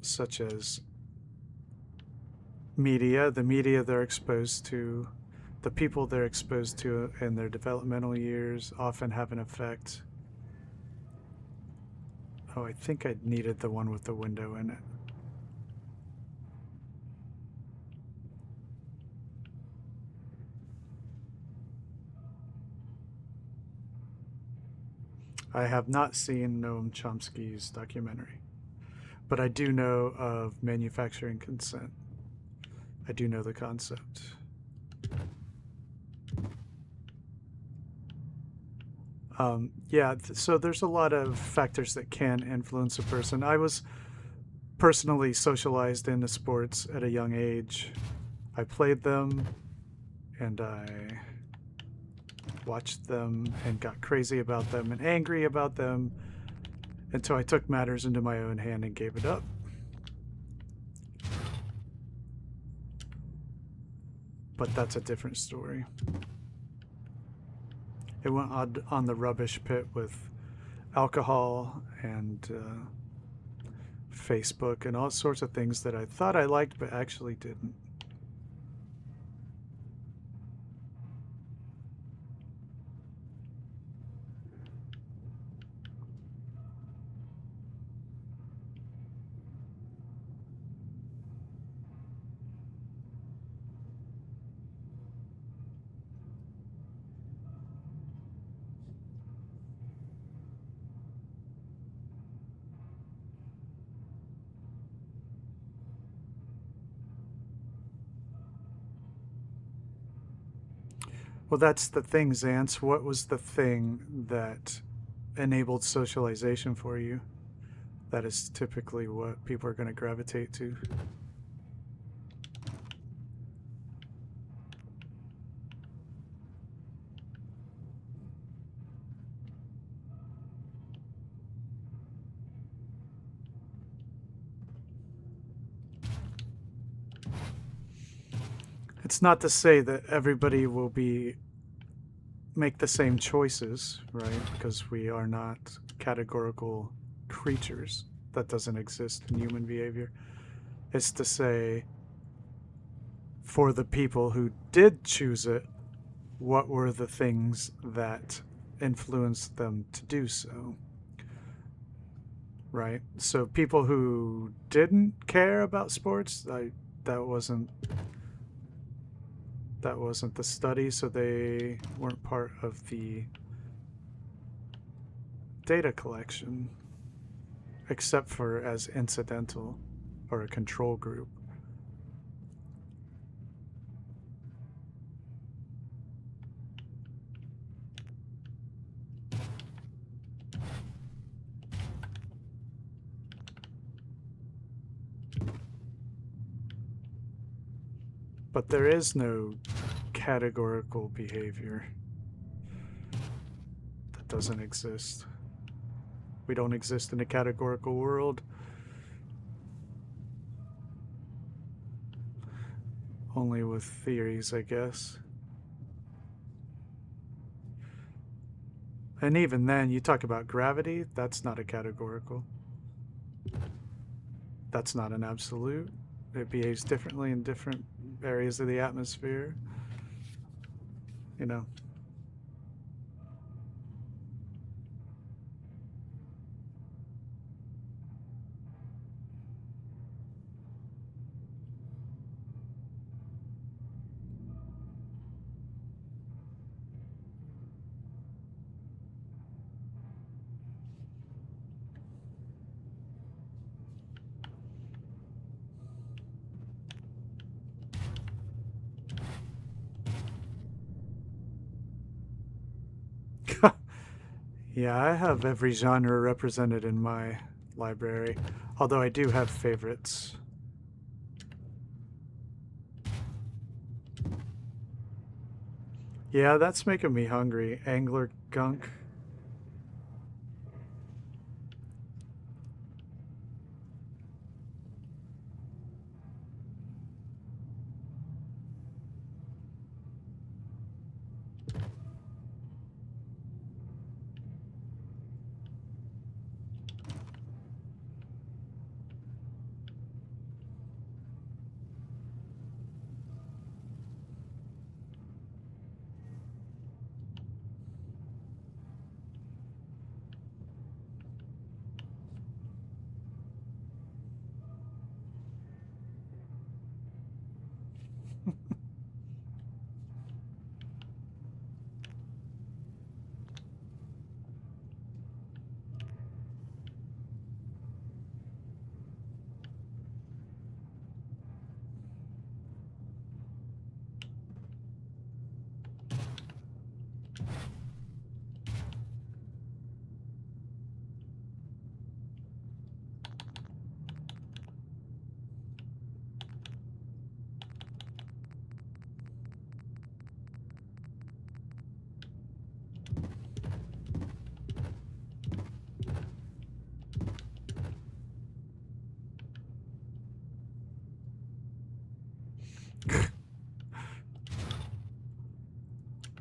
such as media, the media they're exposed to, the people they're exposed to in their developmental years often have an effect. Oh, I think I needed the one with the window in it. I have not seen Noam Chomsky's documentary, but I do know of manufacturing consent. I do know the concept. Yeah, so there's a lot of factors that can influence a person. I was personally socialized into sports at a young age. I played them, and I watched them and got crazy about them and angry about them until I took matters into my own hand and gave it up. But that's a different story. It went on the rubbish pit with alcohol and Facebook and all sorts of things that I thought I liked but actually didn't. Well, that's the thing, Zance. What was the thing that enabled socialization for you? That is typically what people are going to gravitate to. It's not to say that everybody will make the same choices, right? Because we are not categorical creatures. That doesn't exist in human behavior. It's to say, for the people who did choose it, what were the things that influenced them to do so? Right? So people who didn't care about sports, that wasn't the study, so they weren't part of the data collection, except for as incidental or a control group. But there is no categorical behavior. That doesn't exist. We don't exist in a categorical world. Only with theories, I guess. And even then, you talk about gravity, that's not a categorical. That's not an absolute. It behaves differently in different areas of the atmosphere. You know. Yeah, I have every genre represented in my library, although I do have favorites. Yeah, that's making me hungry. Angler gunk.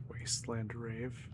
Wasteland Rave.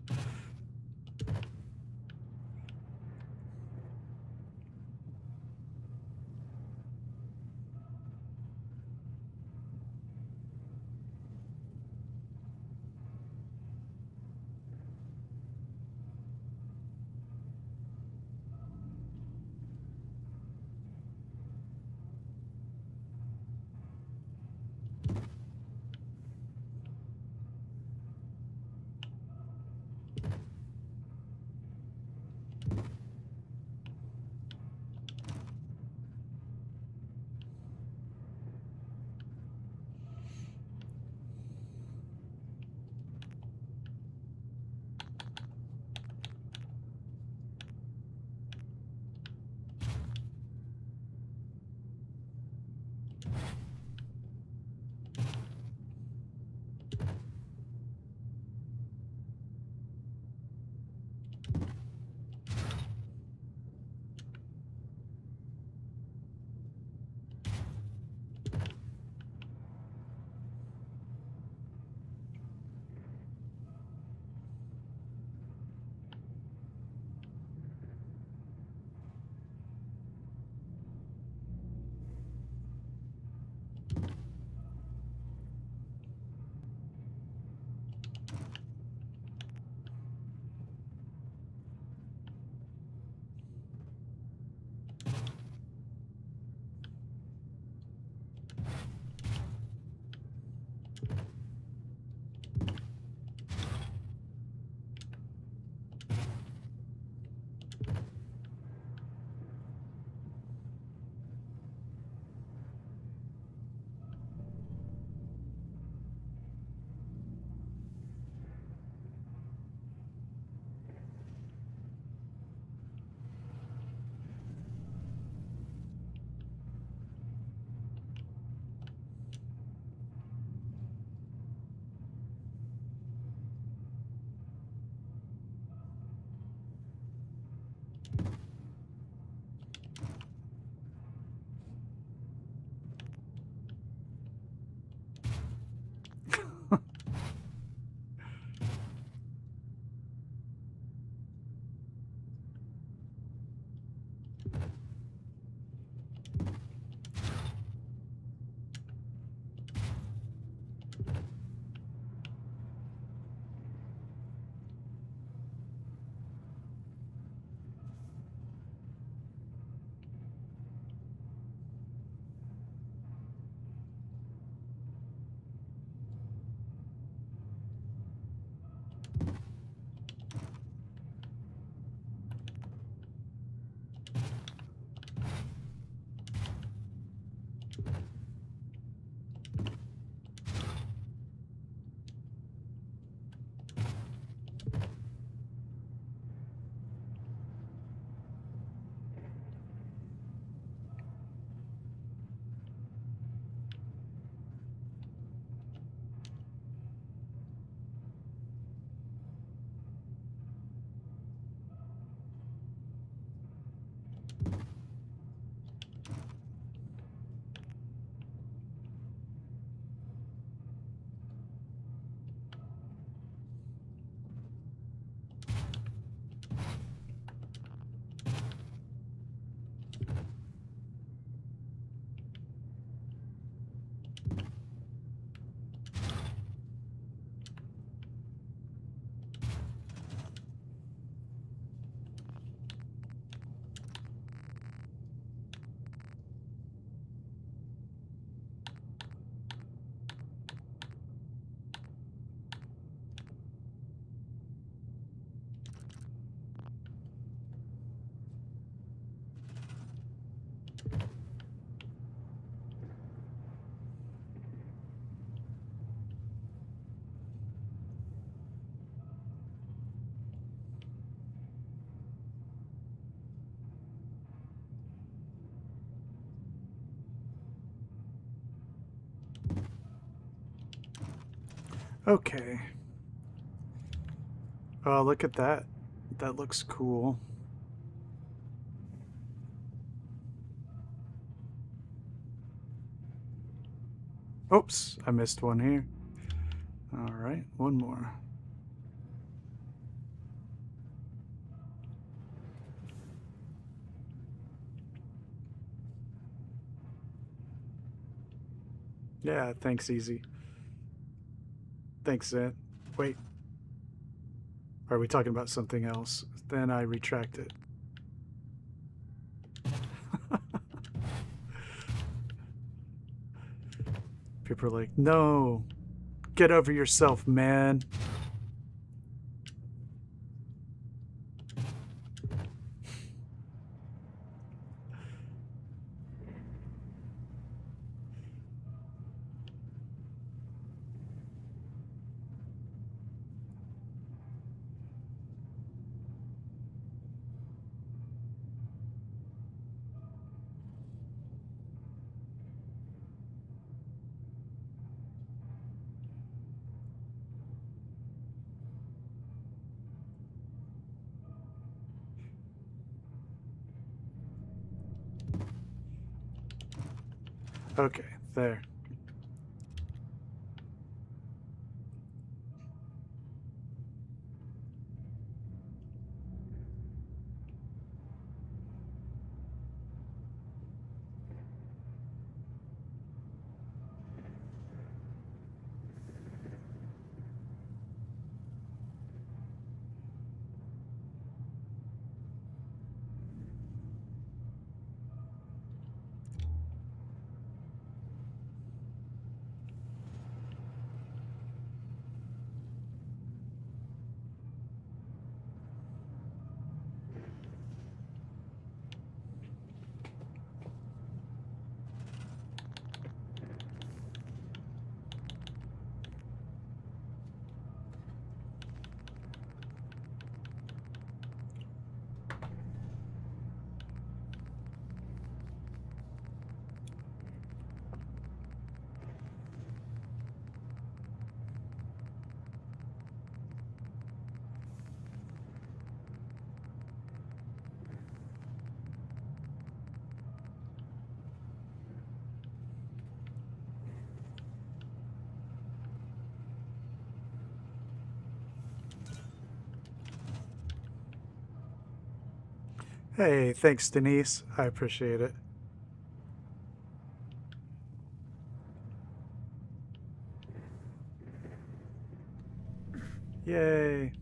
Okay. Oh, look at that. That looks cool. Oops, I missed one here. All right, one more. Yeah, thanks, Easy. Thanks, Zed. Wait. Are we talking about something else? Then I retract it. People are like, no, get over yourself, man. Okay, there. Hey, thanks, Denise. I appreciate it. Yay.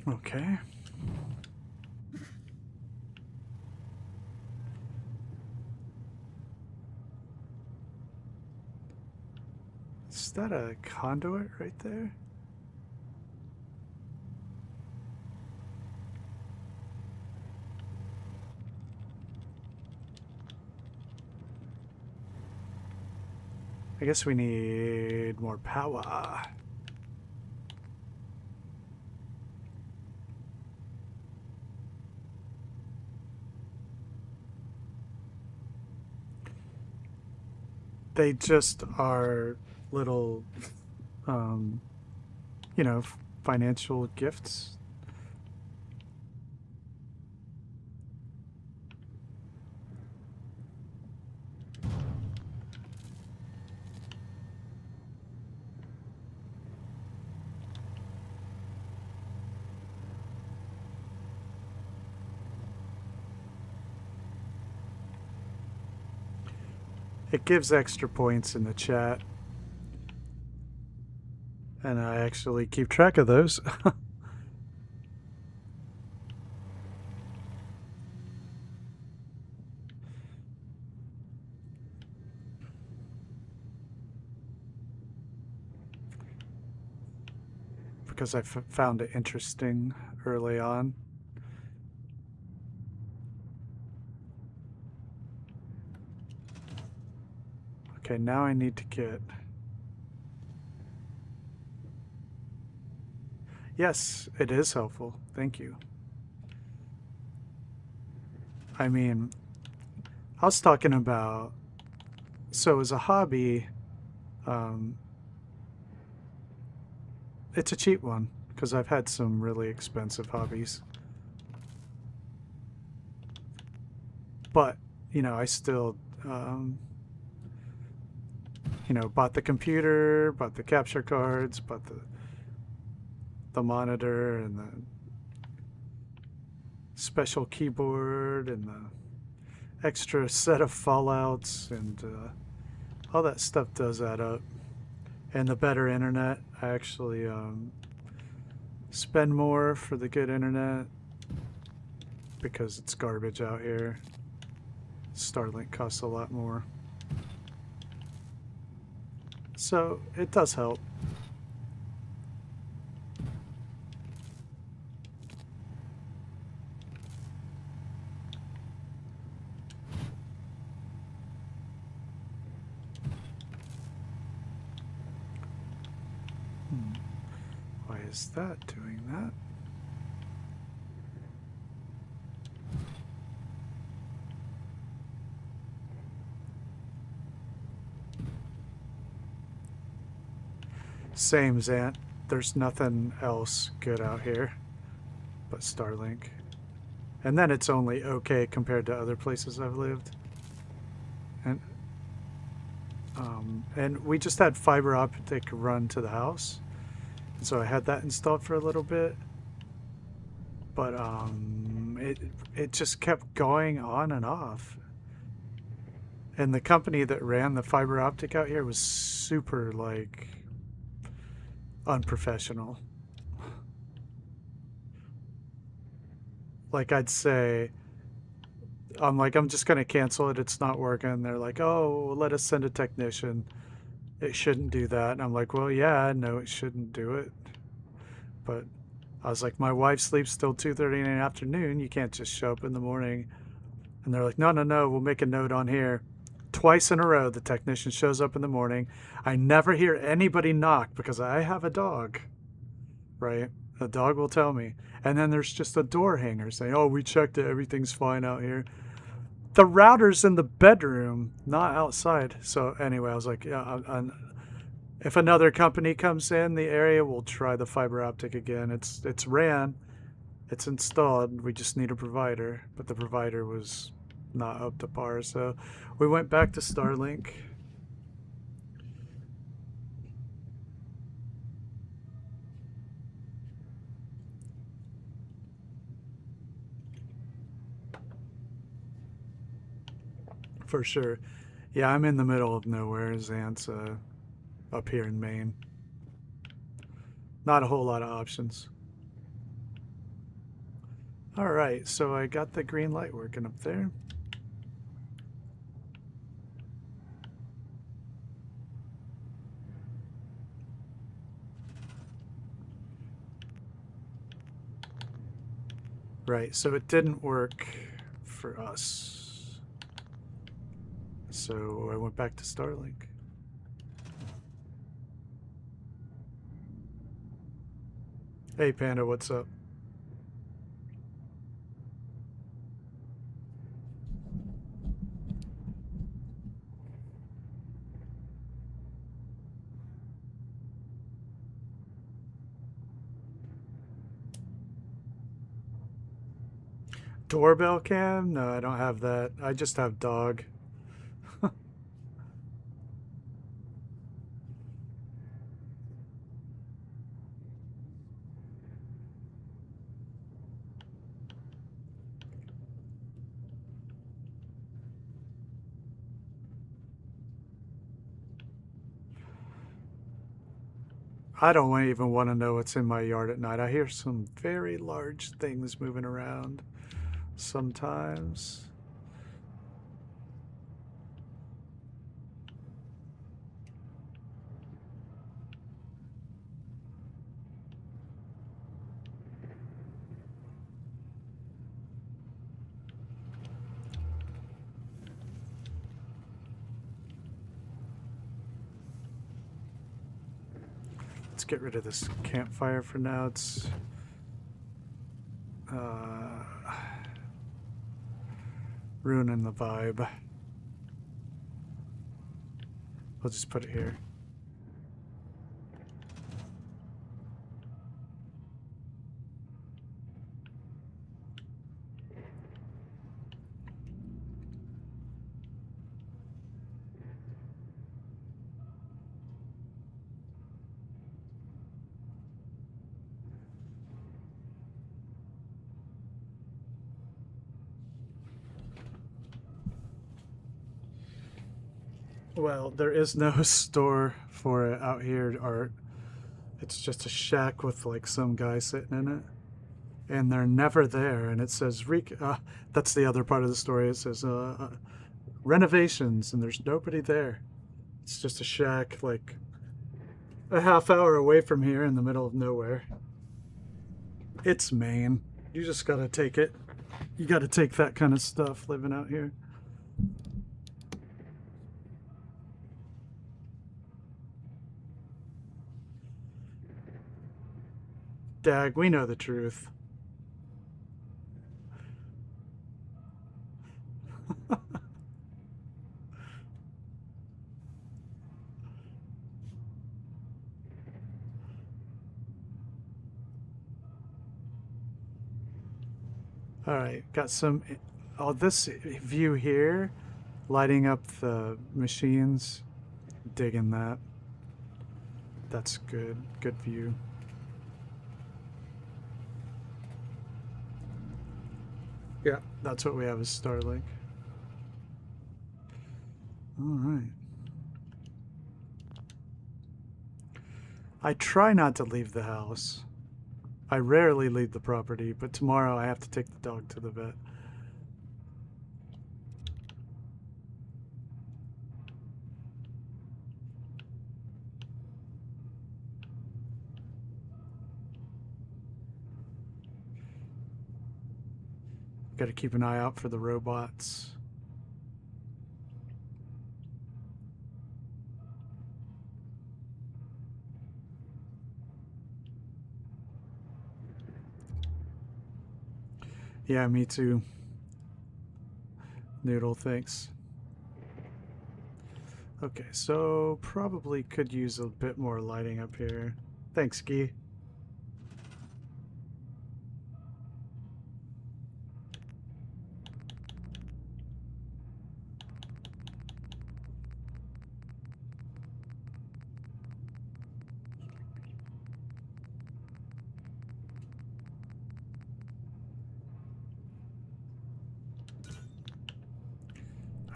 Okay. Is that a conduit right there? I guess we need more power. They just are little, you know, financial gifts. It gives extra points in the chat. And I actually keep track of those. Because I found it interesting early on. Okay, now I need to get... Yes, it is helpful. Thank you. I mean, I was talking about... So as a hobby, it's a cheap one because I've had some really expensive hobbies. But, you know, I still, you know, bought the computer, bought the capture cards, bought the monitor and the special keyboard and the extra set of fallouts, and all that stuff does add up. And the better internet, I actually spend more for the good internet because it's garbage out here. Starlink costs a lot more. So it does help. Why is that doing that? Same, Zant. There's nothing else good out here but Starlink. And then it's only okay compared to other places I've lived. And we just had fiber optic run to the house. So I had that installed for a little bit. But it just kept going on and off. And the company that ran the fiber optic out here was super, like, unprofessional. Like, I'd say, I'm like, I'm just going to cancel it. It's not working. They're like, oh, let us send a technician. It shouldn't do that. And I'm like, well, yeah, no, it shouldn't do it. But I was like, my wife sleeps till 2:30 in the afternoon. You can't just show up in the morning. And they're like, no, we'll make a note on here. Twice in a row, the technician shows up in the morning. I never hear anybody knock because I have a dog, right? The dog will tell me. And then there's just a door hanger saying, oh, we checked it. Everything's fine out here. The router's in the bedroom, not outside. So anyway, I was like, yeah, if another company comes in the area, we'll try the fiber optic again. It's ran, it's installed. We just need a provider, but the provider was not up to par. So we went back to Starlink. For sure. Yeah, I'm in the middle of nowhere. Zant's up here in Maine. Not a whole lot of options. Alright, so I got the green light working up there. Right, so it didn't work for us. So I went back to Starlink. Hey Panda, what's up? Doorbell cam? No, I don't have that. I just have dog. I don't even want to know what's in my yard at night. I hear some very large things moving around sometimes. Let's get rid of this campfire for now. It's ruining the vibe. I'll just put it here. Well, there is no store for it out here, Art. It's just a shack with like some guy sitting in it. And they're never there. And it says, that's the other part of the story. It says, renovations, and there's nobody there. It's just a shack like a half hour away from here in the middle of nowhere. It's Maine. You just gotta take it. You gotta take that kind of stuff living out here. Dag, we know the truth. Alright, got some... Oh, this view here, lighting up the machines, digging that. That's good. Good view. Yeah, that's what we have as Starlink. Alright. I try not to leave the house. I rarely leave the property, but tomorrow I have to take the dog to the vet. Got to keep an eye out for the robots. Yeah, me too. Noodle, thanks. Okay, so probably could use a bit more lighting up here. Thanks, Guy.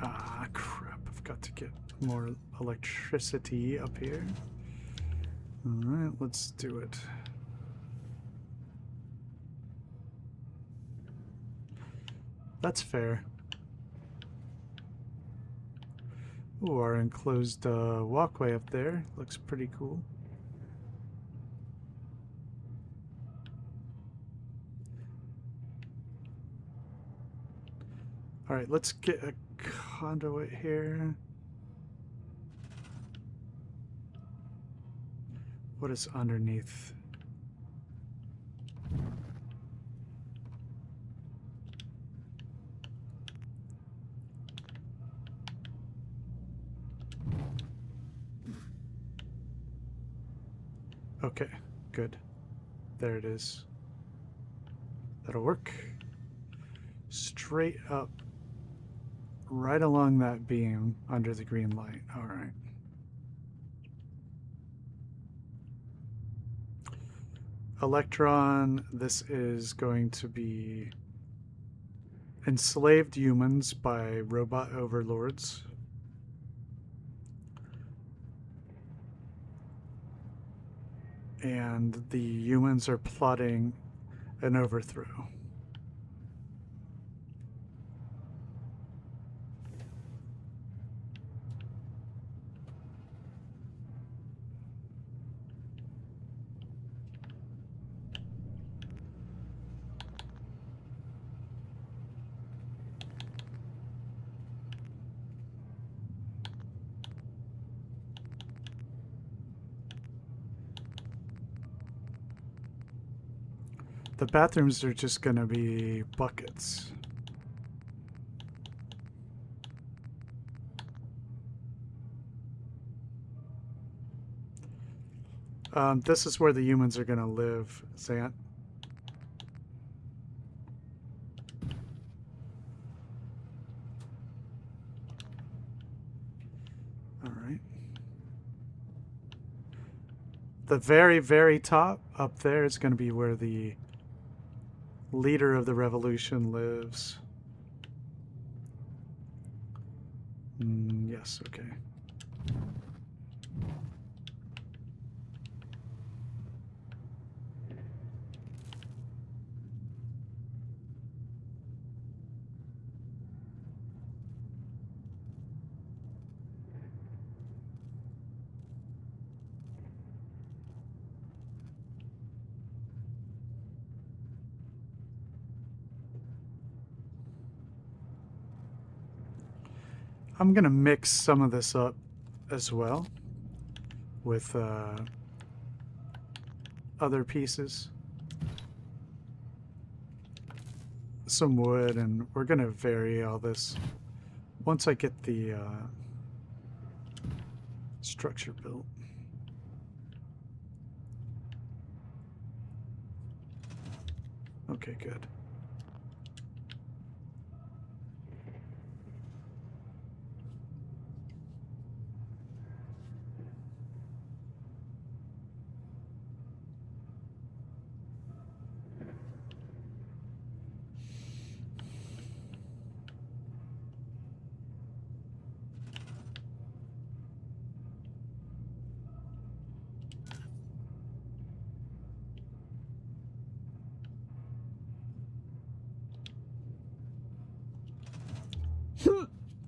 Ah, crap. I've got to get more electricity up here. Alright, let's do it. That's fair. Ooh, our enclosed walkway up there looks pretty cool. All right, let's get a conduit here. What is underneath? Okay, good. There it is. That'll work. Straight up, right along that beam under the green light. All right. Electron, this is going to be enslaved humans by robot overlords. And the humans are plotting an overthrow. The bathrooms are just going to be buckets. This is where the humans are going to live, Zant. All right. The very, very top up there is going to be where the leader of the revolution lives. Yes, okay. I'm going to mix some of this up as well with other pieces. Some wood, and we're going to vary all this once I get the structure built. Okay, good.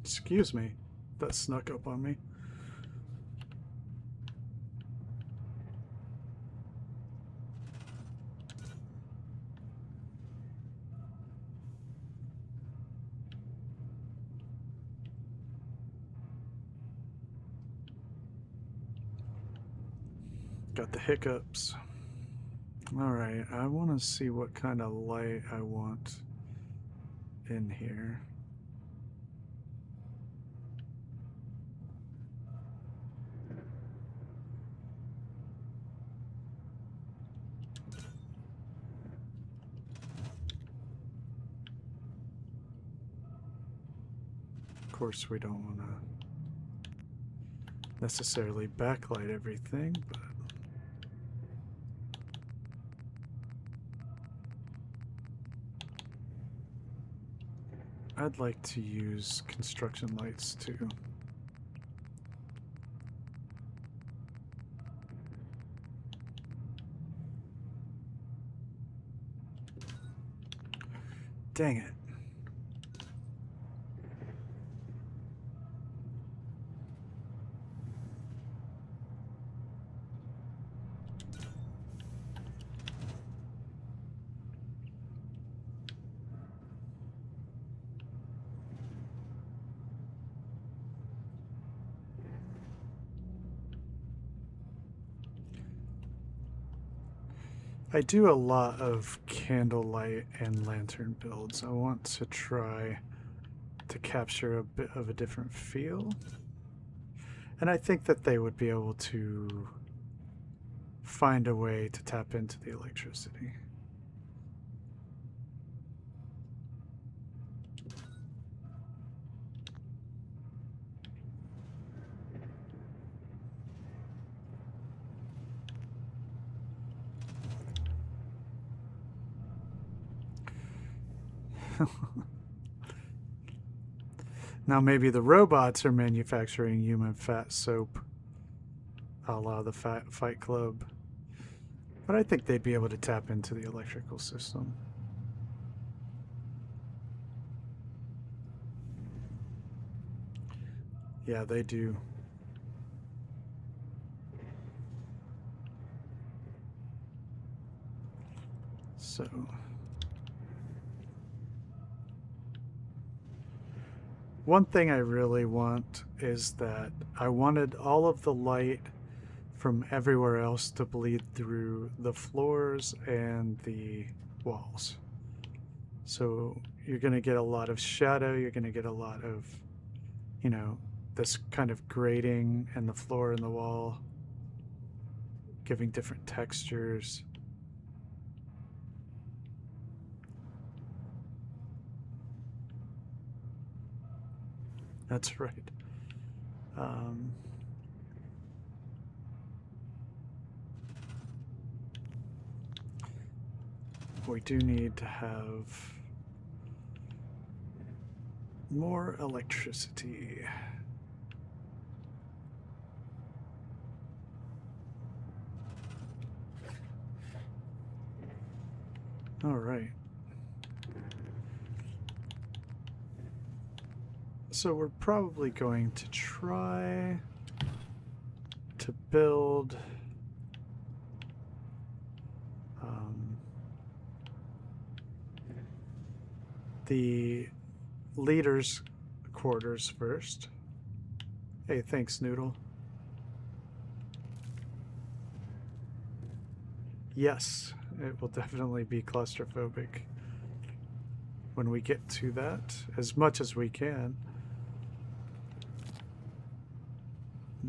Excuse me. That snuck up on me. Got the hiccups. Alright, I want to see what kind of light I want in here. Of course, we don't want to necessarily backlight everything, but I'd like to use construction lights too. Dang it. I do a lot of candlelight and lantern builds. I want to try to capture a bit of a different feel. And I think that they would be able to find a way to tap into the electricity. Now maybe the robots are manufacturing human fat soap, a la the Fight Club. But I think they'd be able to tap into the electrical system. Yeah, they do. So... one thing I really want is that I wanted all of the light from everywhere else to bleed through the floors and the walls. So you're going to get a lot of shadow, you're going to get a lot of, you know, this kind of grating in the floor and the wall, giving different textures. That's right. We do need to have more electricity. All right. So we're probably going to try to build the leader's quarters first. Hey, thanks, Noodle. Yes, it will definitely be claustrophobic when we get to that, as much as we can.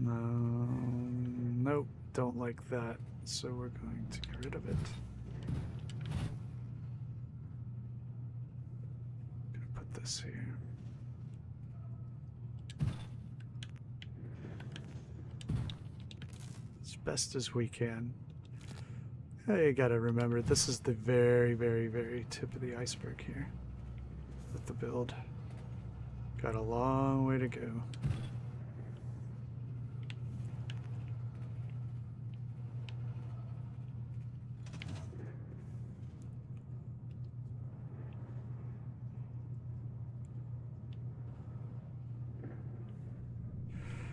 No, nope, don't like that, so we're going to get rid of it. I'm gonna put this here. As best as we can. You gotta remember, this is the very, very, very tip of the iceberg here with the build. Got a long way to go.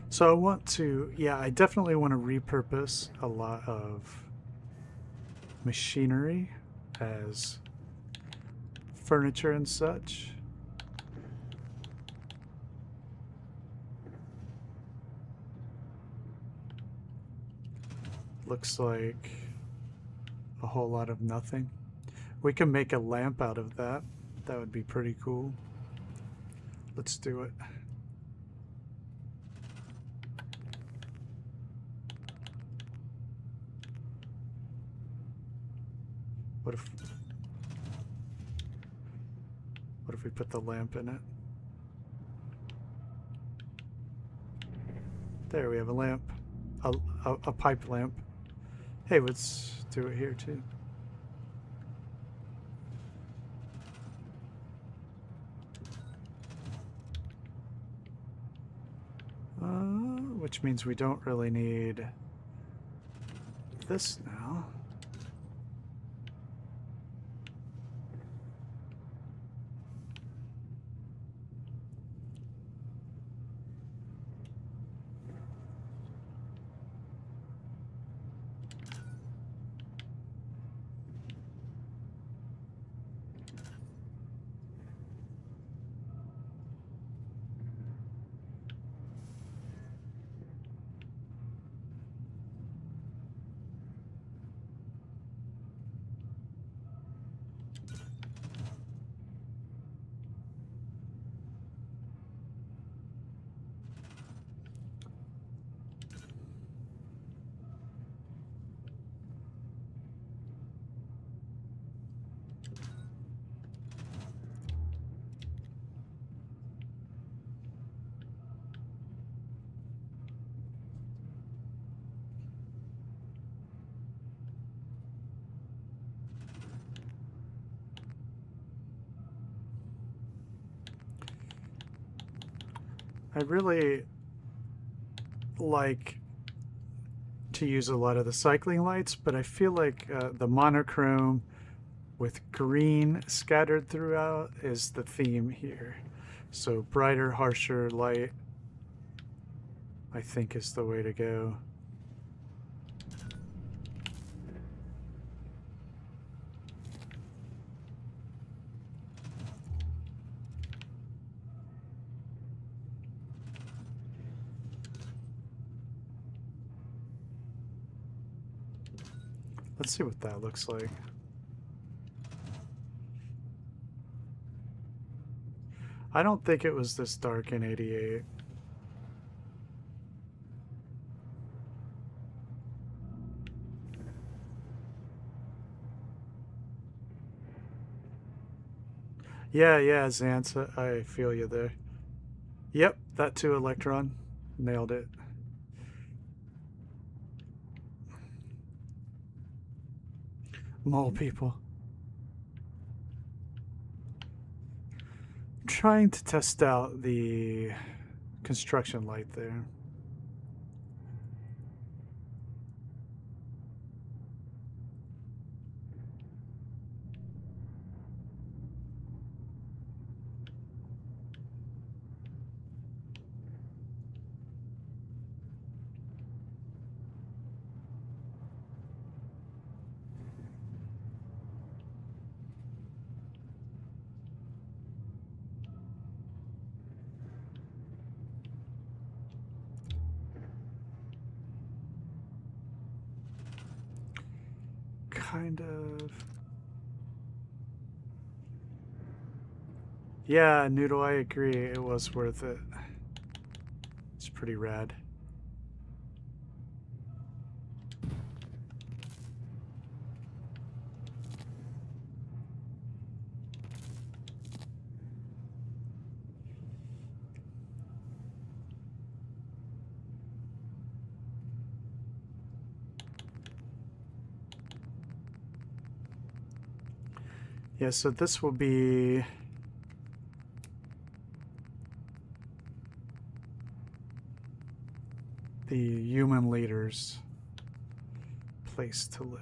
So I want to, yeah, I definitely want to repurpose a lot of machinery as furniture and such. Looks like a whole lot of nothing. We can make a lamp out of that. That would be pretty cool. Let's do it. What if we put the lamp in it? There, we have a lamp. A pipe lamp. Hey, let's do it here too. Which means we don't really need this now. I really like to use a lot of the cycling lights, but I feel like the monochrome with green scattered throughout is the theme here. So brighter, harsher light, I think, is the way to go. Let's see what that looks like. I don't think it was this dark in 88. Yeah, Xantz, I feel you there. Yep, that too, Electron. Nailed it. Mole people. I'm trying to test out the construction light there. Kind of. Yeah, Noodle, I agree. It was worth it. It's pretty rad. Yeah, so this will be the human leader's place to live.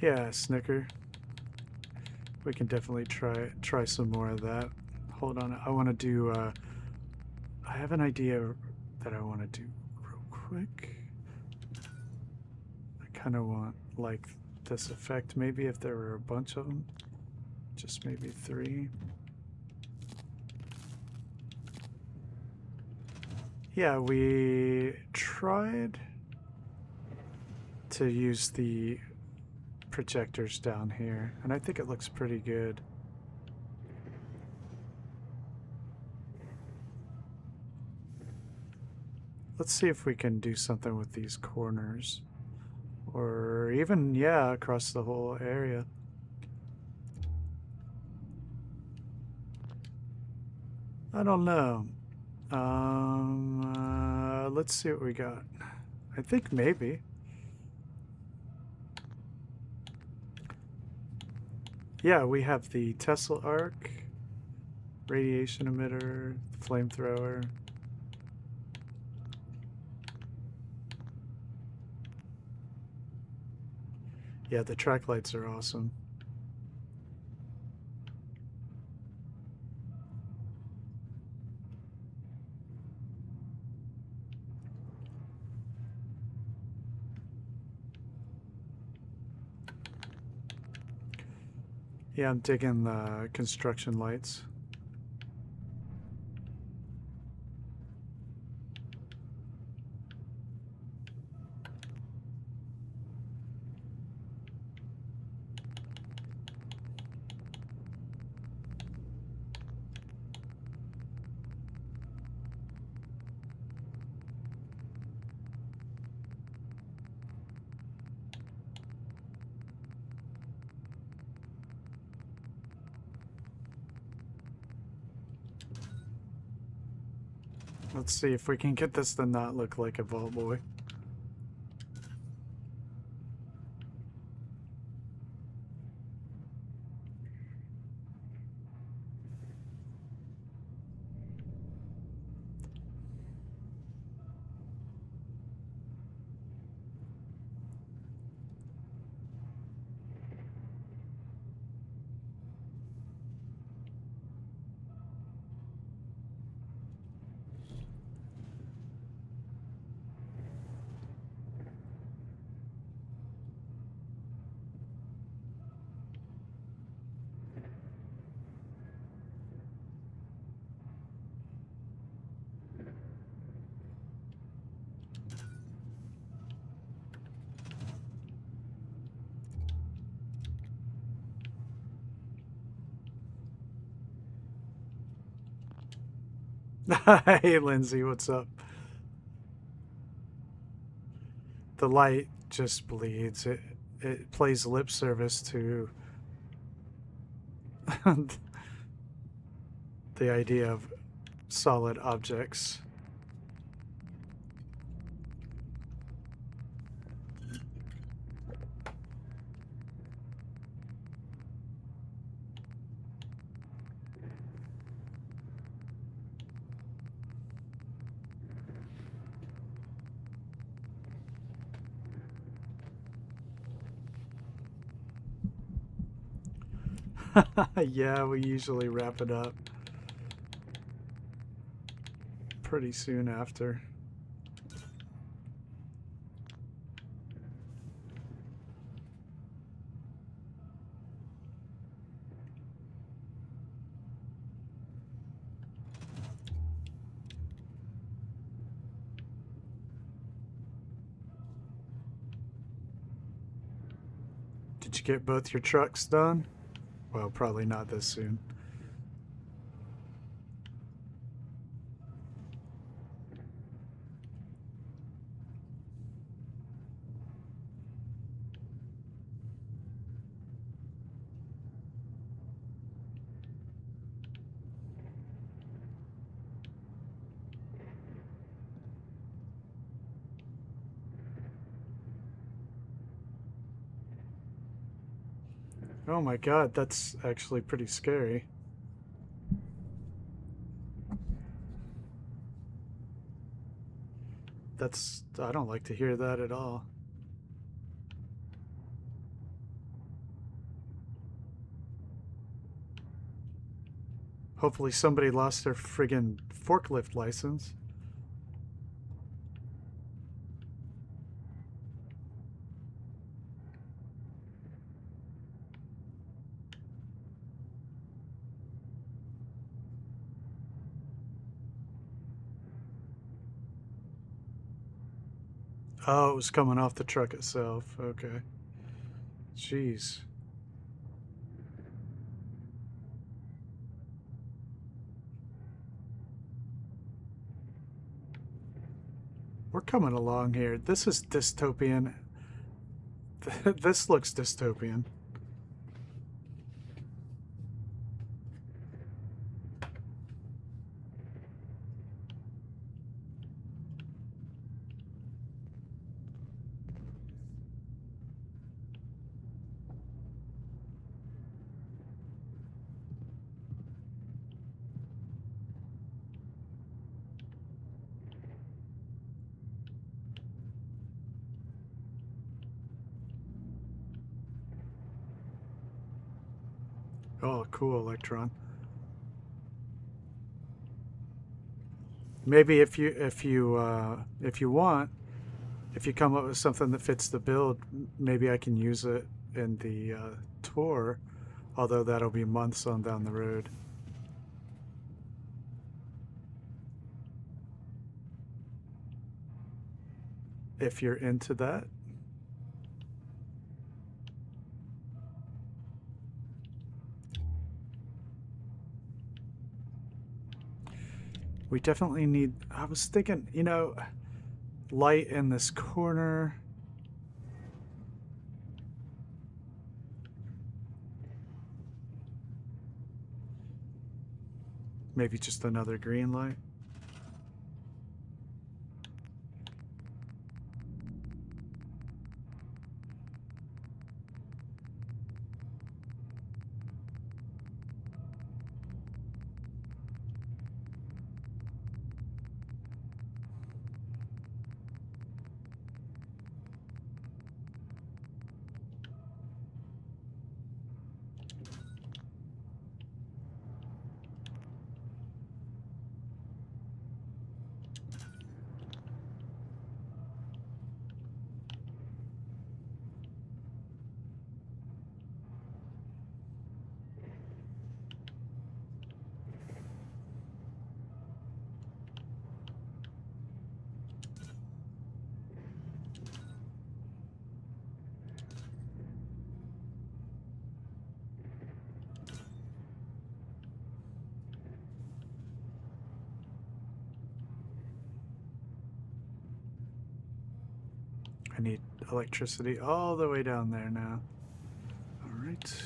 Yeah, Snicker. We can definitely try some more of that. Hold on, I want to do. I have an idea that I want to do real quick. I kind of want like this effect. Maybe if there were a bunch of them, just maybe 3. Yeah, we tried to use the projectors down here, and I think it looks pretty good. Let's see if we can do something with these corners, or even, yeah, across the whole area. I don't know. Let's see what we got. I think maybe. Yeah, we have the Tesla arc, radiation emitter, flamethrower. Yeah, the track lights are awesome. Yeah, I'm digging the construction lights. Let's see if we can get this to not look like a Vault Boy. Hey, Lindsay, what's up? The light just bleeds. It plays lip service to the idea of solid objects. Yeah, we usually wrap it up pretty soon after. Did you get both your trucks done? Well, probably not this soon. Oh my god, that's actually pretty scary. I don't like to hear that at all. Hopefully somebody lost their friggin' forklift license. Oh, it was coming off the truck itself. Okay. Jeez. We're coming along here. This is dystopian. This looks dystopian. Oh, cool, Electron. Maybe if you want, if you come up with something that fits the build, maybe I can use it in the tour, although that'll be months on down the road. If you're into that. We definitely need, I was thinking, you know, light in this corner. Maybe just another green light. I need electricity all the way down there now. All right.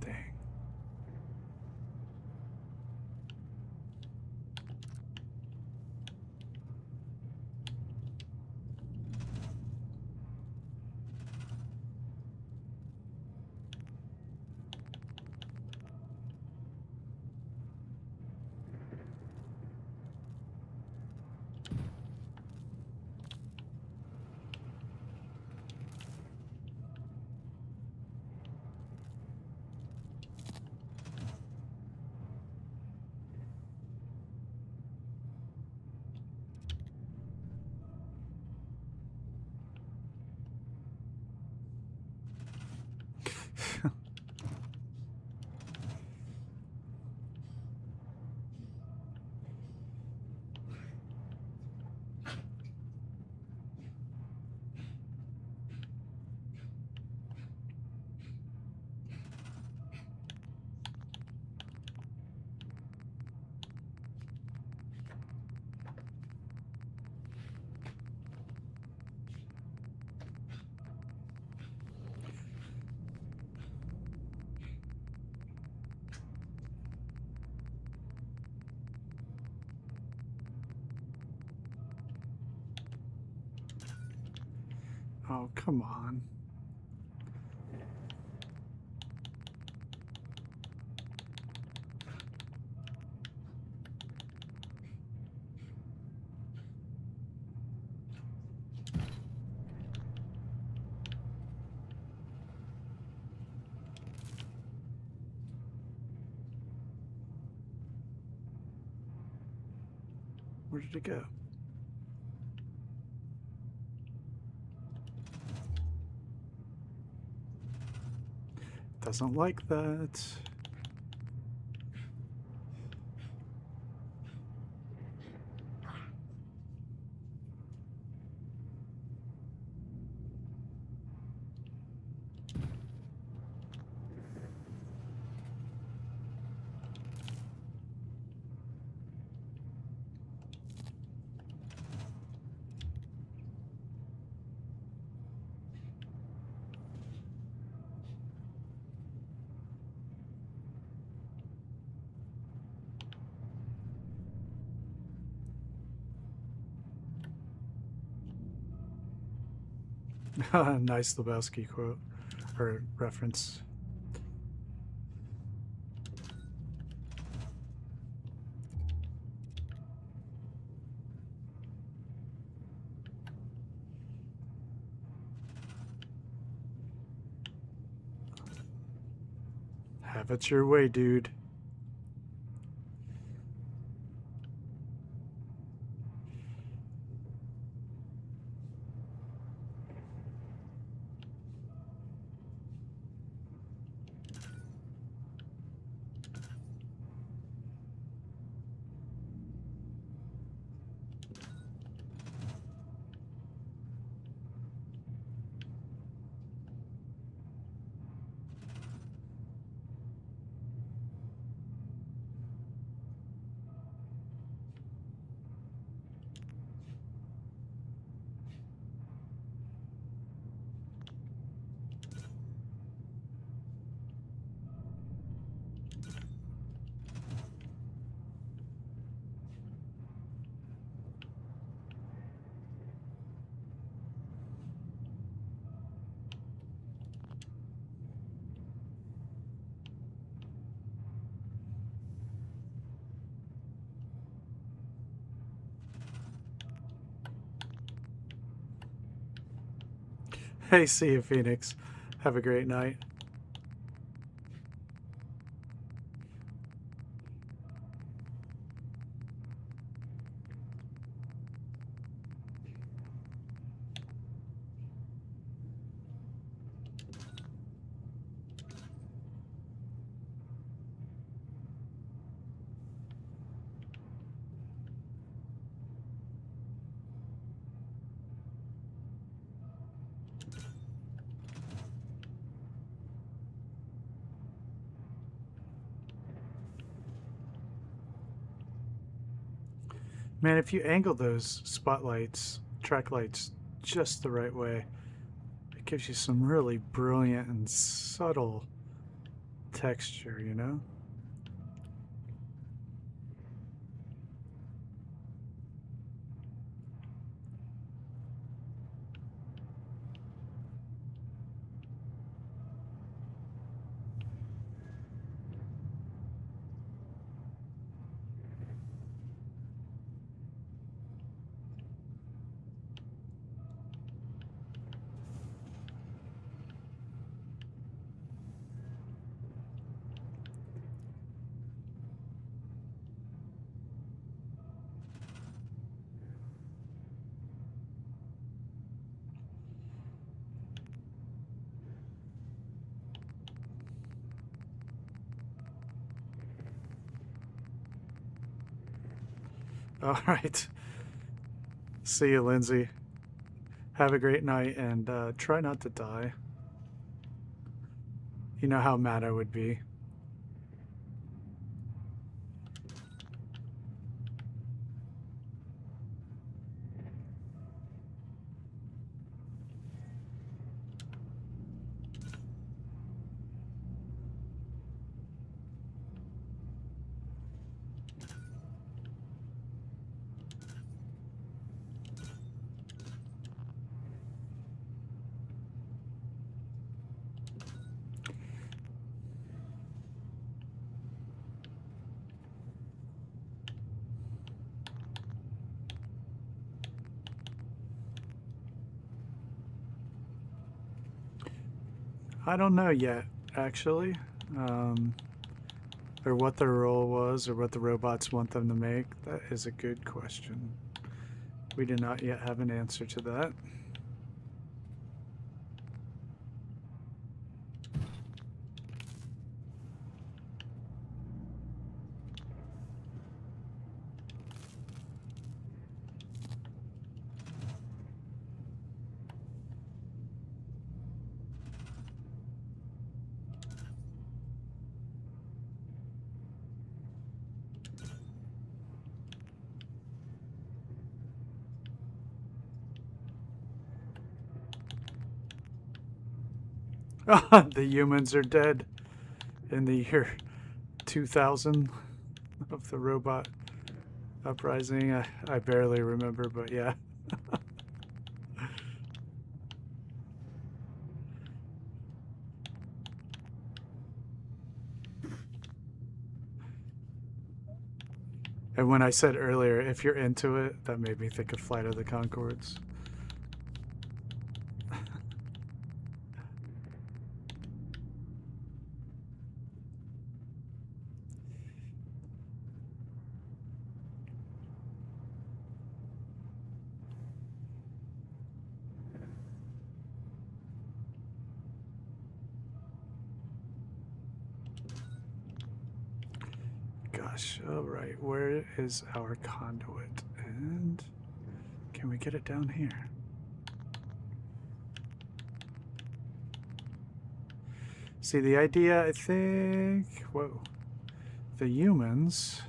Dang. Oh, come on. Where did it go? Doesn't like that. Nice Lebowski quote or reference. Have it your way, dude. Hey, see you, Phoenix. Have a great night. Man, if you angle those spotlights, track lights, just the right way, it gives you some really brilliant and subtle texture, you know? All right. See you, Lindsay. Have a great night and try not to die. You know how mad I would be. I don't know yet, actually, or what their role was, or what the robots want them to make. That is a good question. We do not yet have an answer to that. The humans are dead in the year 2000 of the robot uprising. I barely remember, but yeah. And when I said earlier, if you're into it, that made me think of Flight of the Conchords. Gosh, all right, where is our conduit? And Can we get it down here? See, the idea, I think... Whoa. The humans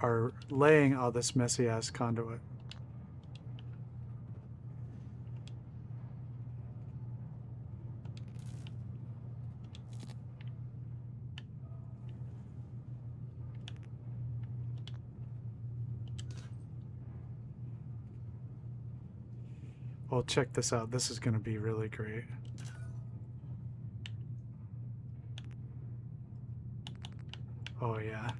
are laying all this messy-ass conduit. Well, check this out. This is going to be really great. Oh, yeah.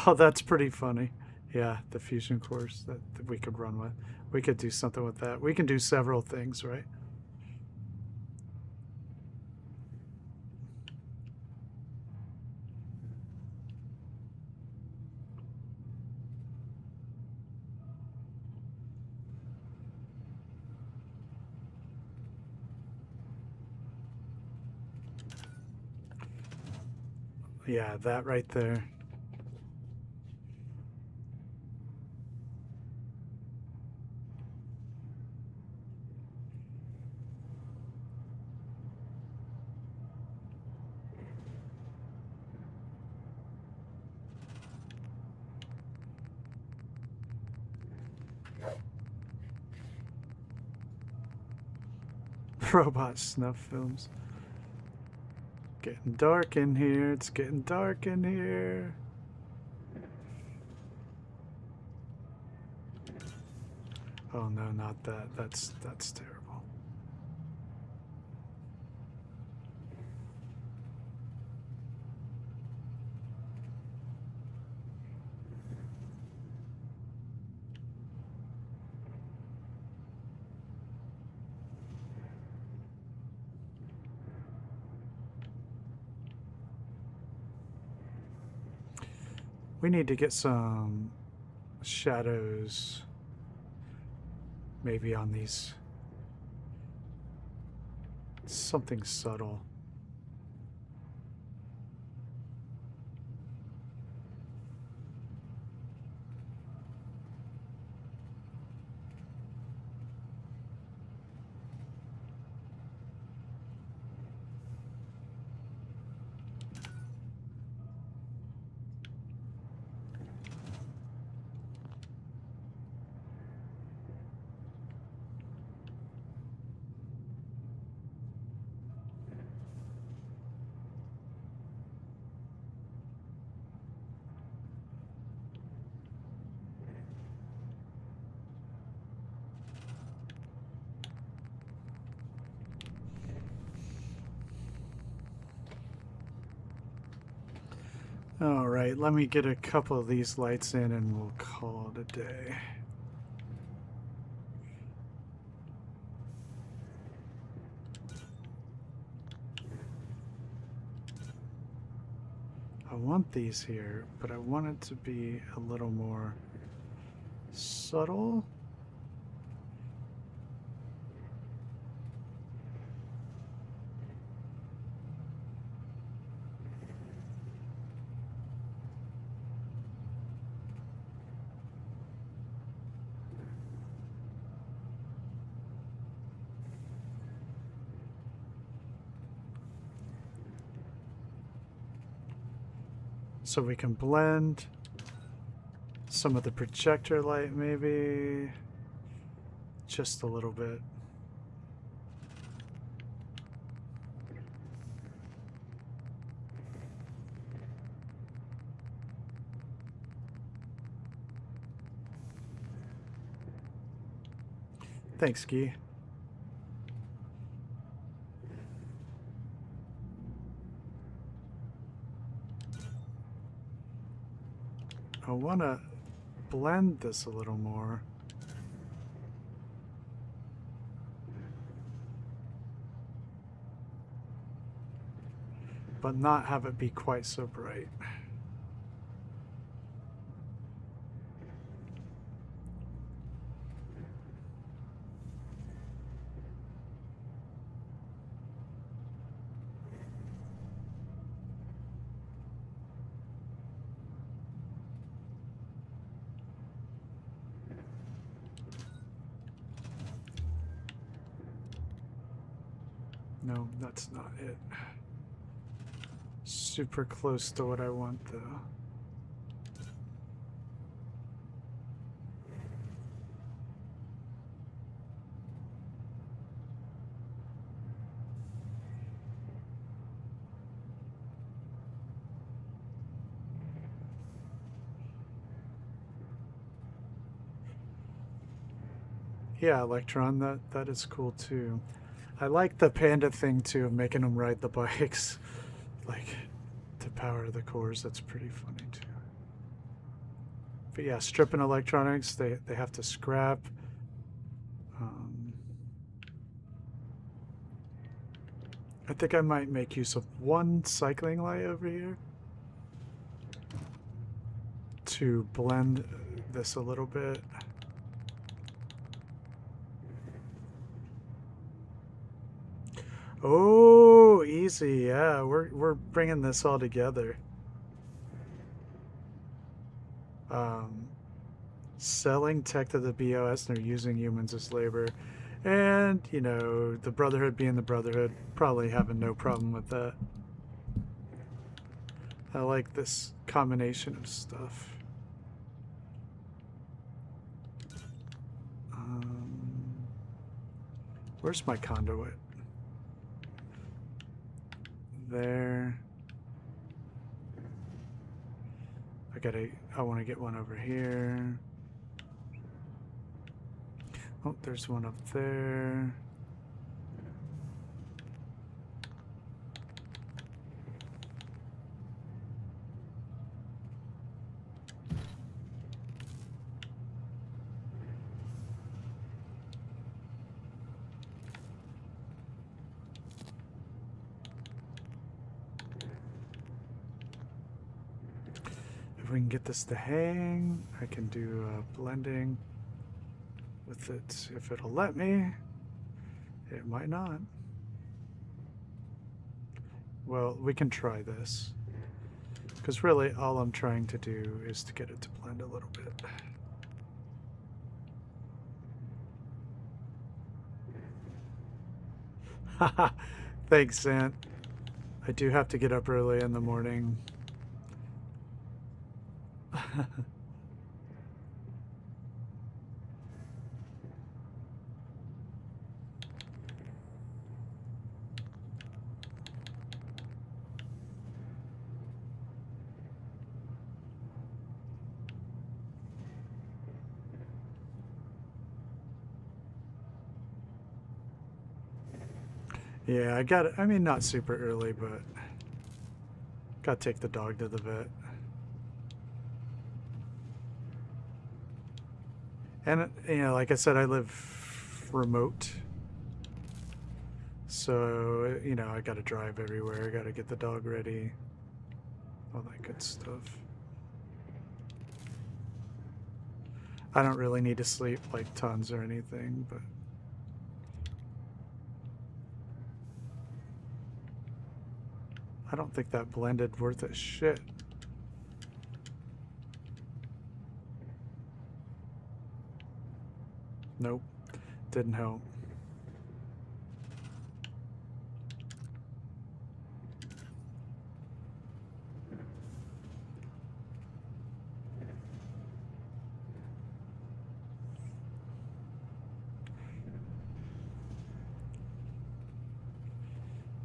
Oh, that's pretty funny. Yeah, the fusion cores that we could run with. We could do something with that. We can do several things, right? Yeah, that right there. Robot snuff films. Getting dark in here. It's getting dark in here. Oh no, not that. That's terrible. We need to get some shadows maybe on these. Something subtle. All right, let me get a couple of these lights in and we'll call it a day. I want these here, but I want it to be a little more subtle. So we can blend some of the projector light, maybe just a little bit. Thanks, Guy. I want to blend this a little more. but not have it be quite so bright. No, that's not it. Super close to what I want, though. Yeah, Electron, that is cool too. I like the panda thing too, of making them ride the bikes, like to power the cores. That's pretty funny too. But yeah, stripping electronics, they have to scrap. I think I might make use of one cycling light over here to blend this a little bit. Oh, easy. Yeah, we're bringing this all together. Selling tech to the BOS, and they're using humans as labor. And, you know, the Brotherhood being the Brotherhood, probably having no problem with that. I like this combination of stuff. Where's my conduit? There. I want to get one over here. Oh, there's one up there. If we can get this to hang, I can do blending with it if it'll let me. It might not. Well, we can try this. Because really, all I'm trying to do is to get it to blend a little bit. Haha, thanks, Sant. I do have to get up early in the morning. Yeah, I mean, not super early, but gotta take the dog to the vet. And, you know, like I said, I live remote. So, you know, I gotta drive everywhere. I gotta get the dog ready. All that good stuff. I don't really need to sleep like tons or anything, but I don't think that blended worth a shit. Nope, didn't help.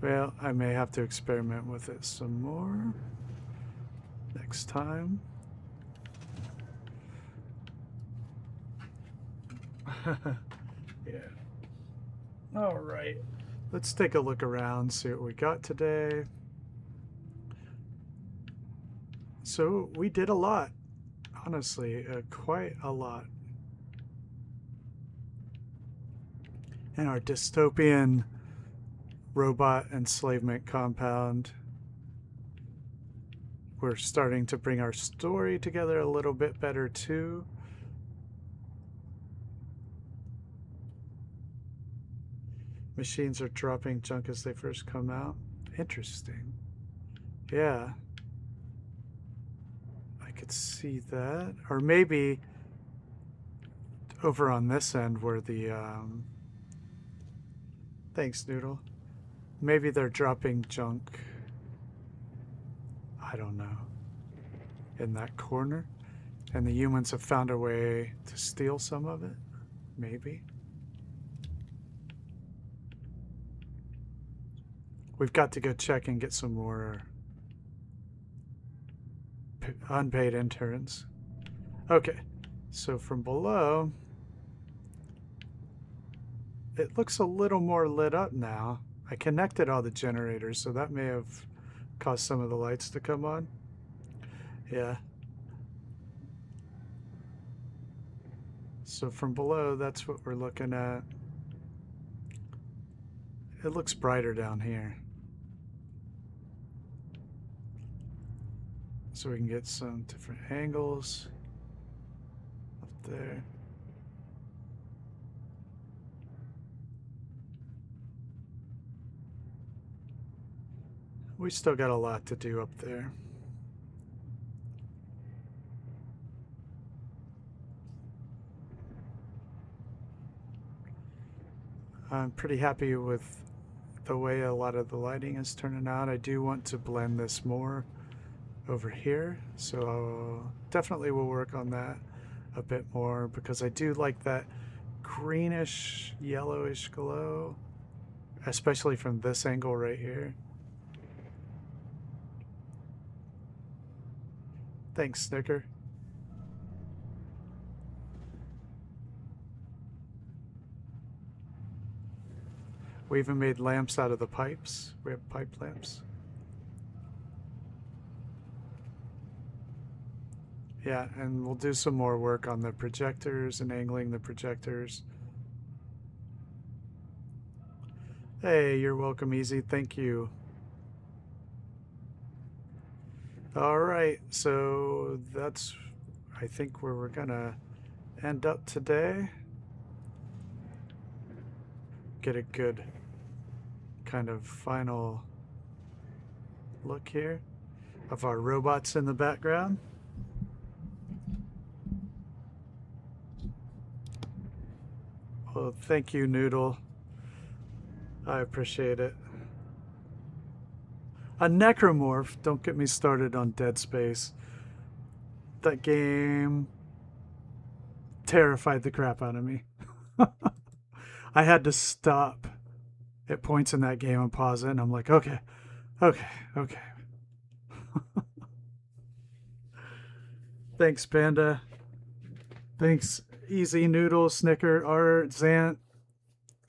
Well, I may have to experiment with it some more next time. Yeah. All right. Let's take a look around, see what we got today. So we did a lot, honestly, quite a lot. And our dystopian robot enslavement compound we're starting to bring our story together a little bit better too. Machines are dropping junk as they first come out. Interesting. Yeah. I could see that. Or maybe over on this end where the thanks, Noodle. Maybe they're dropping junk. I don't know. In that corner. And the humans have found a way to steal some of it. Maybe. We've got to go check and get some more unpaid interns. Okay. So from below, it looks a little more lit up now. I connected all the generators, so that may have caused some of the lights to come on. Yeah. So from below, that's what we're looking at. It looks brighter down here. So we can get some different angles up there. We still got a lot to do up there. I'm pretty happy with the way a lot of the lighting is turning out. I do want to blend this more over here, so definitely we'll work on that a bit more because I do like that greenish yellowish glow, especially from this angle right here. Thanks, Snicker. We even made lamps out of the pipes. We have pipe lamps. Yeah, and we'll do some more work on the projectors and angling the projectors. Hey, you're welcome, Easy. Thank you. All right, so that's, I think, where we're gonna end up today. Get a good kind of final look here of our robots in the background. Well, thank you, Noodle. I appreciate it. A necromorph. Don't get me started on Dead Space. That game terrified the crap out of me. I had to stop at points in that game and pause it, and I'm like, okay. Thanks, Panda. Thanks, Easy Noodle, Snicker, Art, Zant,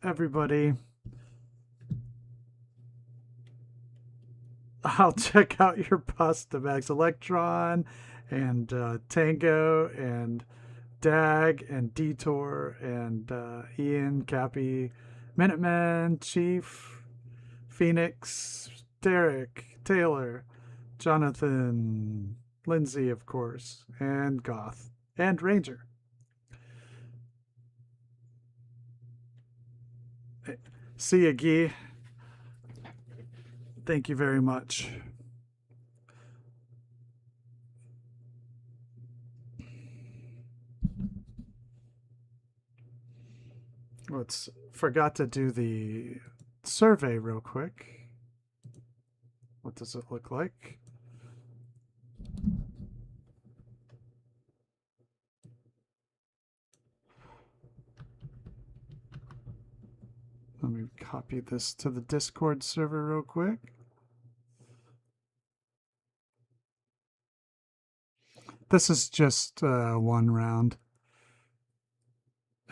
everybody. I'll check out your pasta bags. Electron and Tango and Dag and Detour and Ian, Cappy, Minuteman, Chief, Phoenix, Derek, Taylor, Jonathan, Lindsay, of course, and Goth, and Ranger. See ya, Guy. Thank you very much. Let's forgot to do the survey real quick. What does it look like? Let me copy this to the Discord server real quick. This is just one round.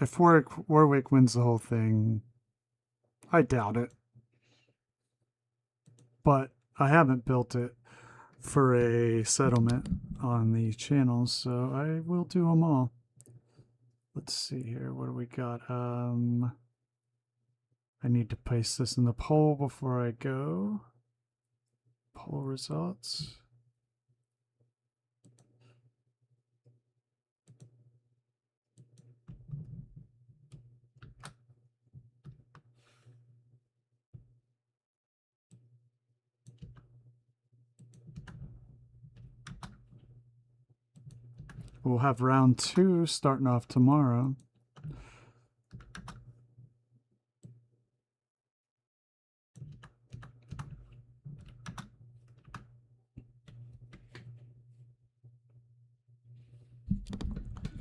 If Warwick wins the whole thing, I doubt it. But I haven't built it for a settlement on these channels, so I will do them all. Let's see here. What do we got? I need to paste this in the poll before I go. Poll results. We'll have round 2 starting off tomorrow.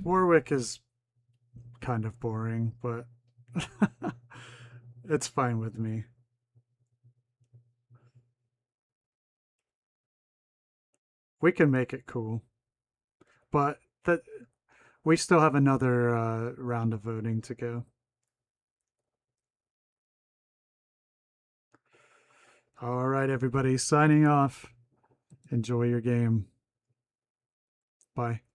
Warwick is kind of boring, but it's fine with me. We can make it cool. But that we still have another round of voting to go. All right, everybody, signing off. Enjoy your game. Bye.